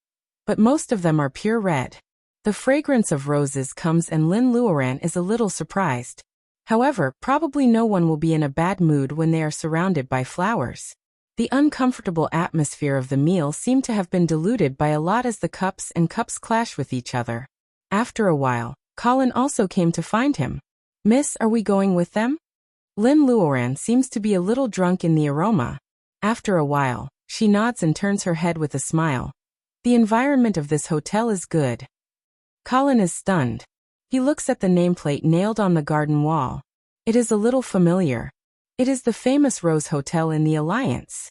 but most of them are pure red. The fragrance of roses comes and Lin Luoran is a little surprised. However, probably no one will be in a bad mood when they are surrounded by flowers. The uncomfortable atmosphere of the meal seemed to have been diluted by a lot as the cups clash with each other. After a while, Colin also came to find him. "Miss, are we going with them?" Lin Luoran seems to be a little drunk in the aroma. After a while, she nods and turns her head with a smile. The environment of this hotel is good. Colin is stunned. He looks at the nameplate nailed on the garden wall. It is a little familiar. It is the famous Rose Hotel in the Alliance.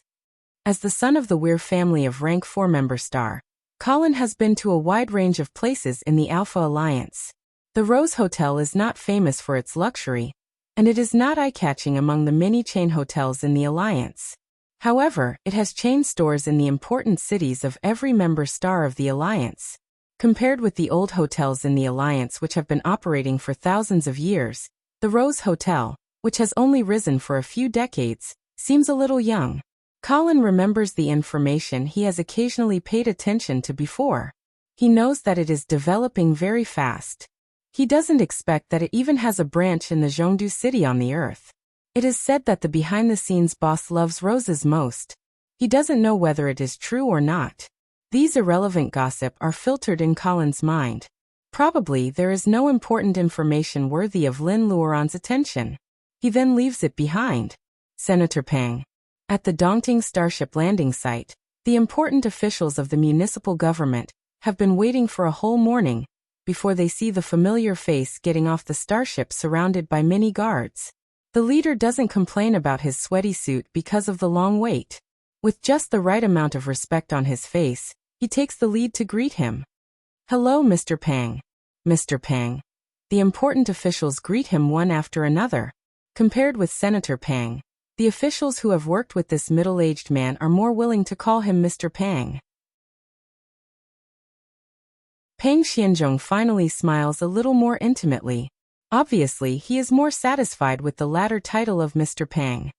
As the son of the Weir family of rank 4 member star, Colin has been to a wide range of places in the Alpha Alliance. The Rose Hotel is not famous for its luxury, and it is not eye-catching among the many chain hotels in the Alliance. However, it has chain stores in the important cities of every member star of the Alliance. Compared with the old hotels in the Alliance which have been operating for thousands of years, the Rose Hotel, which has only risen for a few decades, seems a little young. Colin remembers the information he has occasionally paid attention to before. He knows that it is developing very fast. He doesn't expect that it even has a branch in the Zhongdu City on the earth. It is said that the behind-the-scenes boss loves roses most. He doesn't know whether it is true or not. These irrelevant gossip are filtered in Colin's mind. Probably there is no important information worthy of Lin Luoran's attention. He then leaves it behind. Senator Pang. At the Dongting Starship landing site, the important officials of the municipal government have been waiting for a whole morning before they see the familiar face getting off the starship surrounded by many guards. The leader doesn't complain about his sweaty suit because of the long wait. With just the right amount of respect on his face, he takes the lead to greet him. "Hello, Mr. Pang." "Mr. Pang." The important officials greet him one after another. Compared with Senator Pang, the officials who have worked with this middle-aged man are more willing to call him Mr. Pang. Pang Xianzhong finally smiles a little more intimately. Obviously, he is more satisfied with the latter title of Mr. Pang.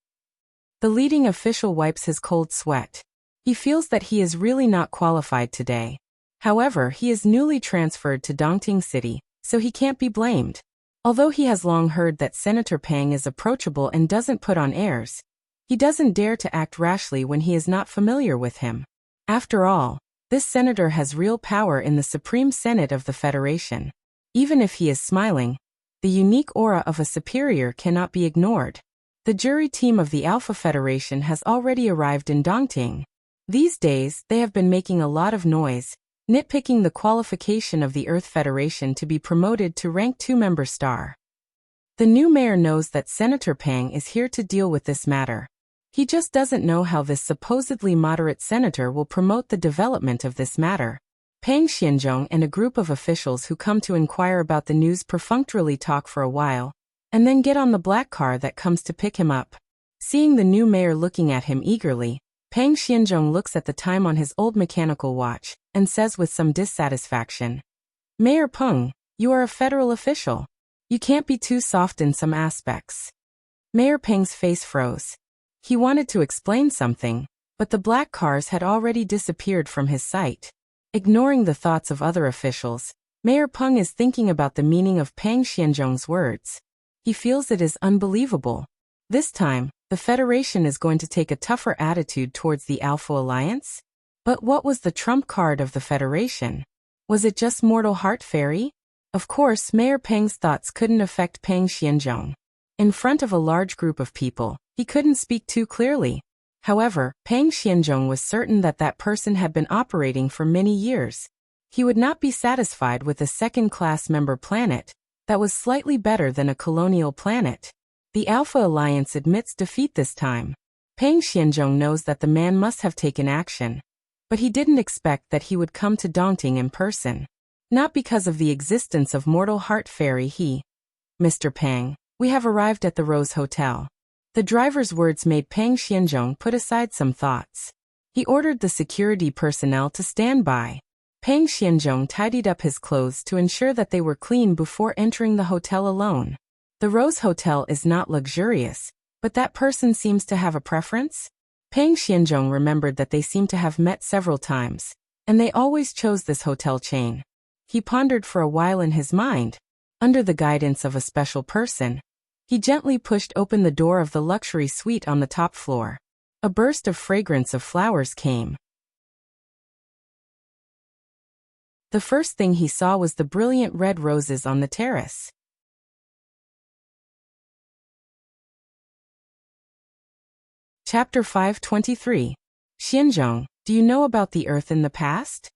The leading official wipes his cold sweat. He feels that he is really not qualified today. However, he is newly transferred to Dongting City, so he can't be blamed. Although he has long heard that Senator Pang is approachable and doesn't put on airs, he doesn't dare to act rashly when he is not familiar with him. After all, this senator has real power in the Supreme Senate of the Federation. Even if he is smiling, the unique aura of a superior cannot be ignored. The jury team of the Alpha Federation has already arrived in Dongting. These days, they have been making a lot of noise, nitpicking the qualification of the Earth Federation to be promoted to rank 2 member star. The new mayor knows that Senator Pang is here to deal with this matter. He just doesn't know how this supposedly moderate senator will promote the development of this matter. Pang Xianzhong and a group of officials who come to inquire about the news perfunctorily talk for a while, and then get on the black car that comes to pick him up. Seeing the new mayor looking at him eagerly, Pang Xianzhong looks at the time on his old mechanical watch and says with some dissatisfaction, "Mayor Peng, you are a federal official. You can't be too soft in some aspects." Mayor Peng's face froze. He wanted to explain something, but the black cars had already disappeared from his sight. Ignoring the thoughts of other officials, Mayor Peng is thinking about the meaning of Pang Xianzhong's words. He feels it is unbelievable. This time, the Federation is going to take a tougher attitude towards the Alpha Alliance? But what was the trump card of the Federation? Was it just Mortal Heart Fairy? Of course, Mayor Peng's thoughts couldn't affect Pang Xianzhong. In front of a large group of people, he couldn't speak too clearly. However, Pang Xianzhong was certain that that person had been operating for many years. He would not be satisfied with a second-class member planet that was slightly better than a colonial planet. The Alpha Alliance admits defeat this time. Pang Xianzhong knows that the man must have taken action, but he didn't expect that he would come to Dongting in person. Not because of the existence of Mortal Heart Fairy Mr. Pang, we have arrived at the Rose Hotel. The driver's words made Pang Xianzhong put aside some thoughts. He ordered the security personnel to stand by. Pang Xianzhong tidied up his clothes to ensure that they were clean before entering the hotel alone. The Rose Hotel is not luxurious, but that person seems to have a preference? Pang Xianzhong remembered that they seemed to have met several times, and they always chose this hotel chain. He pondered for a while in his mind. Under the guidance of a special person, he gently pushed open the door of the luxury suite on the top floor. A burst of fragrance of flowers came. The first thing he saw was the brilliant red roses on the terrace. Chapter 523. Xianzhong, do you know about the earth in the past?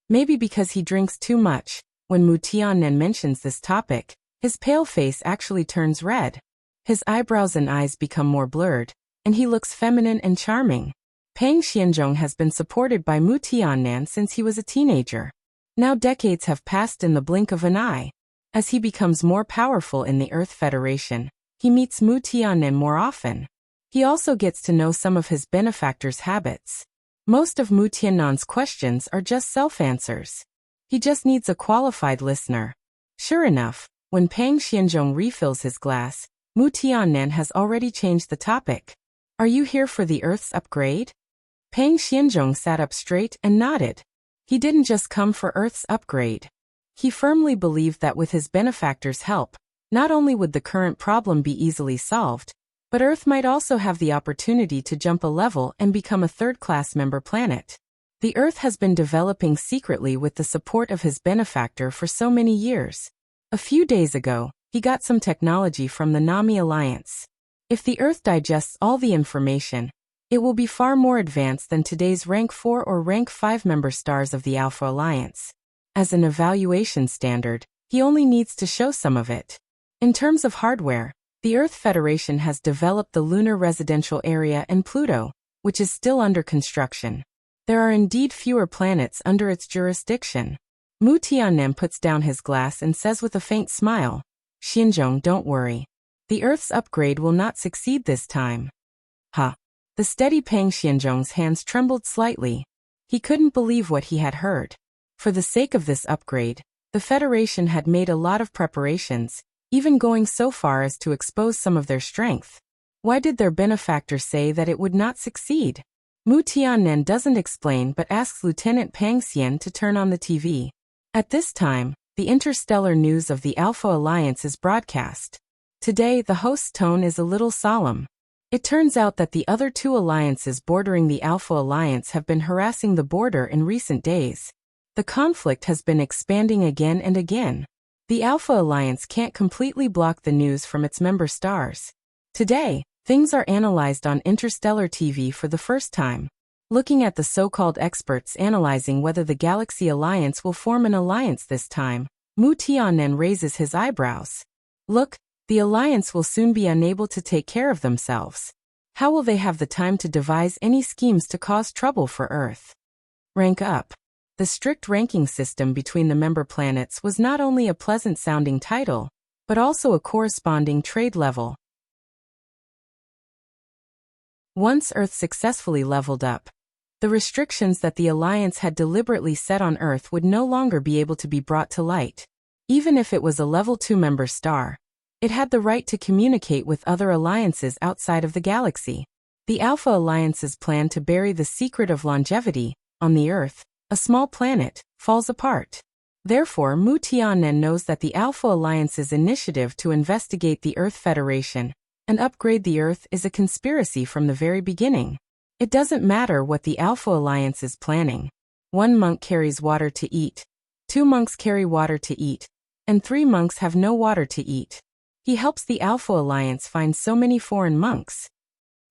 Maybe because he drinks too much, when Mu Tiannan mentions this topic, his pale face actually turns red. His eyebrows and eyes become more blurred, and he looks feminine and charming. Pang Xianzhong has been supported by Mu Tiannan since he was a teenager. Now decades have passed in the blink of an eye. As he becomes more powerful in the Earth Federation, he meets Mu Tiannan more often. He also gets to know some of his benefactor's habits. Most of Mu Tiannan's questions are just self-answers. He just needs a qualified listener. Sure enough, when Pang Xianzhong refills his glass, Mu Tiannan has already changed the topic. Are you here for the Earth's upgrade? Pang Xianzhong sat up straight and nodded. He didn't just come for Earth's upgrade. He firmly believed that with his benefactor's help, not only would the current problem be easily solved, but Earth might also have the opportunity to jump a level and become a third-class member planet. The Earth has been developing secretly with the support of his benefactor for so many years. A few days ago, he got some technology from the Nami Alliance. If the Earth digests all the information, it will be far more advanced than today's rank 4 or rank 5 member stars of the Alpha Alliance. As an evaluation standard, he only needs to show some of it. In terms of hardware, the Earth Federation has developed the Lunar Residential Area and Pluto, which is still under construction. There are indeed fewer planets under its jurisdiction. Mu Tiannan puts down his glass and says with a faint smile, "Xianzhong, don't worry. The Earth's upgrade will not succeed this time." Ha! The steady Pang Xianzhong's hands trembled slightly. He couldn't believe what he had heard. For the sake of this upgrade, the Federation had made a lot of preparations, even going so far as to expose some of their strength. Why did their benefactor say that it would not succeed? Mu Tiannan doesn't explain but asks Lieutenant Pang Xian to turn on the TV. At this time, the interstellar news of the Alpha Alliance is broadcast. Today, the host's tone is a little solemn. It turns out that the other two alliances bordering the Alpha Alliance have been harassing the border in recent days. The conflict has been expanding again and again. The Alpha Alliance can't completely block the news from its member stars. Today, things are analyzed on interstellar TV for the first time. looking at the so-called experts analyzing whether the Galaxy Alliance will form an alliance this time. Mu Tiannan raises his eyebrows. Look, the alliance will soon be unable to take care of themselves. How will they have the time to devise any schemes to cause trouble for Earth? Rank up. The strict ranking system between the member planets was not only a pleasant-sounding title, but also a corresponding trade level. Once Earth successfully leveled up, the restrictions that the Alliance had deliberately set on Earth would no longer be able to be brought to light. Even if it was a level 2 member star, it had the right to communicate with other alliances outside of the galaxy. The Alpha Alliance's plan to bury the secret of longevity on the Earth, a small planet, falls apart. Therefore, Mu Tiannan knows that the Alpha Alliance's initiative to investigate the Earth Federation and upgrade the Earth is a conspiracy from the very beginning. It doesn't matter what the Alpha Alliance is planning. 1 monk carries water to eat, 2 monks carry water to eat, and 3 monks have no water to eat. He helps the Alpha Alliance find so many foreign monks.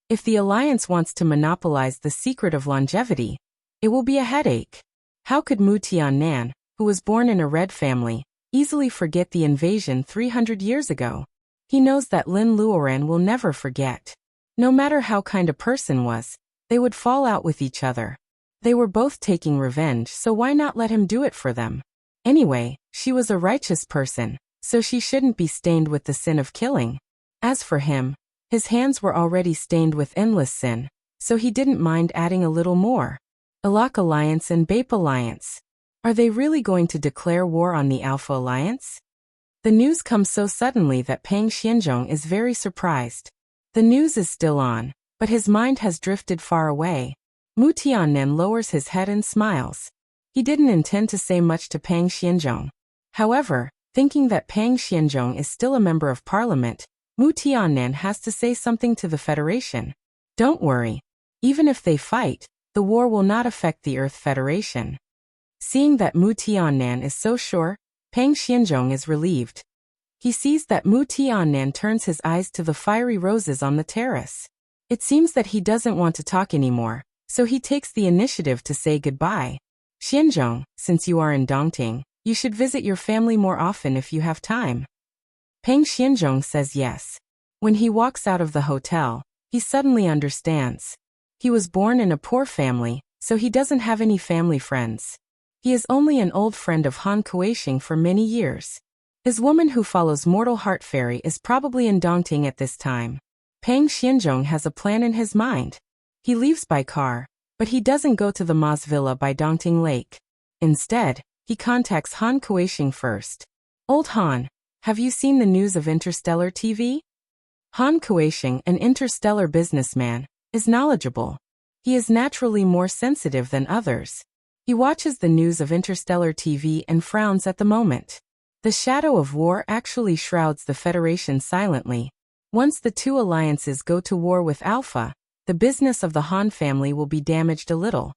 If the Alliance wants to monopolize the secret of longevity, it will be a headache. How could Mu Tiannan, who was born in a red family, easily forget the invasion 300 years ago? He knows that Lin Luoran will never forget. No matter how kind a person was, they would fall out with each other. They were both taking revenge, so why not let him do it for them? Anyway, she was a righteous person, so she shouldn't be stained with the sin of killing. As for him, his hands were already stained with endless sin, so he didn't mind adding a little more. Alak Alliance and Bape Alliance. Are they really going to declare war on the Alpha Alliance? The news comes so suddenly that Pang Xianzhong is very surprised. The news is still on, but his mind has drifted far away. Mu Tiannan lowers his head and smiles. He didn't intend to say much to Pang Xianzhong. However, thinking that Pang Xianzhong is still a member of parliament, Mu Tiannan has to say something to the Federation. Don't worry. Even if they fight, the war will not affect the Earth Federation. Seeing that Mu Tiannan is so sure, Pang Xianzhong is relieved. He sees that Mu Tiannan turns his eyes to the fiery roses on the terrace. It seems that he doesn't want to talk anymore, so he takes the initiative to say goodbye. Xianzhong, since you are in Dongting, you should visit your family more often if you have time. Pang Xianzhong says yes. When he walks out of the hotel, he suddenly understands. He was born in a poor family, so he doesn't have any family friends. He is only an old friend of Han Kueisheng for many years. His woman who follows Mortal Heart Fairy is probably in Dongting at this time. Pang Xianzhong has a plan in his mind. He leaves by car, but he doesn't go to the Ma's Villa by Dongting Lake. Instead, he contacts Han Kueisheng first. Old Han, have you seen the news of Interstellar TV? Han Kueisheng, an interstellar businessman, is knowledgeable. He is naturally more sensitive than others. He watches the news of Interstellar TV and frowns at the moment. The shadow of war actually shrouds the Federation silently. Once the two alliances go to war with Alpha, the business of the Han family will be damaged a little.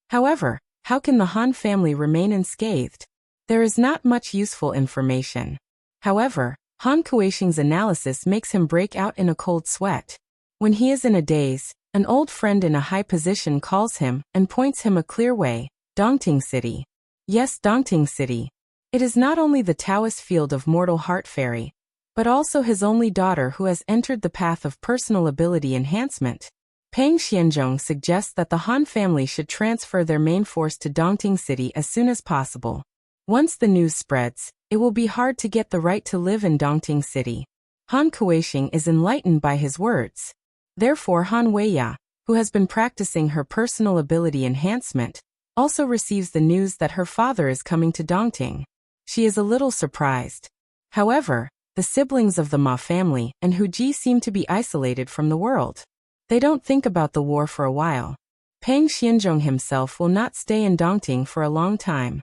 However, how can the Han family remain unscathed? There is not much useful information. However, Han Kueisheng's analysis makes him break out in a cold sweat. When he is in a daze, an old friend in a high position calls him and points him a clear way, Dongting City. Yes, Dongting City. It is not only the Taoist field of Mortal Heart Fairy, but also his only daughter who has entered the path of personal ability enhancement. Pang Xianzhong suggests that the Han family should transfer their main force to Dongting City as soon as possible. Once the news spreads, it will be hard to get the right to live in Dongting City. Han Kueisheng is enlightened by his words. Therefore Han Weiya, who has been practicing her personal ability enhancement, also receives the news that her father is coming to Dongting. She is a little surprised. However, the siblings of the Ma family and Hu Ji seem to be isolated from the world. They don't think about the war for a while. Pang Xianzhong himself will not stay in Dongting for a long time.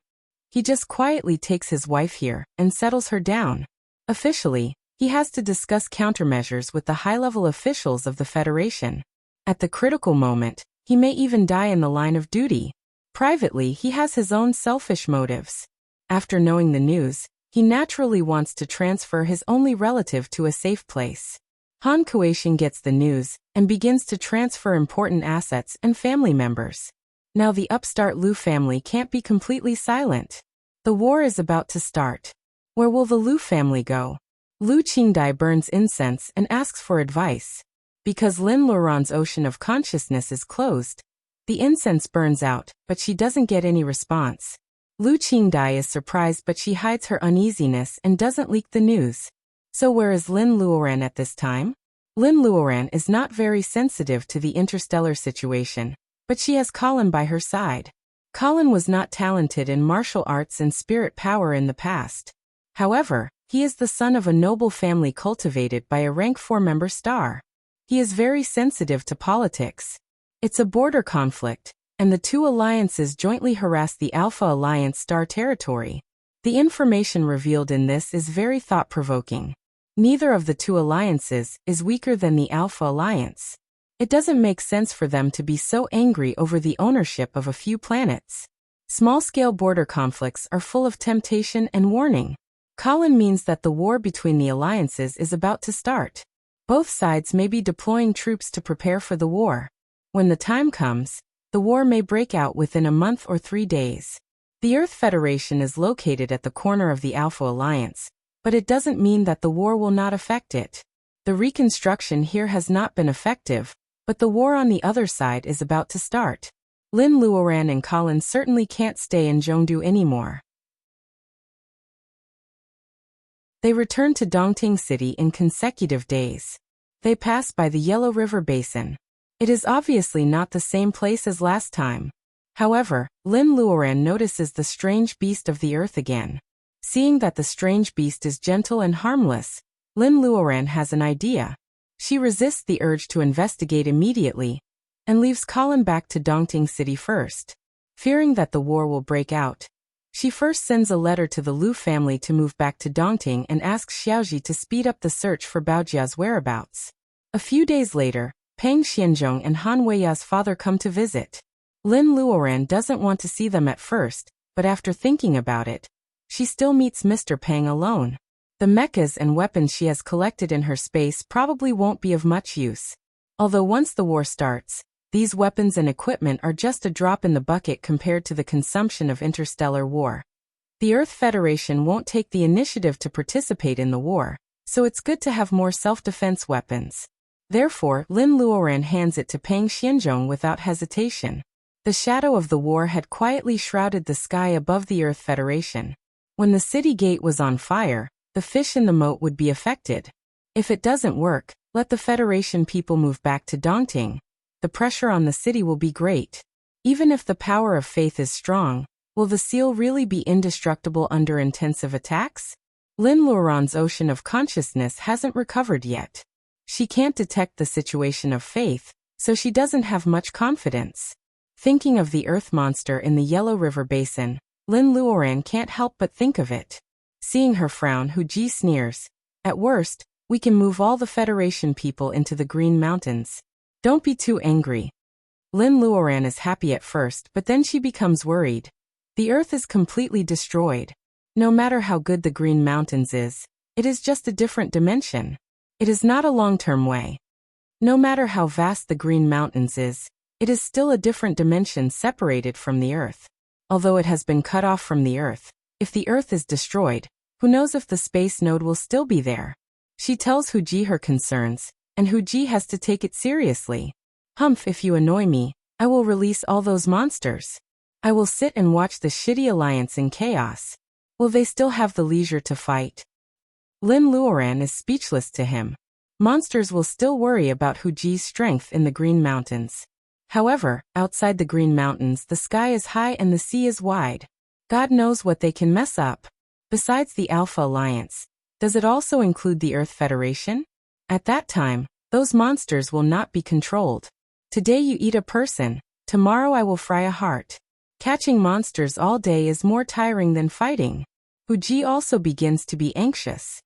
He just quietly takes his wife here and settles her down. Officially, he has to discuss countermeasures with the high-level officials of the Federation. At the critical moment, he may even die in the line of duty. Privately, he has his own selfish motives. After knowing the news, he naturally wants to transfer his only relative to a safe place. Han Kuei gets the news and begins to transfer important assets and family members. Now the upstart Lu family can't be completely silent. The war is about to start. Where will the Lu family go? Lu Qingdai burns incense and asks for advice. Because Lin Luoran's ocean of consciousness is closed, the incense burns out, but she doesn't get any response. Lu Qingdai is surprised, but she hides her uneasiness and doesn't leak the news. So where is Lin Luoran at this time? Lin Luoran is not very sensitive to the interstellar situation, but she has Colin by her side. Colin was not talented in martial arts and spirit power in the past. However, he is the son of a noble family cultivated by a rank 4-member star. He is very sensitive to politics. It's a border conflict, and the two alliances jointly harass the Alpha Alliance star territory. The information revealed in this is very thought-provoking. Neither of the two alliances is weaker than the Alpha Alliance. It doesn't make sense for them to be so angry over the ownership of a few planets. Small-scale border conflicts are full of temptation and warning. Colin means that the war between the alliances is about to start. Both sides may be deploying troops to prepare for the war. When the time comes, the war may break out within a month or 3 days. The Earth Federation is located at the corner of the Alpha Alliance, but it doesn't mean that the war will not affect it. The reconstruction here has not been effective, but the war on the other side is about to start. Lin Luoran and Colin certainly can't stay in Zhongdu anymore. They return to Dongting City in consecutive days. They pass by the Yellow River Basin. It is obviously not the same place as last time. However, Lin Luoran notices the strange beast of the earth again. Seeing that the strange beast is gentle and harmless, Lin Luoran has an idea. She resists the urge to investigate immediately, and leaves Colin back to Dongting City first. Fearing that the war will break out, she first sends a letter to the Lu family to move back to Dongting and asks Xiaoji to speed up the search for Baojia's whereabouts. A few days later, Peng Xianzhong and Han Weiya's father come to visit. Lin Luoran doesn't want to see them at first, but after thinking about it, she still meets Mr. Peng alone. The mechas and weapons she has collected in her space probably won't be of much use. Although once the war starts, these weapons and equipment are just a drop in the bucket compared to the consumption of interstellar war. The Earth Federation won't take the initiative to participate in the war, so it's good to have more self-defense weapons. Therefore, Lin Luoran hands it to Peng Xianzhong without hesitation. The shadow of the war had quietly shrouded the sky above the Earth Federation. When the city gate was on fire, the fish in the moat would be affected. If it doesn't work, let the Federation people move back to Dongting. The pressure on the city will be great. Even if the power of faith is strong, will the seal really be indestructible under intensive attacks? Lin Luoran's ocean of consciousness hasn't recovered yet. She can't detect the situation of faith, so she doesn't have much confidence. Thinking of the earth monster in the Yellow River Basin, Lin Luoran can't help but think of it. Seeing her frown, Hu Ji sneers. At worst, we can move all the Federation people into the Green Mountains. Don't be too angry. Lin Luoran is happy at first, but then she becomes worried. The earth is completely destroyed. No matter how good the Green Mountains is, it is just a different dimension. It is not a long-term way. No matter how vast the Green Mountains is, it is still a different dimension separated from the earth. Although it has been cut off from the earth, if the earth is destroyed, who knows if the space node will still be there? She tells Hu Ji her concerns, and Hu Ji has to take it seriously. Humph, if you annoy me, I will release all those monsters. I will sit and watch the shitty alliance in chaos. Will they still have the leisure to fight? Lin Luoran is speechless to him. Monsters will still worry about Hu Ji's strength in the Green Mountains. However, outside the Green Mountains the sky is high and the sea is wide. God knows what they can mess up. Besides the Alpha Alliance, does it also include the Earth Federation? At that time, those monsters will not be controlled. Today you eat a person, tomorrow I will fry a heart. Catching monsters all day is more tiring than fighting. Hu Ji also begins to be anxious.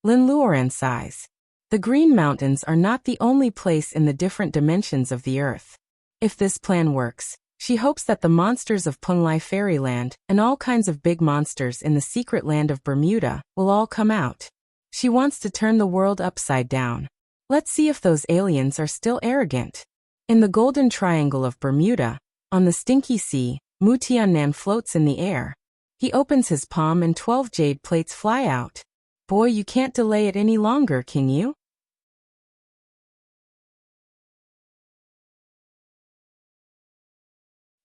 Lin Luoran sighs. The Green Mountains are not the only place in the different dimensions of the Earth. If this plan works, she hopes that the monsters of Penglai Fairyland and all kinds of big monsters in the secret land of Bermuda will all come out. She wants to turn the world upside down. Let's see if those aliens are still arrogant. In the Golden Triangle of Bermuda, on the Stinky Sea, Mu Tiannan floats in the air. He opens his palm and 12 jade plates fly out. Boy, you can't delay it any longer, can you?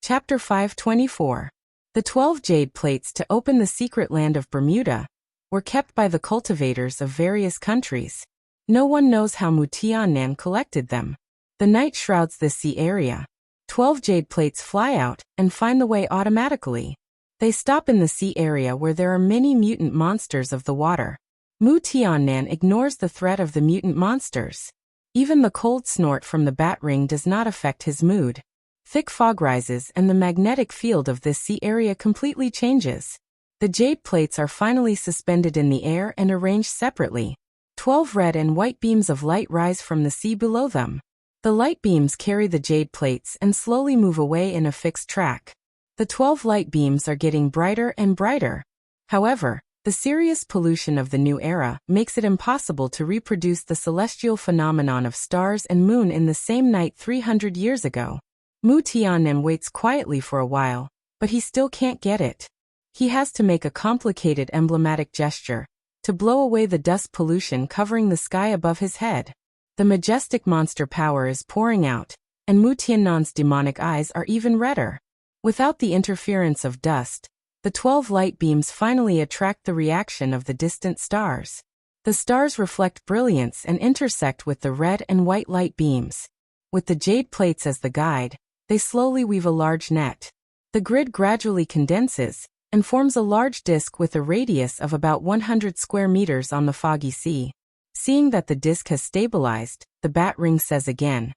Chapter 524. The 12 jade plates to open the secret land of Bermuda were kept by the cultivators of various countries. No one knows how Mu Tiannan collected them. The night shrouds the sea area. 12 jade plates fly out and find the way automatically. They stop in the sea area where there are many mutant monsters of the water. Mu Tiannan ignores the threat of the mutant monsters. Even the cold snort from the bat ring does not affect his mood. Thick fog rises and the magnetic field of this sea area completely changes. The jade plates are finally suspended in the air and arranged separately. 12 red and white beams of light rise from the sea below them. The light beams carry the jade plates and slowly move away in a fixed track. The 12 light beams are getting brighter and brighter. However, the serious pollution of the new era makes it impossible to reproduce the celestial phenomenon of stars and moon in the same night 300 years ago. Mu Tiannan waits quietly for a while, but he still can't get it. He has to make a complicated emblematic gesture to blow away the dust pollution covering the sky above his head. The majestic monster power is pouring out, and Mu Tiannan's demonic eyes are even redder. Without the interference of dust, the 12 light beams finally attract the reaction of the distant stars. The stars reflect brilliance and intersect with the red and white light beams. With the jade plates as the guide, they slowly weave a large net. The grid gradually condenses and forms a large disk with a radius of about 100 square meters on the foggy sea. Seeing that the disk has stabilized, the bat ring says again,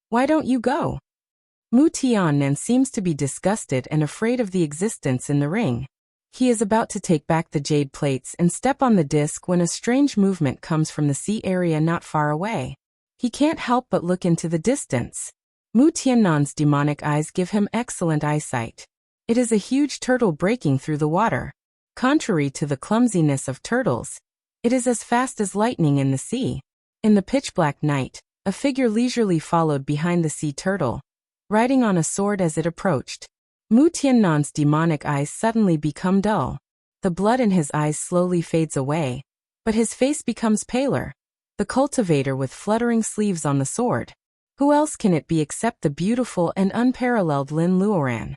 "Why don't you go?" Mu Tiannan seems to be disgusted and afraid of the existence in the ring. He is about to take back the jade plates and step on the disk when a strange movement comes from the sea area not far away. He can't help but look into the distance. Mu Tiannan's demonic eyes give him excellent eyesight. It is a huge turtle breaking through the water. Contrary to the clumsiness of turtles, it is as fast as lightning in the sea. In the pitch-black night, a figure leisurely followed behind the sea turtle, riding on a sword as it approached. Mu Tiannan's demonic eyes suddenly become dull. The blood in his eyes slowly fades away, but his face becomes paler. The cultivator with fluttering sleeves on the sword. Who else can it be except the beautiful and unparalleled Lin Luoran?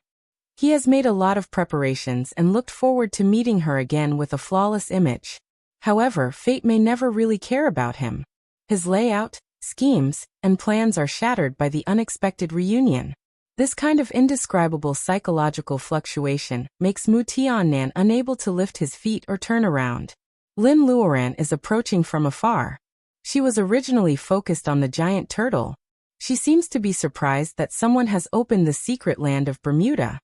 He has made a lot of preparations and looked forward to meeting her again with a flawless image. However, fate may never really care about him. His layout, schemes, and plans are shattered by the unexpected reunion. This kind of indescribable psychological fluctuation makes Mu Tiannan unable to lift his feet or turn around. Lin Luoran is approaching from afar. She was originally focused on the giant turtle. She seems to be surprised that someone has opened the secret land of Bermuda.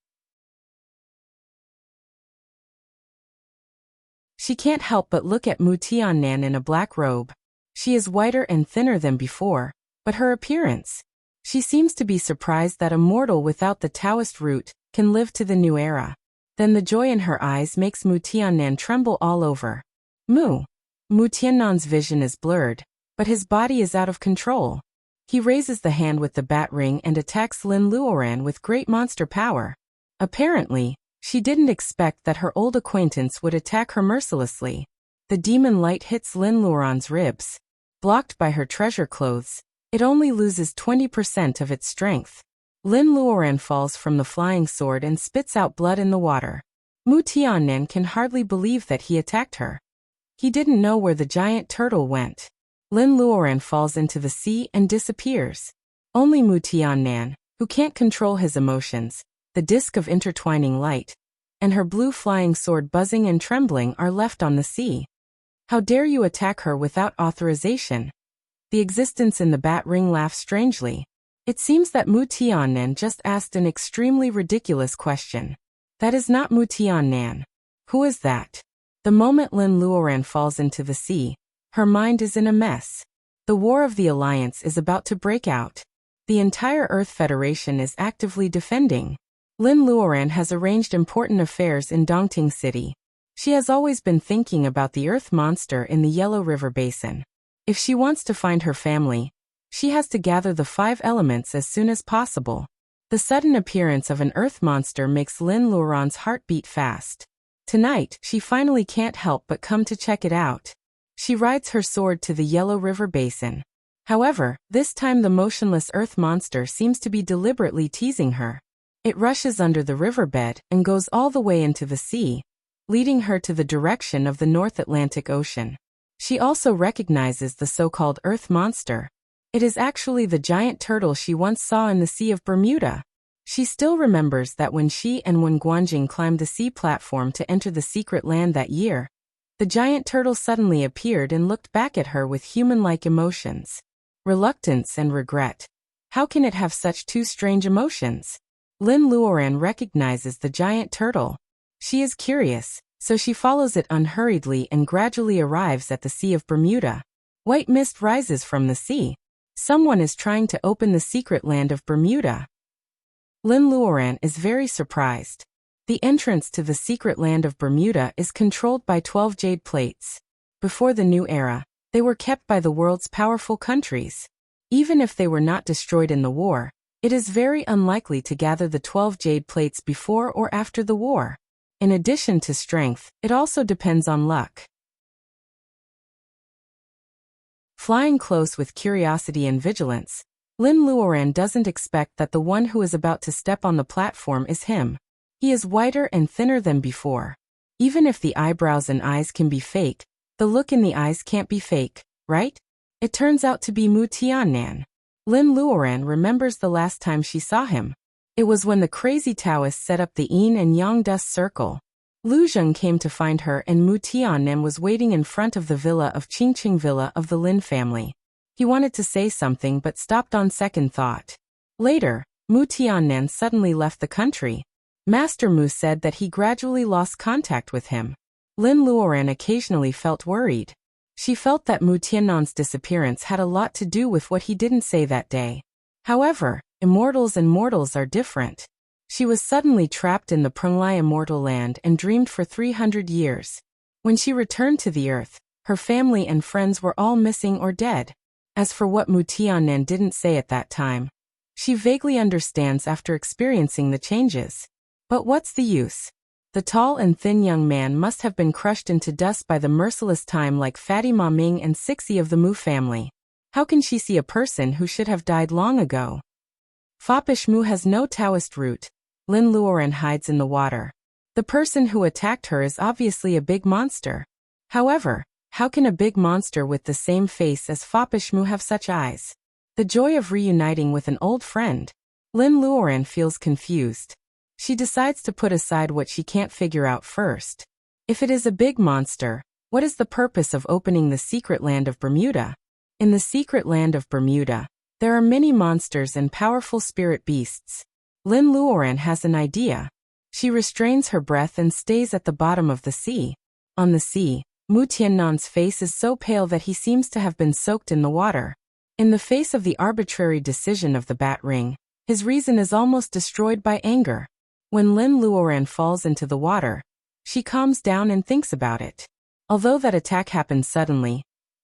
She can't help but look at Mu Tiannan in a black robe. She is whiter and thinner than before, but her appearance. She seems to be surprised that a mortal without the Taoist root can live to the new era. Then the joy in her eyes makes Mu Tiannan tremble all over. Mu Tiannan's vision is blurred, but his body is out of control. He raises the hand with the bat ring and attacks Lin Luoran with great monster power. Apparently, she didn't expect that her old acquaintance would attack her mercilessly. The demon light hits Lin Luoran's ribs. Blocked by her treasure clothes, it only loses 20% of its strength. Lin Luoran falls from the flying sword and spits out blood in the water. Mu Tiannan can hardly believe that he attacked her. He didn't know where the giant turtle went. Lin Luoran falls into the sea and disappears. Only Mu Tiannan, who can't control his emotions, the disk of intertwining light, and her blue flying sword buzzing and trembling are left on the sea. How dare you attack her without authorization? The existence in the bat ring laughs strangely. It seems that Mu Tiannan just asked an extremely ridiculous question. That is not Mu Tiannan. Who is that? The moment Lin Luoran falls into the sea, her mind is in a mess. The War of the Alliance is about to break out. The entire Earth Federation is actively defending. Lin Luoran has arranged important affairs in Dongting City. She has always been thinking about the earth monster in the Yellow River Basin. If she wants to find her family, she has to gather the 5 elements as soon as possible. The sudden appearance of an earth monster makes Lin Luoran's heart beat fast. Tonight, she finally can't help but come to check it out. She rides her sword to the Yellow River Basin. However, this time the motionless earth monster seems to be deliberately teasing her. It rushes under the riverbed and goes all the way into the sea, leading her to the direction of the North Atlantic Ocean. She also recognizes the so-called earth monster. It is actually the giant turtle she once saw in the Sea of Bermuda. She still remembers that when she and Wen Guanjing climbed the sea platform to enter the secret land that year, the giant turtle suddenly appeared and looked back at her with human-like emotions. Reluctance and regret. How can it have such 2 strange emotions? Lin Luoran recognizes the giant turtle. She is curious, so she follows it unhurriedly and gradually arrives at the Sea of Bermuda. White mist rises from the sea. Someone is trying to open the secret land of Bermuda. Lin Luoran is very surprised. The entrance to the secret land of Bermuda is controlled by 12 jade plates. Before the new era, they were kept by the world's powerful countries. Even if they were not destroyed in the war, it is very unlikely to gather the 12 jade plates before or after the war. In addition to strength, it also depends on luck. Flying close with curiosity and vigilance, Lin Luoran doesn't expect that the one who is about to step on the platform is him. He is whiter and thinner than before. Even if the eyebrows and eyes can be faked, the look in the eyes can't be fake, right? It turns out to be Mu Tiannan. Lin Luoran remembers the last time she saw him. It was when the crazy Taoist set up the yin and yang dust circle. Lu Zheng came to find her and Mu Tiannan was waiting in front of the villa of Qingqing Villa of the Lin family. He wanted to say something but stopped on second thought. Later, Mu Tiannan suddenly left the country. Master Mu said that he gradually lost contact with him. Lin Luoran occasionally felt worried. She felt that Mu Tiannan's disappearance had a lot to do with what he didn't say that day. However, immortals and mortals are different. She was suddenly trapped in the Prenglai immortal land and dreamed for 300 years. When she returned to the earth, her family and friends were all missing or dead. As for what Mu Tiannan didn't say at that time, she vaguely understands after experiencing the changes. But what's the use? The tall and thin young man must have been crushed into dust by the merciless time like Fatty Ma Ming and Sixi of the Mu family. How can she see a person who should have died long ago? Foppish Mu has no Taoist root. Lin Luoran hides in the water. The person who attacked her is obviously a big monster. However, how can a big monster with the same face as Foppish Mu have such eyes? The joy of reuniting with an old friend. Lin Luoran feels confused. She decides to put aside what she can't figure out first. If it is a big monster, what is the purpose of opening the secret land of Bermuda? In the secret land of Bermuda, there are many monsters and powerful spirit beasts. Lin Luoran has an idea. She restrains her breath and stays at the bottom of the sea. On the sea, Mu Tiannan's face is so pale that he seems to have been soaked in the water. In the face of the arbitrary decision of the bat ring, his reason is almost destroyed by anger. When Lin Luoran falls into the water, she calms down and thinks about it. Although that attack happened suddenly,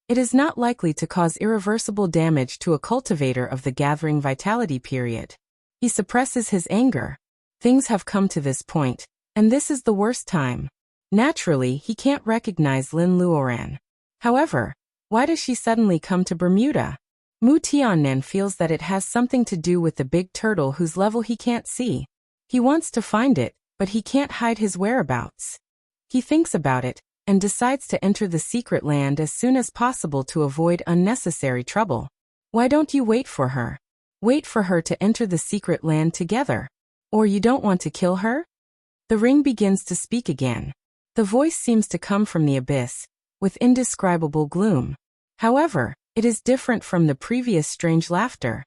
it is not likely to cause irreversible damage to a cultivator of the gathering vitality period. He suppresses his anger. Things have come to this point, and this is the worst time. Naturally, he can't recognize Lin Luoran. However, why does she suddenly come to Bermuda? Mu Tiannan feels that it has something to do with the big turtle whose level he can't see. He wants to find it, but he can't hide his whereabouts. He thinks about it, and decides to enter the secret land as soon as possible to avoid unnecessary trouble. Why don't you wait for her? Wait for her to enter the secret land together. Or you don't want to kill her? The ring begins to speak again. The voice seems to come from the abyss, with indescribable gloom. However, it is different from the previous strange laughter.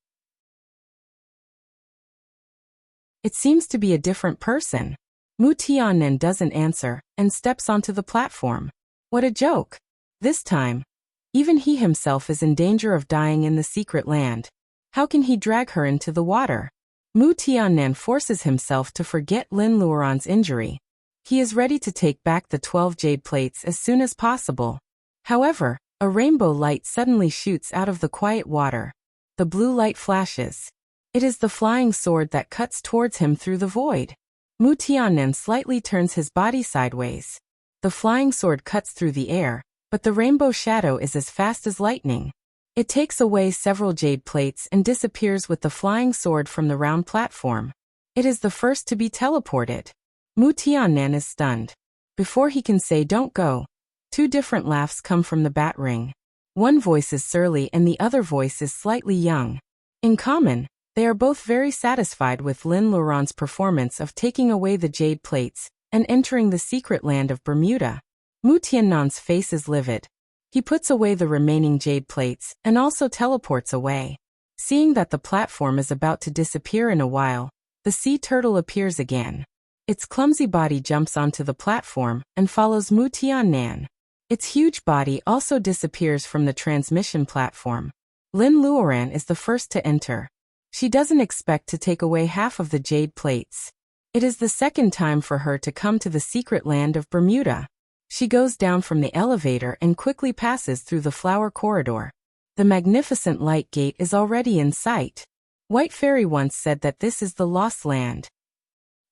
It seems to be a different person. Mu Tiannan doesn't answer, and steps onto the platform. What a joke! This time, even he himself is in danger of dying in the secret land. How can he drag her into the water? Mu Tiannan forces himself to forget Lin Luoran's injury. He is ready to take back the 12 jade plates as soon as possible. However, a rainbow light suddenly shoots out of the quiet water. The blue light flashes. It is the flying sword that cuts towards him through the void. Mu Tiannan slightly turns his body sideways. The flying sword cuts through the air, but the rainbow shadow is as fast as lightning. It takes away several jade plates and disappears with the flying sword from the round platform. It is the first to be teleported. Mu Tiannan is stunned. Before he can say "don't go," two different laughs come from the bat ring. One voice is surly and the other voice is slightly young. In common, they are both very satisfied with Lin Luoran's performance of taking away the jade plates and entering the secret land of Bermuda. Mu Tiannan's face is livid. He puts away the remaining jade plates and also teleports away. Seeing that the platform is about to disappear in a while, the sea turtle appears again. Its clumsy body jumps onto the platform and follows Mu Tiannan. Its huge body also disappears from the transmission platform. Lin Luoran is the first to enter. She doesn't expect to take away half of the jade plates. It is the second time for her to come to the secret land of Bermuda. She goes down from the elevator and quickly passes through the flower corridor. The magnificent light gate is already in sight. White Fairy once said that this is the lost land.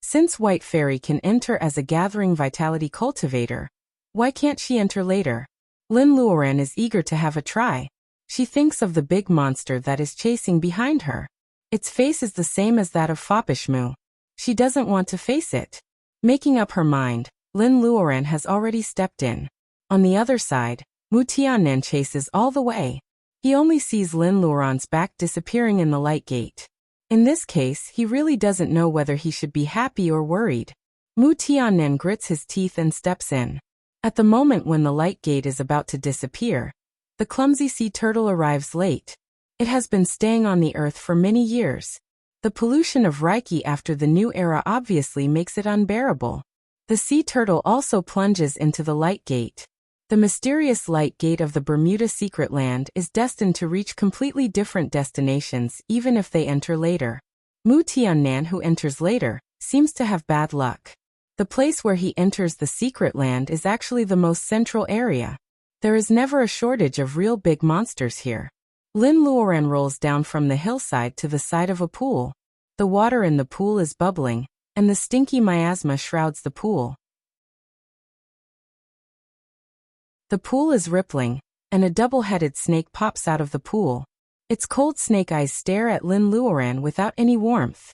Since White Fairy can enter as a gathering vitality cultivator, why can't she enter later? Lin Luoran is eager to have a try. She thinks of the big monster that is chasing behind her. Its face is the same as that of Fopishmu. She doesn't want to face it. Making up her mind, Lin Luoran has already stepped in. On the other side, Mu Tiannan chases all the way. He only sees Lin Luoran's back disappearing in the light gate. In this case, he really doesn't know whether he should be happy or worried. Mu Tiannan grits his teeth and steps in. At the moment when the light gate is about to disappear, the clumsy sea turtle arrives late. It has been staying on the earth for many years. The pollution of Reiki after the new era obviously makes it unbearable. The sea turtle also plunges into the light gate. The mysterious light gate of the Bermuda secret land is destined to reach completely different destinations even if they enter later. Mu Tiannan, who enters later, seems to have bad luck. The place where he enters the secret land is actually the most central area. There is never a shortage of real big monsters here. Lin Luoran rolls down from the hillside to the side of a pool. The water in the pool is bubbling, and the stinky miasma shrouds the pool. The pool is rippling, and a double-headed snake pops out of the pool. Its cold snake eyes stare at Lin Luoran without any warmth.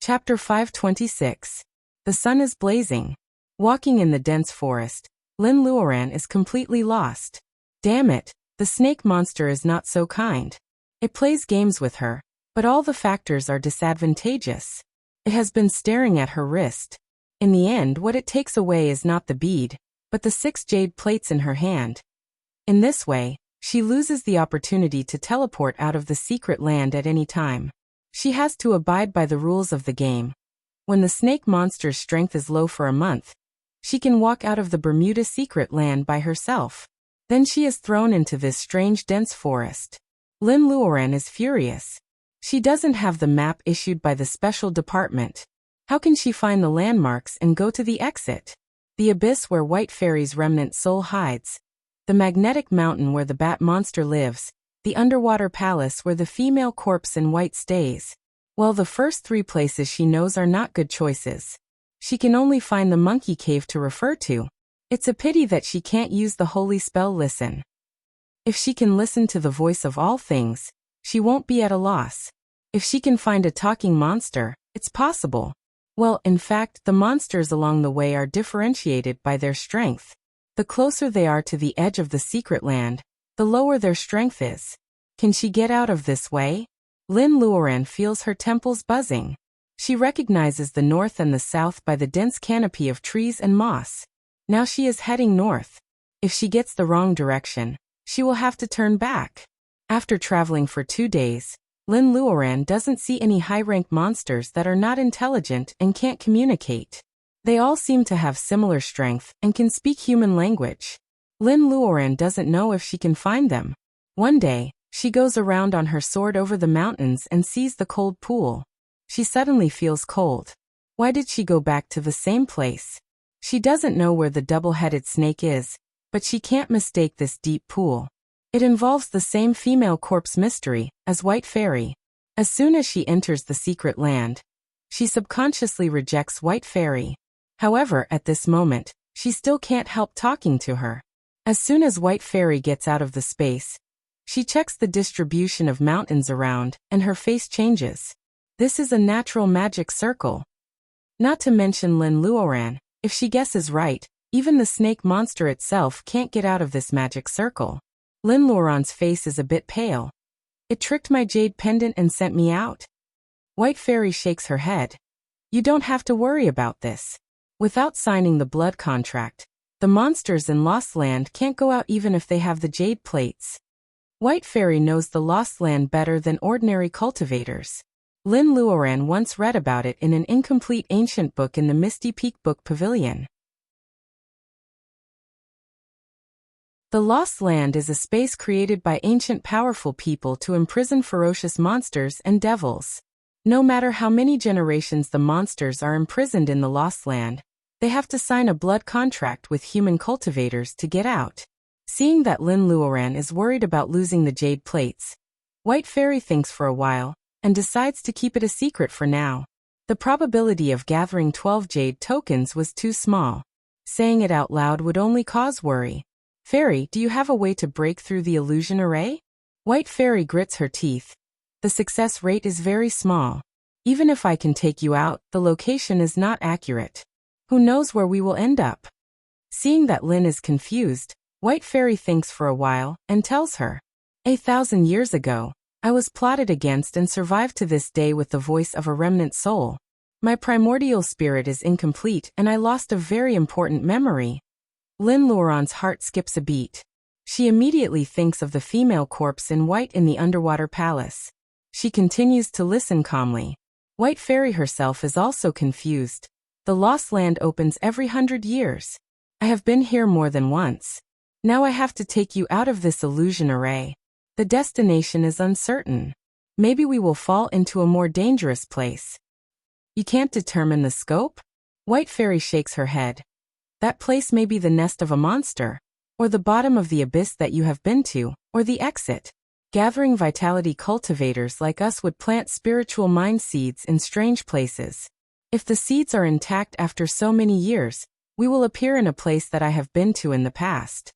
Chapter 526. The sun is blazing. Walking in the dense forest, Lin Luoran is completely lost. Damn it, the snake monster is not so kind. It plays games with her, but all the factors are disadvantageous. It has been staring at her wrist. In the end, what it takes away is not the bead, but the 6 jade plates in her hand. In this way, she loses the opportunity to teleport out of the secret land at any time. She has to abide by the rules of the game. When the snake monster's strength is low for a month, she can walk out of the Bermuda secret land by herself. Then she is thrown into this strange dense forest. Lin Luoran is furious. She doesn't have the map issued by the special department. How can she find the landmarks and go to the exit? The abyss where White Fairy's remnant soul hides. The magnetic mountain where the bat monster lives. The underwater palace where the female corpse in white stays. Well, the first 3 places she knows are not good choices. She can only find the monkey cave to refer to. It's a pity that she can't use the holy spell listen. If she can listen to the voice of all things, she won't be at a loss. If she can find a talking monster, it's possible. Well, in fact, the monsters along the way are differentiated by their strength. The closer they are to the edge of the secret land, the lower their strength is. Can she get out of this way? Lin Luoran feels her temples buzzing. She recognizes the north and the south by the dense canopy of trees and moss. Now she is heading north. If she gets the wrong direction, she will have to turn back. After traveling for 2 days, Lin Luoran doesn't see any high-rank monsters that are not intelligent and can't communicate. They all seem to have similar strength and can speak human language. Lin Luoran doesn't know if she can find them. One day, She goes around on her sword over the mountains and sees the cold pool. She suddenly feels cold. Why did she go back to the same place? She doesn't know where the double-headed snake is, but she can't mistake this deep pool. It involves the same female corpse mystery as White Fairy. As soon as she enters the secret land, she subconsciously rejects White Fairy. However, at this moment, she still can't help talking to her. As soon as White Fairy gets out of the space, she checks the distribution of mountains around, and her face changes. This is a natural magic circle. Not to mention Lin Luoran, if she guesses right, even the snake monster itself can't get out of this magic circle. Lin Luoran's face is a bit pale. It tricked my jade pendant and sent me out. White Fairy shakes her head. You don't have to worry about this. Without signing the blood contract, the monsters in Lost Land can't go out even if they have the jade plates. White Fairy knows the Lost Land better than ordinary cultivators. Lin Luoran once read about it in an incomplete ancient book in the Misty Peak Book Pavilion. The Lost Land is a space created by ancient powerful people to imprison ferocious monsters and devils. No matter how many generations the monsters are imprisoned in the Lost Land, they have to sign a blood contract with human cultivators to get out. Seeing that Lin Luoran is worried about losing the jade plates, White Fairy thinks for a while, and decides to keep it a secret for now. The probability of gathering 12 jade tokens was too small. Saying it out loud would only cause worry. Fairy, do you have a way to break through the illusion array? White Fairy grits her teeth. The success rate is very small. Even if I can take you out, the location is not accurate. Who knows where we will end up? Seeing that Lin is confused, White Fairy thinks for a while, and tells her. 1,000 years ago, I was plotted against and survived to this day with the voice of a remnant soul. My primordial spirit is incomplete and I lost a very important memory. Lin Luoran's heart skips a beat. She immediately thinks of the female corpse in white in the underwater palace. She continues to listen calmly. White Fairy herself is also confused. The Lost Land opens every 100 years. I have been here more than once. Now I have to take you out of this illusion array. The destination is uncertain. Maybe we will fall into a more dangerous place. You can't determine the scope? White Fairy shakes her head. That place may be the nest of a monster, or the bottom of the abyss that you have been to, or the exit. Gathering vitality cultivators like us would plant spiritual mind seeds in strange places. If the seeds are intact after so many years, we will appear in a place that I have been to in the past.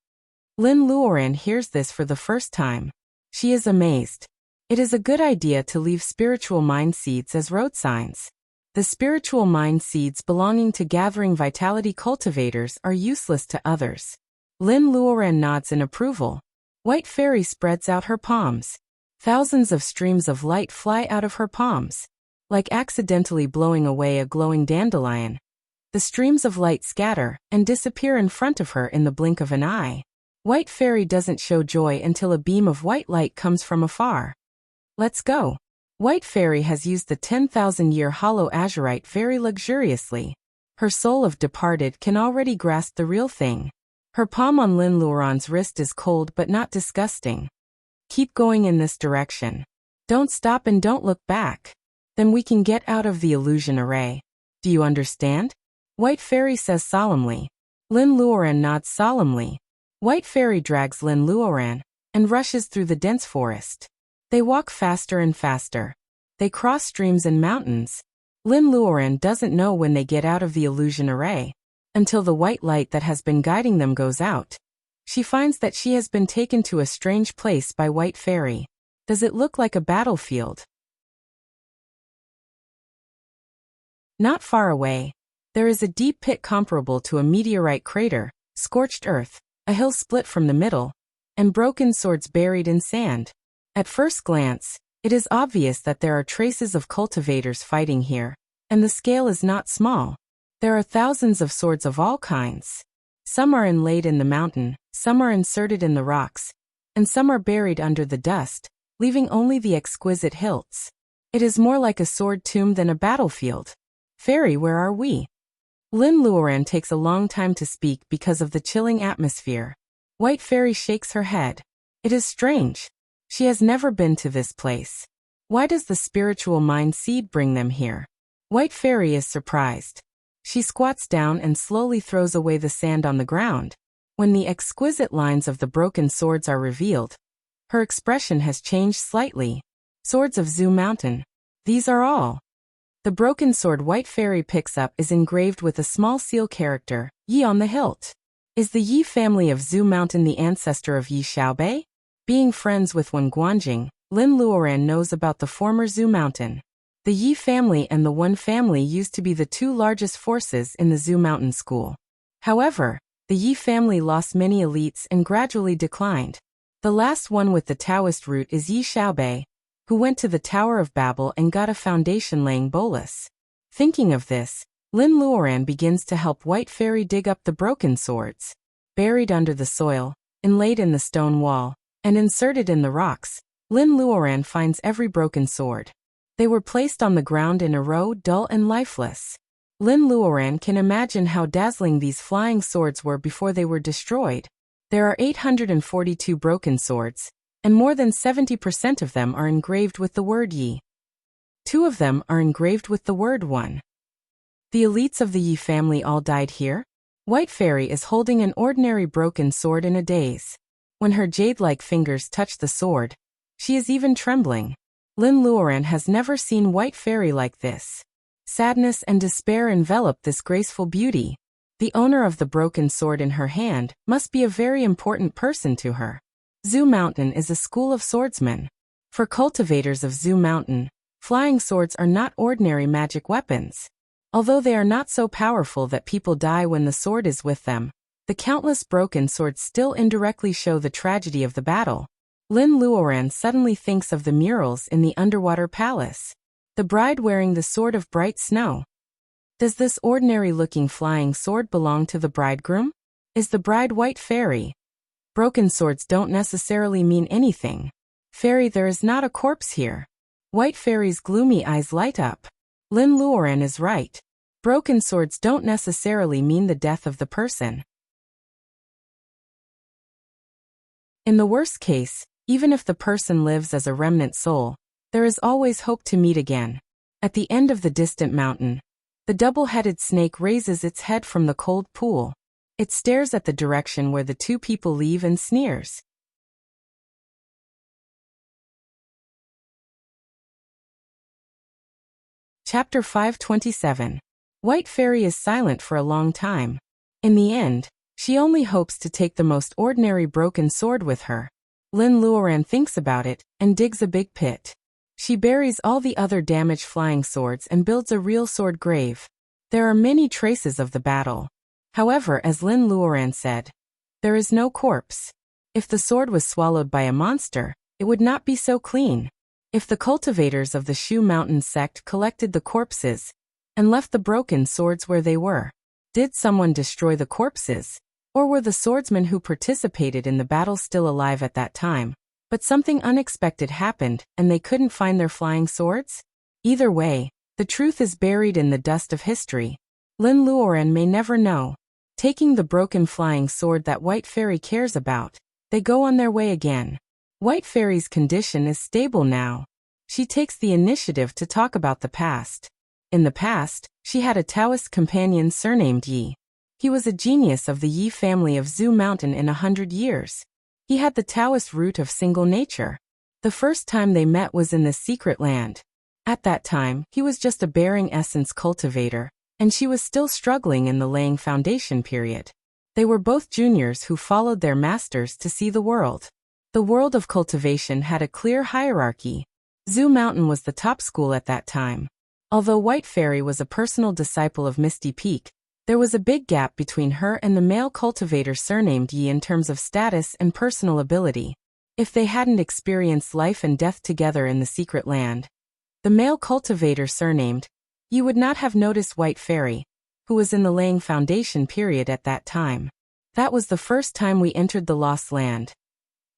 Lin Luoran hears this for the first time. She is amazed. It is a good idea to leave spiritual mind seeds as road signs. The spiritual mind seeds belonging to gathering vitality cultivators are useless to others. Lin Luoran nods in approval. White Fairy spreads out her palms. Thousands of streams of light fly out of her palms, like accidentally blowing away a glowing dandelion. The streams of light scatter and disappear in front of her in the blink of an eye. White Fairy doesn't show joy until a beam of white light comes from afar. Let's go. White Fairy has used the 10,000-year hollow azurite very luxuriously. Her soul of departed can already grasp the real thing. Her palm on Lin Luoran's wrist is cold but not disgusting. Keep going in this direction. Don't stop and don't look back. Then we can get out of the illusion array. Do you understand? White Fairy says solemnly. Lin Luoran nods solemnly. White Fairy drags Lin Luoran and rushes through the dense forest. They walk faster and faster. They cross streams and mountains. Lin Luoran doesn't know when they get out of the illusion array, until the white light that has been guiding them goes out. She finds that she has been taken to a strange place by White Fairy. Does it look like a battlefield? Not far away, there is a deep pit comparable to a meteorite crater, scorched earth, a hill split from the middle, and broken swords buried in sand. At first glance, it is obvious that there are traces of cultivators fighting here, and the scale is not small. There are thousands of swords of all kinds. Some are inlaid in the mountain, some are inserted in the rocks, and some are buried under the dust, leaving only the exquisite hilts. It is more like a sword tomb than a battlefield. Fairy, where are we? Lin Luoran takes a long time to speak because of the chilling atmosphere. White Fairy shakes her head. It is strange. She has never been to this place. Why does the spiritual mind seed bring them here? White Fairy is surprised. She squats down and slowly throws away the sand on the ground. When the exquisite lines of the broken swords are revealed, her expression has changed slightly. Swords of Zhu Mountain. These are all. The broken sword White Fairy picks up is engraved with a small seal character, Yi, on the hilt. Is the Yi family of Zhu Mountain the ancestor of Yi Xiaobei? Being friends with Wen Guanjing, Lin Luoran knows about the former Zhu Mountain. The Yi family and the Wen family used to be the two largest forces in the Zhu Mountain school. However, the Yi family lost many elites and gradually declined. The last one with the Taoist root is Yi Xiaobei, who went to the Tower of Babel and got a foundation-laying bolus. Thinking of this, Lin Luoran begins to help White Fairy dig up the broken swords. Buried under the soil, inlaid in the stone wall, and inserted in the rocks, Lin Luoran finds every broken sword. They were placed on the ground in a row, dull and lifeless. Lin Luoran can imagine how dazzling these flying swords were before they were destroyed. There are 842 broken swords, and more than 70% of them are engraved with the word Yi. 2 of them are engraved with the word One. The elites of the Yi family all died here? White Fairy is holding an ordinary broken sword in a daze. When her jade-like fingers touch the sword, she is even trembling. Lin Luoran has never seen White Fairy like this. Sadness and despair envelop this graceful beauty. The owner of the broken sword in her hand must be a very important person to her. Zhu Mountain is a school of swordsmen. For cultivators of Zhu Mountain, flying swords are not ordinary magic weapons. Although they are not so powerful that people die when the sword is with them, the countless broken swords still indirectly show the tragedy of the battle. Lin Luoran suddenly thinks of the murals in the underwater palace. The bride wearing the sword of bright snow. Does this ordinary-looking flying sword belong to the bridegroom? Is the bride White Fairy? Broken swords don't necessarily mean anything. Fairy, there is not a corpse here. White Fairy's gloomy eyes light up. Lin Luoran is right. Broken swords don't necessarily mean the death of the person. In the worst case, even if the person lives as a remnant soul, there is always hope to meet again. At the end of the distant mountain, the double-headed snake raises its head from the cold pool. It stares at the direction where the two people leave and sneers. Chapter 527. White Fairy is silent for a long time. In the end, she only hopes to take the most ordinary broken sword with her. Lin Luoran thinks about it and digs a big pit. She buries all the other damaged flying swords and builds a real sword grave. There are many traces of the battle. However, as Lin Luoran said, there is no corpse. If the sword was swallowed by a monster, it would not be so clean. If the cultivators of the Shu Mountain sect collected the corpses and left the broken swords where they were, did someone destroy the corpses? Or were the swordsmen who participated in the battle still alive at that time, but something unexpected happened and they couldn't find their flying swords? Either way, the truth is buried in the dust of history. Lin Luoran may never know. Taking the broken flying sword that White Fairy cares about, they go on their way again. White Fairy's condition is stable now. She takes the initiative to talk about the past. In the past, she had a Taoist companion surnamed Yi. He was a genius of the Yi family of Zhu Mountain in 100 years. He had the Taoist root of single nature. The first time they met was in the secret land. At that time, he was just a bearing essence cultivator, and she was still struggling in the laying foundation period. They were both juniors who followed their masters to see the world. The world of cultivation had a clear hierarchy. Zhu Mountain was the top school at that time. Although White Fairy was a personal disciple of Misty Peak, there was a big gap between her and the male cultivator surnamed Yi in terms of status and personal ability. If they hadn't experienced life and death together in the secret land, the male cultivator surnamed Yi would not have noticed White Fairy, who was in the laying foundation period at that time. That was the first time we entered the Lost Land.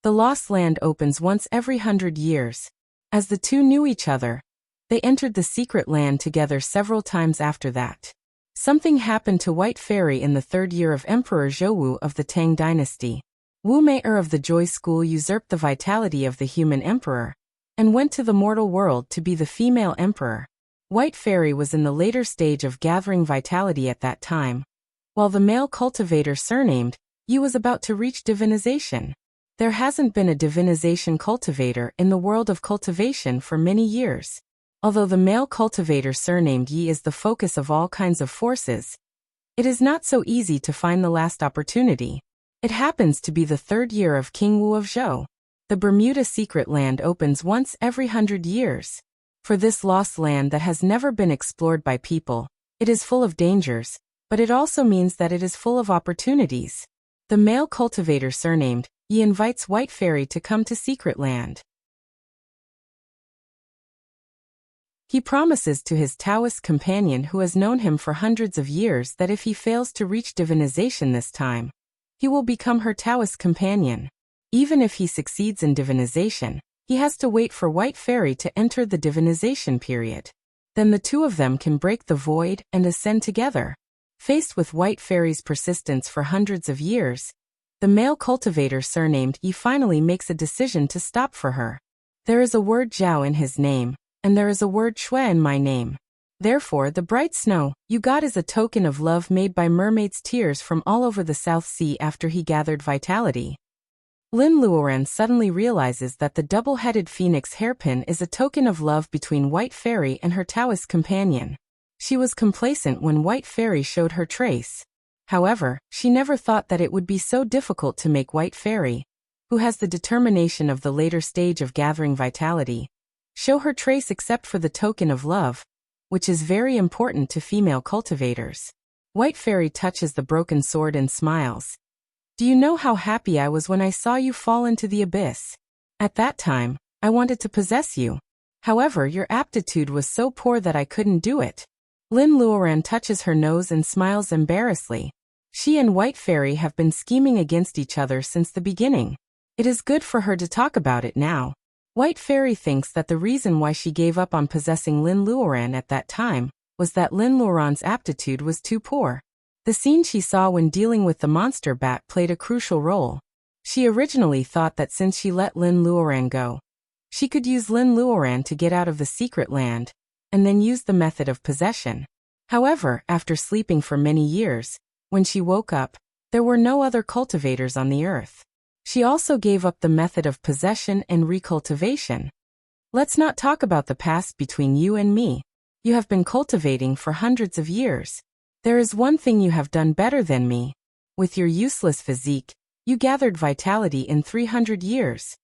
The Lost Land opens once every 100 years. As the two knew each other, they entered the secret land together several times after that. Something happened to White Fairy in the 3rd year of Emperor Zhouwu of the Tang dynasty. Wu Mei-er of the Joy School usurped the vitality of the human emperor, and went to the mortal world to be the female emperor. White Fairy was in the later stage of gathering vitality at that time, while the male cultivator surnamed Yi was about to reach divinization. There hasn't been a divinization cultivator in the world of cultivation for many years. Although the male cultivator surnamed Yi is the focus of all kinds of forces, it is not so easy to find the last opportunity. It happens to be the 3rd year of King Wu of Zhou. The Bermuda Secret Land opens once every 100 years. For this lost land that has never been explored by people, it is full of dangers, but it also means that it is full of opportunities. The male cultivator surnamed Yi invites White Fairy to come to Secret Land. He promises to his Taoist companion who has known him for hundreds of years that if he fails to reach divinization this time, he will become her Taoist companion. Even if he succeeds in divinization, he has to wait for White Fairy to enter the divinization period. Then the two of them can break the void and ascend together. Faced with White Fairy's persistence for hundreds of years, the male cultivator surnamed Yi finally makes a decision to stop for her. There is a word Zhao in his name, and there is a word Shui in my name. Therefore the bright snow you got is a token of love made by mermaids' tears from all over the South Sea after he gathered vitality. Lin Luoran suddenly realizes that the double-headed phoenix hairpin is a token of love between White Fairy and her Taoist companion. She was complacent when White Fairy showed her trace. However, she never thought that it would be so difficult to make White Fairy, who has the determination of the later stage of gathering vitality, show her trace except for the token of love, which is very important to female cultivators. White Fairy touches the broken sword and smiles. Do you know how happy I was when I saw you fall into the abyss? At that time, I wanted to possess you. However, your aptitude was so poor that I couldn't do it. Lin Luoran touches her nose and smiles embarrassedly. She and White Fairy have been scheming against each other since the beginning. It is good for her to talk about it now. White Fairy thinks that the reason why she gave up on possessing Lin Luoran at that time was that Lin Luoran's aptitude was too poor. The scene she saw when dealing with the monster bat played a crucial role. She originally thought that since she let Lin Luoran go, she could use Lin Luoran to get out of the secret land, and then use the method of possession. However, after sleeping for many years, when she woke up, there were no other cultivators on the earth. She also gave up the method of possession and recultivation. Let's not talk about the past between you and me. You have been cultivating for hundreds of years. There is one thing you have done better than me. With your useless physique, you gathered vitality in 300 years.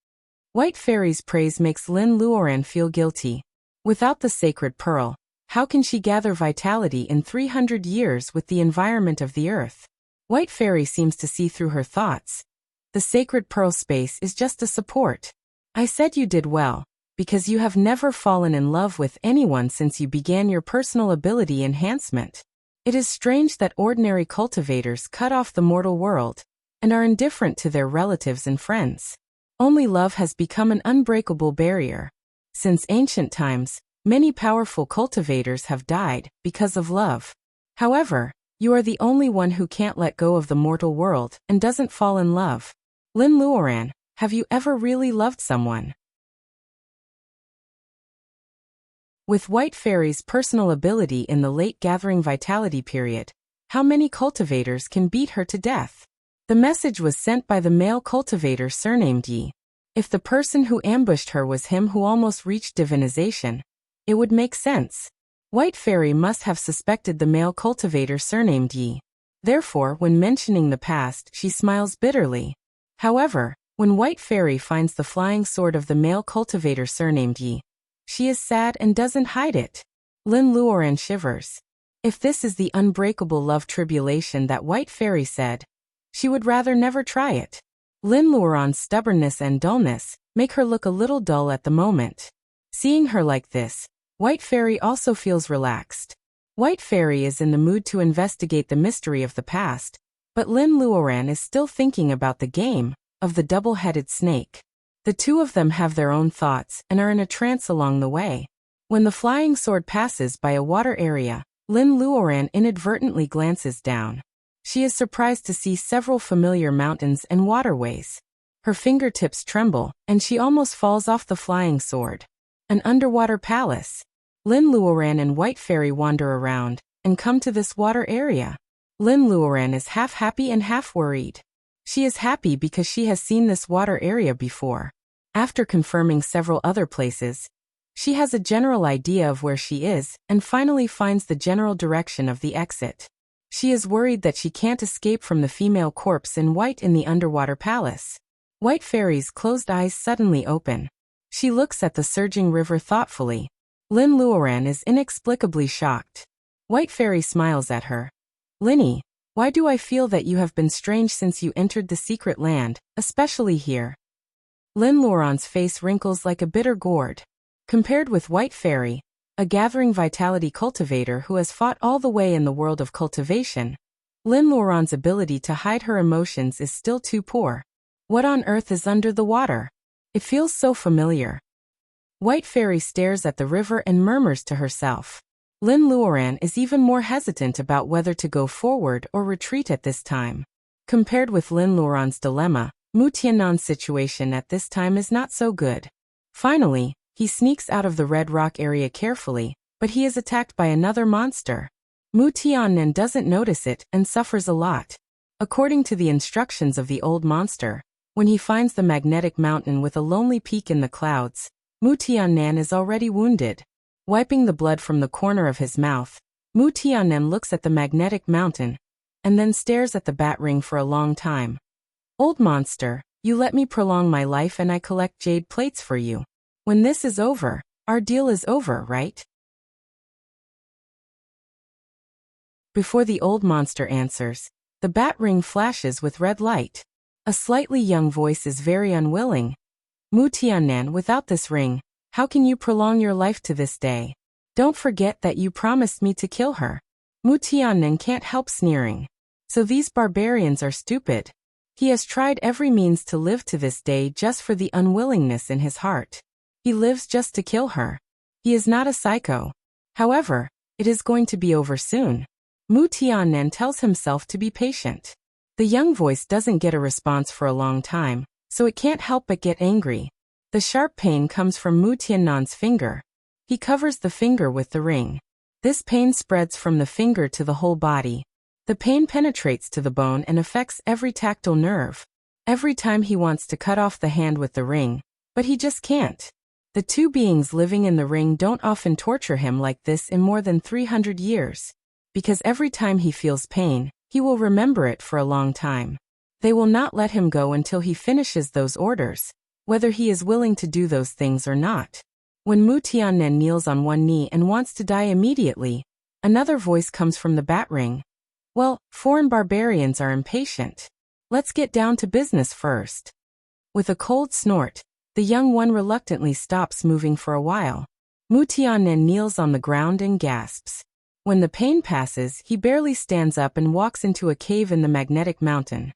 White Fairy's praise makes Lin Luoran feel guilty. Without the sacred pearl, how can she gather vitality in 300 years with the environment of the earth? White Fairy seems to see through her thoughts. The sacred pearl space is just a support. I said you did well, because you have never fallen in love with anyone since you began your personal ability enhancement. It is strange that ordinary cultivators cut off the mortal world, and are indifferent to their relatives and friends. Only love has become an unbreakable barrier. Since ancient times, many powerful cultivators have died because of love. However, you are the only one who can't let go of the mortal world and doesn't fall in love. Lin Luoran, have you ever really loved someone? With White Fairy's personal ability in the late gathering vitality period, how many cultivators can beat her to death? The message was sent by the male cultivator surnamed Yi. If the person who ambushed her was him who almost reached divinization, it would make sense. White Fairy must have suspected the male cultivator surnamed Yi. Therefore, when mentioning the past, she smiles bitterly. However, when White Fairy finds the flying sword of the male cultivator surnamed Yi, she is sad and doesn't hide it. Lin Luoran shivers. If this is the unbreakable love tribulation that White Fairy said, she would rather never try it. Lin Luoran's stubbornness and dullness make her look a little dull at the moment. Seeing her like this, White Fairy also feels relaxed. White Fairy is in the mood to investigate the mystery of the past, but Lin Luoran is still thinking about the game of the double-headed snake. The two of them have their own thoughts and are in a trance along the way. When the flying sword passes by a water area, Lin Luoran inadvertently glances down. She is surprised to see several familiar mountains and waterways. Her fingertips tremble, and she almost falls off the flying sword. An underwater palace. Lin Luoran and White Fairy wander around, and come to this water area. Lin Luoran is half happy and half worried. She is happy because she has seen this water area before. After confirming several other places, she has a general idea of where she is, and finally finds the general direction of the exit. She is worried that she can't escape from the female corpse in white in the underwater palace. White Fairy's closed eyes suddenly open. She looks at the surging river thoughtfully. Lin Luoran is inexplicably shocked. White Fairy smiles at her. Linny, why do I feel that you have been strange since you entered the secret land, especially here? Lin Luoran's face wrinkles like a bitter gourd. Compared with White Fairy, a gathering vitality cultivator who has fought all the way in the world of cultivation, Lin Luoran's ability to hide her emotions is still too poor. What on earth is under the water? It feels so familiar. White Fairy stares at the river and murmurs to herself. Lin Luoran is even more hesitant about whether to go forward or retreat at this time. Compared with Lin Luoran's dilemma, Mu Tiannan's situation at this time is not so good. Finally, he sneaks out of the red rock area carefully, but he is attacked by another monster. Mu Tiannan doesn't notice it and suffers a lot. According to the instructions of the old monster, when he finds the magnetic mountain with a lonely peak in the clouds, Mu Tiannan is already wounded. Wiping the blood from the corner of his mouth, Mu Tiannan looks at the magnetic mountain, and then stares at the bat ring for a long time. Old monster, you let me prolong my life and I collect jade plates for you. When this is over, our deal is over, right? Before the old monster answers, the bat ring flashes with red light. A slightly young voice is very unwilling. Mu Tiannan, without this ring, how can you prolong your life to this day? Don't forget that you promised me to kill her. Mu Tiannan can't help sneering. So these barbarians are stupid. He has tried every means to live to this day just for the unwillingness in his heart. He lives just to kill her. He is not a psycho. However, it is going to be over soon. Mu Tiannan tells himself to be patient. The young voice doesn't get a response for a long time, so it can't help but get angry. The sharp pain comes from Mu Tiannan's finger. He covers the finger with the ring. This pain spreads from the finger to the whole body. The pain penetrates to the bone and affects every tactile nerve. Every time he wants to cut off the hand with the ring, but he just can't. The two beings living in the ring don't often torture him like this in more than 300 years. Because every time he feels pain, he will remember it for a long time. They will not let him go until he finishes those orders, whether he is willing to do those things or not. When Mu Tiannan kneels on one knee and wants to die immediately, another voice comes from the bat ring. Well, foreign barbarians are impatient. Let's get down to business first. With a cold snort, the young one reluctantly stops moving for a while. Mu Tiannan kneels on the ground and gasps. When the pain passes, he barely stands up and walks into a cave in the magnetic mountain.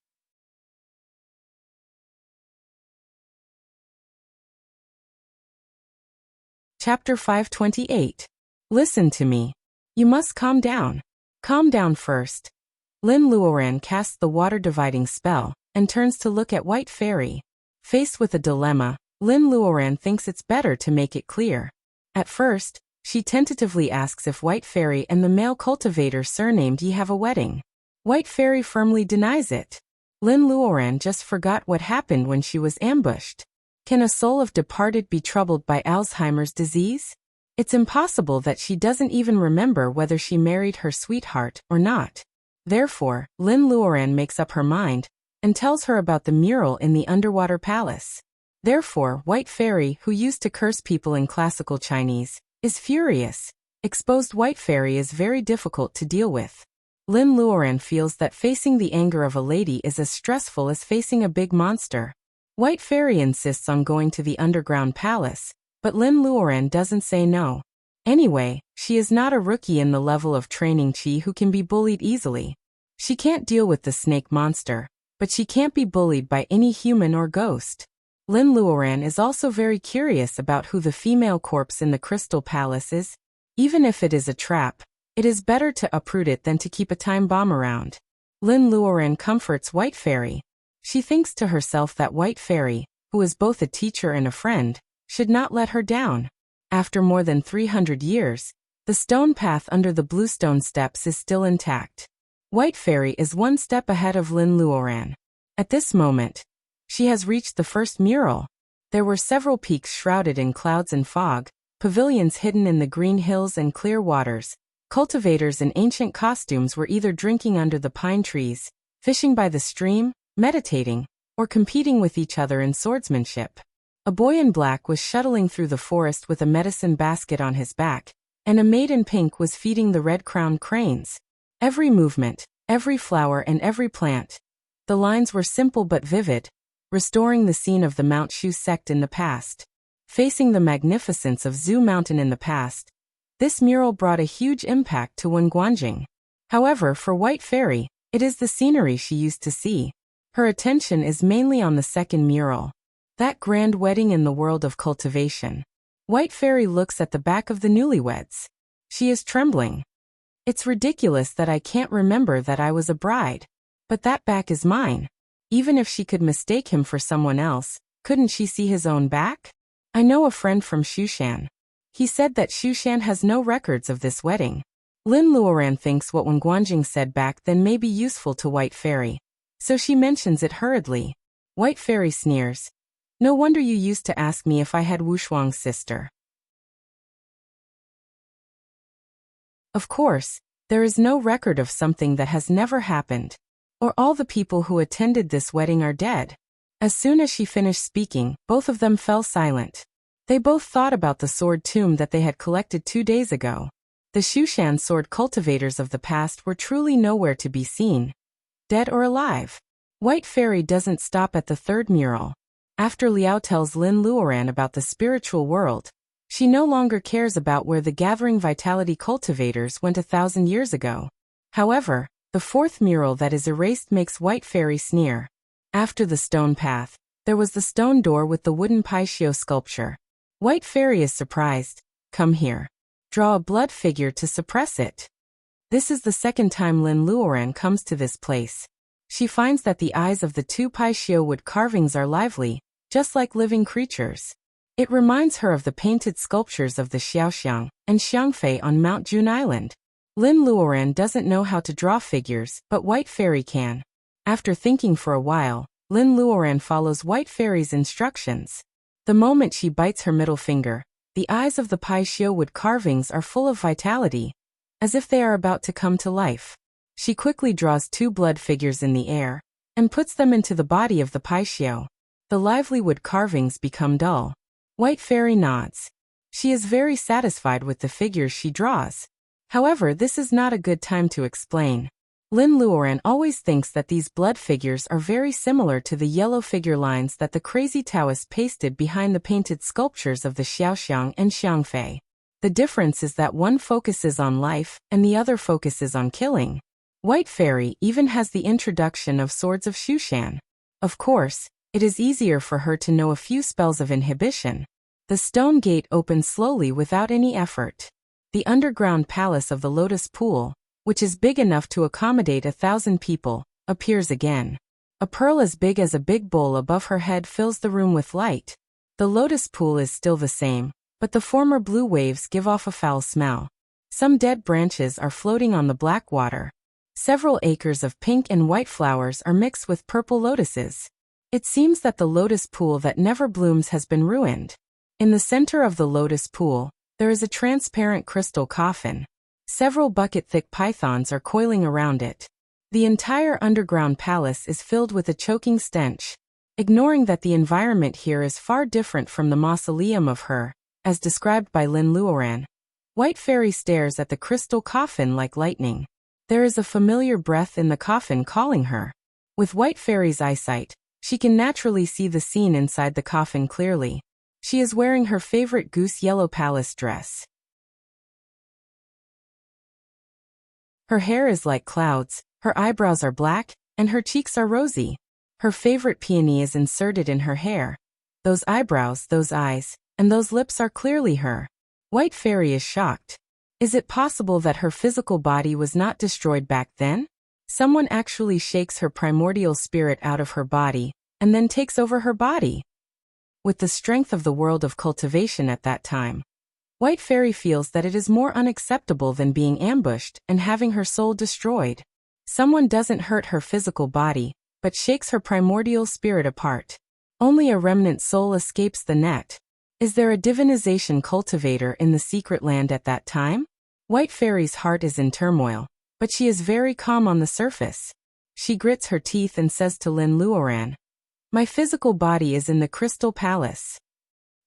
Chapter 528. Listen to me. You must calm down. Calm down first. Lin Luoran casts the water-dividing spell, and turns to look at White Fairy. Faced with a dilemma, Lin Luoran thinks it's better to make it clear. At first, she tentatively asks if White Fairy and the male cultivator surnamed Yi have a wedding. White Fairy firmly denies it. Lin Luoran just forgot what happened when she was ambushed. Can a soul of departed be troubled by Alzheimer's disease? It's impossible that she doesn't even remember whether she married her sweetheart or not. Therefore, Lin Luoran makes up her mind, and tells her about the mural in the underwater palace. Therefore, White Fairy, who used to curse people in classical Chinese, is furious. Exposed White Fairy is very difficult to deal with. Lin Luoran feels that facing the anger of a lady is as stressful as facing a big monster. White Fairy insists on going to the underground palace, but Lin Luoran doesn't say no. Anyway, she is not a rookie in the level of training Qi who can be bullied easily. She can't deal with the snake monster, but she can't be bullied by any human or ghost. Lin Luoran is also very curious about who the female corpse in the Crystal Palace is. Even if it is a trap, it is better to uproot it than to keep a time bomb around. Lin Luoran comforts White Fairy. She thinks to herself that White Fairy, who is both a teacher and a friend, should not let her down. After more than 300 years, the stone path under the bluestone steps is still intact. White Fairy is one step ahead of Lin Luoran. At this moment, she has reached the first mural. There were several peaks shrouded in clouds and fog, pavilions hidden in the green hills and clear waters. Cultivators in ancient costumes were either drinking under the pine trees, fishing by the stream, meditating, or competing with each other in swordsmanship. A boy in black was shuttling through the forest with a medicine basket on his back, and a maid in pink was feeding the red-crowned cranes. Every movement, every flower and every plant. The lines were simple but vivid, restoring the scene of the Mount Shu sect in the past. Facing the magnificence of Zhu Mountain in the past, this mural brought a huge impact to Wenguanjing. However, for White Fairy, it is the scenery she used to see. Her attention is mainly on the second mural. That grand wedding in the world of cultivation. White Fairy looks at the back of the newlyweds. She is trembling. It's ridiculous that I can't remember that I was a bride. But that back is mine. Even if she could mistake him for someone else, couldn't she see his own back? I know a friend from Shushan. He said that Shushan has no records of this wedding. Lin Luoran thinks what Wenguanjing said back then may be useful to White Fairy. So she mentions it hurriedly. White Fairy sneers. No wonder you used to ask me if I had Wushuang's sister. Of course, there is no record of something that has never happened. Or all the people who attended this wedding are dead. As soon as she finished speaking, both of them fell silent. They both thought about the sword tomb that they had collected 2 days ago. The Shushan sword cultivators of the past were truly nowhere to be seen. Dead or alive. White Fairy doesn't stop at the third mural. After Liao tells Lin Luoran about the spiritual world, she no longer cares about where the gathering vitality cultivators went 1,000 years ago. However, the fourth mural that is erased makes White Fairy sneer. After the stone path, there was the stone door with the wooden Paixio sculpture. White Fairy is surprised. Come here. Draw a blood figure to suppress it. This is the second time Lin Luoran comes to this place. She finds that the eyes of the 2 Paixio wood carvings are lively, just like living creatures. It reminds her of the painted sculptures of the Xiaoxiang and Xiangfei on Mount Jun Island. Lin Luoran doesn't know how to draw figures, but White Fairy can. After thinking for a while, Lin Luoran follows White Fairy's instructions. The moment she bites her middle finger, the eyes of the Paixio wood carvings are full of vitality, as if they are about to come to life. She quickly draws 2 blood figures in the air, and puts them into the body of the Paixio. The lively wood carvings become dull. White Fairy nods. She is very satisfied with the figures she draws. However, this is not a good time to explain. Lin Luoran always thinks that these blood figures are very similar to the yellow figure lines that the crazy Taoist pasted behind the painted sculptures of the Xiaoxiang and Xiangfei. The difference is that one focuses on life and the other focuses on killing. White Fairy even has the introduction of Swords of Shushan. Of course, it is easier for her to know a few spells of inhibition. The stone gate opens slowly without any effort. The underground palace of the Lotus Pool, which is big enough to accommodate 1,000 people, appears again. A pearl as big as a big bowl above her head fills the room with light. The Lotus Pool is still the same, but the former blue waves give off a foul smell. Some dead branches are floating on the black water. Several acres of pink and white flowers are mixed with purple lotuses. It seems that the lotus pool that never blooms has been ruined. In the center of the lotus pool, there is a transparent crystal coffin. Several bucket-thick pythons are coiling around it. The entire underground palace is filled with a choking stench. Ignoring that the environment here is far different from the mausoleum of her, as described by Lin Luoran, White Fairy stares at the crystal coffin like lightning. There is a familiar breath in the coffin calling her. With White Fairy's eyesight, she can naturally see the scene inside the coffin clearly. She is wearing her favorite goose yellow palace dress. Her hair is like clouds, her eyebrows are black, and her cheeks are rosy. Her favorite peony is inserted in her hair. Those eyebrows, those eyes, and those lips are clearly her. White Fairy is shocked. Is it possible that her physical body was not destroyed back then? Someone actually shakes her primordial spirit out of her body, and then takes over her body. With the strength of the world of cultivation at that time, White Fairy feels that it is more unacceptable than being ambushed and having her soul destroyed. Someone doesn't hurt her physical body, but shakes her primordial spirit apart. Only a remnant soul escapes the net. Is there a divinization cultivator in the secret land at that time? White Fairy's heart is in turmoil, but she is very calm on the surface. She grits her teeth and says to Lin Luoran, "My physical body is in the Crystal Palace."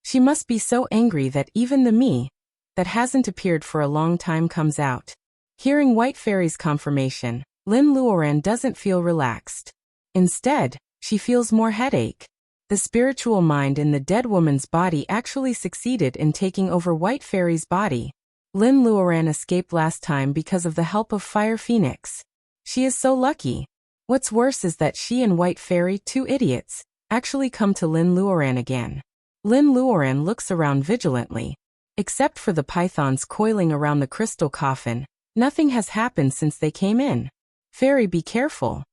She must be so angry that even the me, that hasn't appeared for a long time, comes out. Hearing White Fairy's confirmation, Lin Luoran doesn't feel relaxed. Instead, she feels more headache. The spiritual mind in the dead woman's body actually succeeded in taking over White Fairy's body. Lin Luoran escaped last time because of the help of Fire Phoenix. She is so lucky. What's worse is that she and White Fairy, two idiots, actually come to Lin Luoran again. Lin Luoran looks around vigilantly. Except for the pythons coiling around the crystal coffin, nothing has happened since they came in. "Fairy, be careful."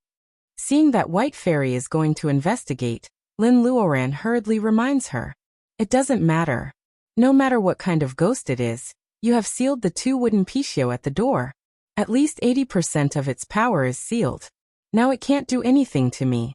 Seeing that White Fairy is going to investigate, Lin Luoran hurriedly reminds her. "It doesn't matter. No matter what kind of ghost it is, you have sealed the 2 wooden pichio at the door. At least 80% of its power is sealed. Now it can't do anything to me."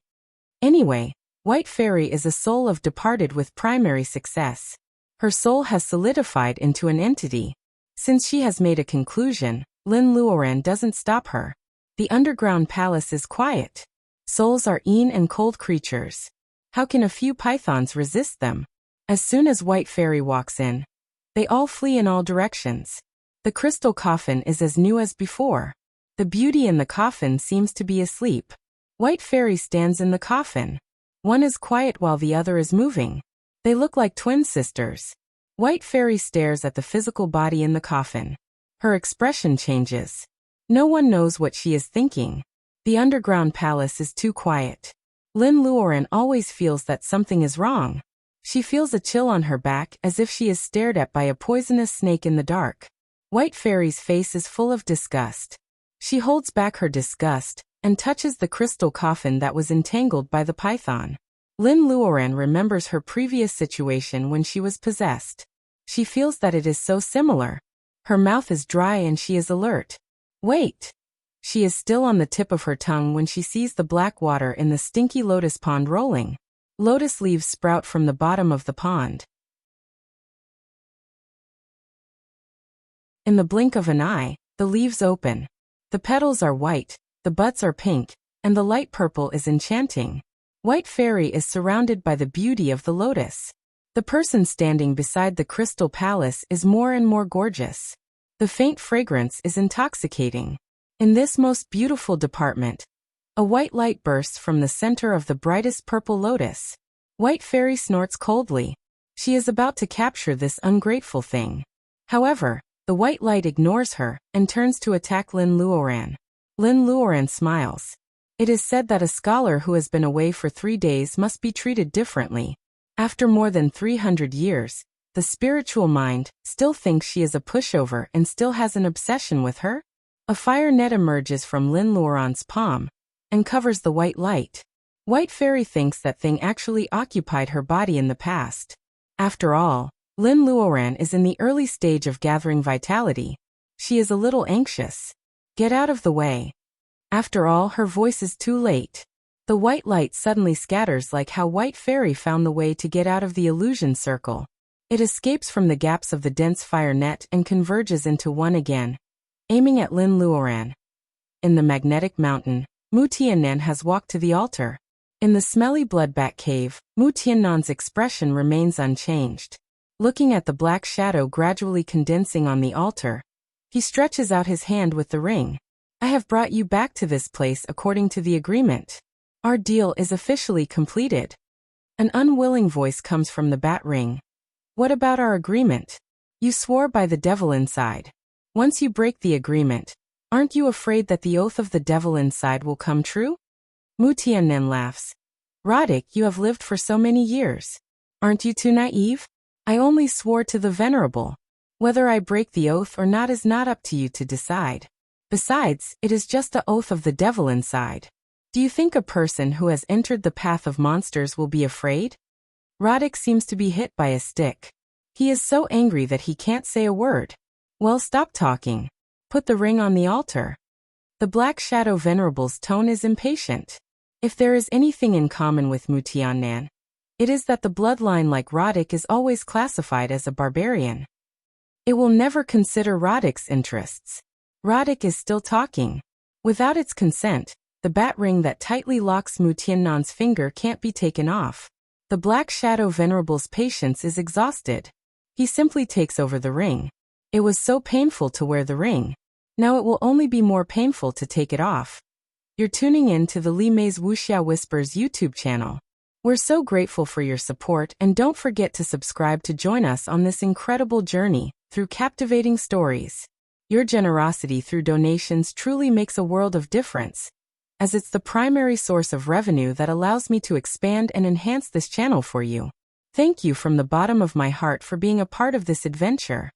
Anyway, White Fairy is a soul of departed with primary success. Her soul has solidified into an entity. Since she has made a conclusion, Lin Luoran doesn't stop her. The underground palace is quiet. Souls are een and cold creatures. How can a few pythons resist them? As soon as White Fairy walks in, they all flee in all directions. The crystal coffin is as new as before. The beauty in the coffin seems to be asleep. White Fairy stands in the coffin. One is quiet while the other is moving. They look like twin sisters. White Fairy stares at the physical body in the coffin. Her expression changes. No one knows what she is thinking. The underground palace is too quiet. Lin Luoran always feels that something is wrong. She feels a chill on her back as if she is stared at by a poisonous snake in the dark. White Fairy's face is full of disgust. She holds back her disgust and touches the crystal coffin that was entangled by the python. Lin Luoran remembers her previous situation when she was possessed. She feels that it is so similar. Her mouth is dry and she is alert. Wait! She is still on the tip of her tongue when she sees the black water in the stinky lotus pond rolling. Lotus leaves sprout from the bottom of the pond. In the blink of an eye, the leaves open. The petals are white, the buds are pink, and the light purple is enchanting. White Fairy is surrounded by the beauty of the lotus. The person standing beside the crystal palace is more and more gorgeous. The faint fragrance is intoxicating. In this most beautiful department, a white light bursts from the center of the brightest purple lotus. White Fairy snorts coldly. She is about to capture this ungrateful thing. However, the white light ignores her and turns to attack Lin Luoran. Lin Luoran smiles. It is said that a scholar who has been away for 3 days must be treated differently. After more than 300 years, the spiritual mind still thinks she is a pushover and still has an obsession with her? A fire net emerges from Lin Luoran's palm and covers the white light. White Fairy thinks that thing actually occupied her body in the past. After all, Lin Luoran is in the early stage of gathering vitality. She is a little anxious. Get out of the way. After all, her voice is too late. The white light suddenly scatters like how White Fairy found the way to get out of the illusion circle. It escapes from the gaps of the dense fire net and converges into one again, aiming at Lin Luoran. In the magnetic mountain, Mu Tiannan has walked to the altar. In the smelly bloodbat cave, Mu Tiannan's expression remains unchanged. Looking at the black shadow gradually condensing on the altar, he stretches out his hand with the ring. "I have brought you back to this place according to the agreement. Our deal is officially completed." An unwilling voice comes from the bat ring. "What about our agreement? You swore by the devil inside. Once you break the agreement, aren't you afraid that the oath of the devil inside will come true?" Mu Tiannan laughs. "Roddick, you have lived for so many years. Aren't you too naive? I only swore to the venerable. Whether I break the oath or not is not up to you to decide. Besides, it is just the oath of the devil inside. Do you think a person who has entered the path of monsters will be afraid? Roddick seems to be hit by a stick. He is so angry that he can't say a word. Well, stop talking. Put the ring on the altar. The Black Shadow Venerable's tone is impatient. If there is anything in common with Mutiannan, it is that the bloodline like Roddick is always classified as a barbarian. It will never consider Roddick's interests. Roddick is still talking. Without its consent, the bat ring that tightly locks Mutiannan's finger can't be taken off. The Black Shadow Venerable's patience is exhausted. He simply takes over the ring. It was so painful to wear the ring. Now it will only be more painful to take it off. You're tuning in to the Li Mei's Wuxia Whispers YouTube channel. We're so grateful for your support, and don't forget to subscribe to join us on this incredible journey through captivating stories. Your generosity through donations truly makes a world of difference, as it's the primary source of revenue that allows me to expand and enhance this channel for you. Thank you from the bottom of my heart for being a part of this adventure.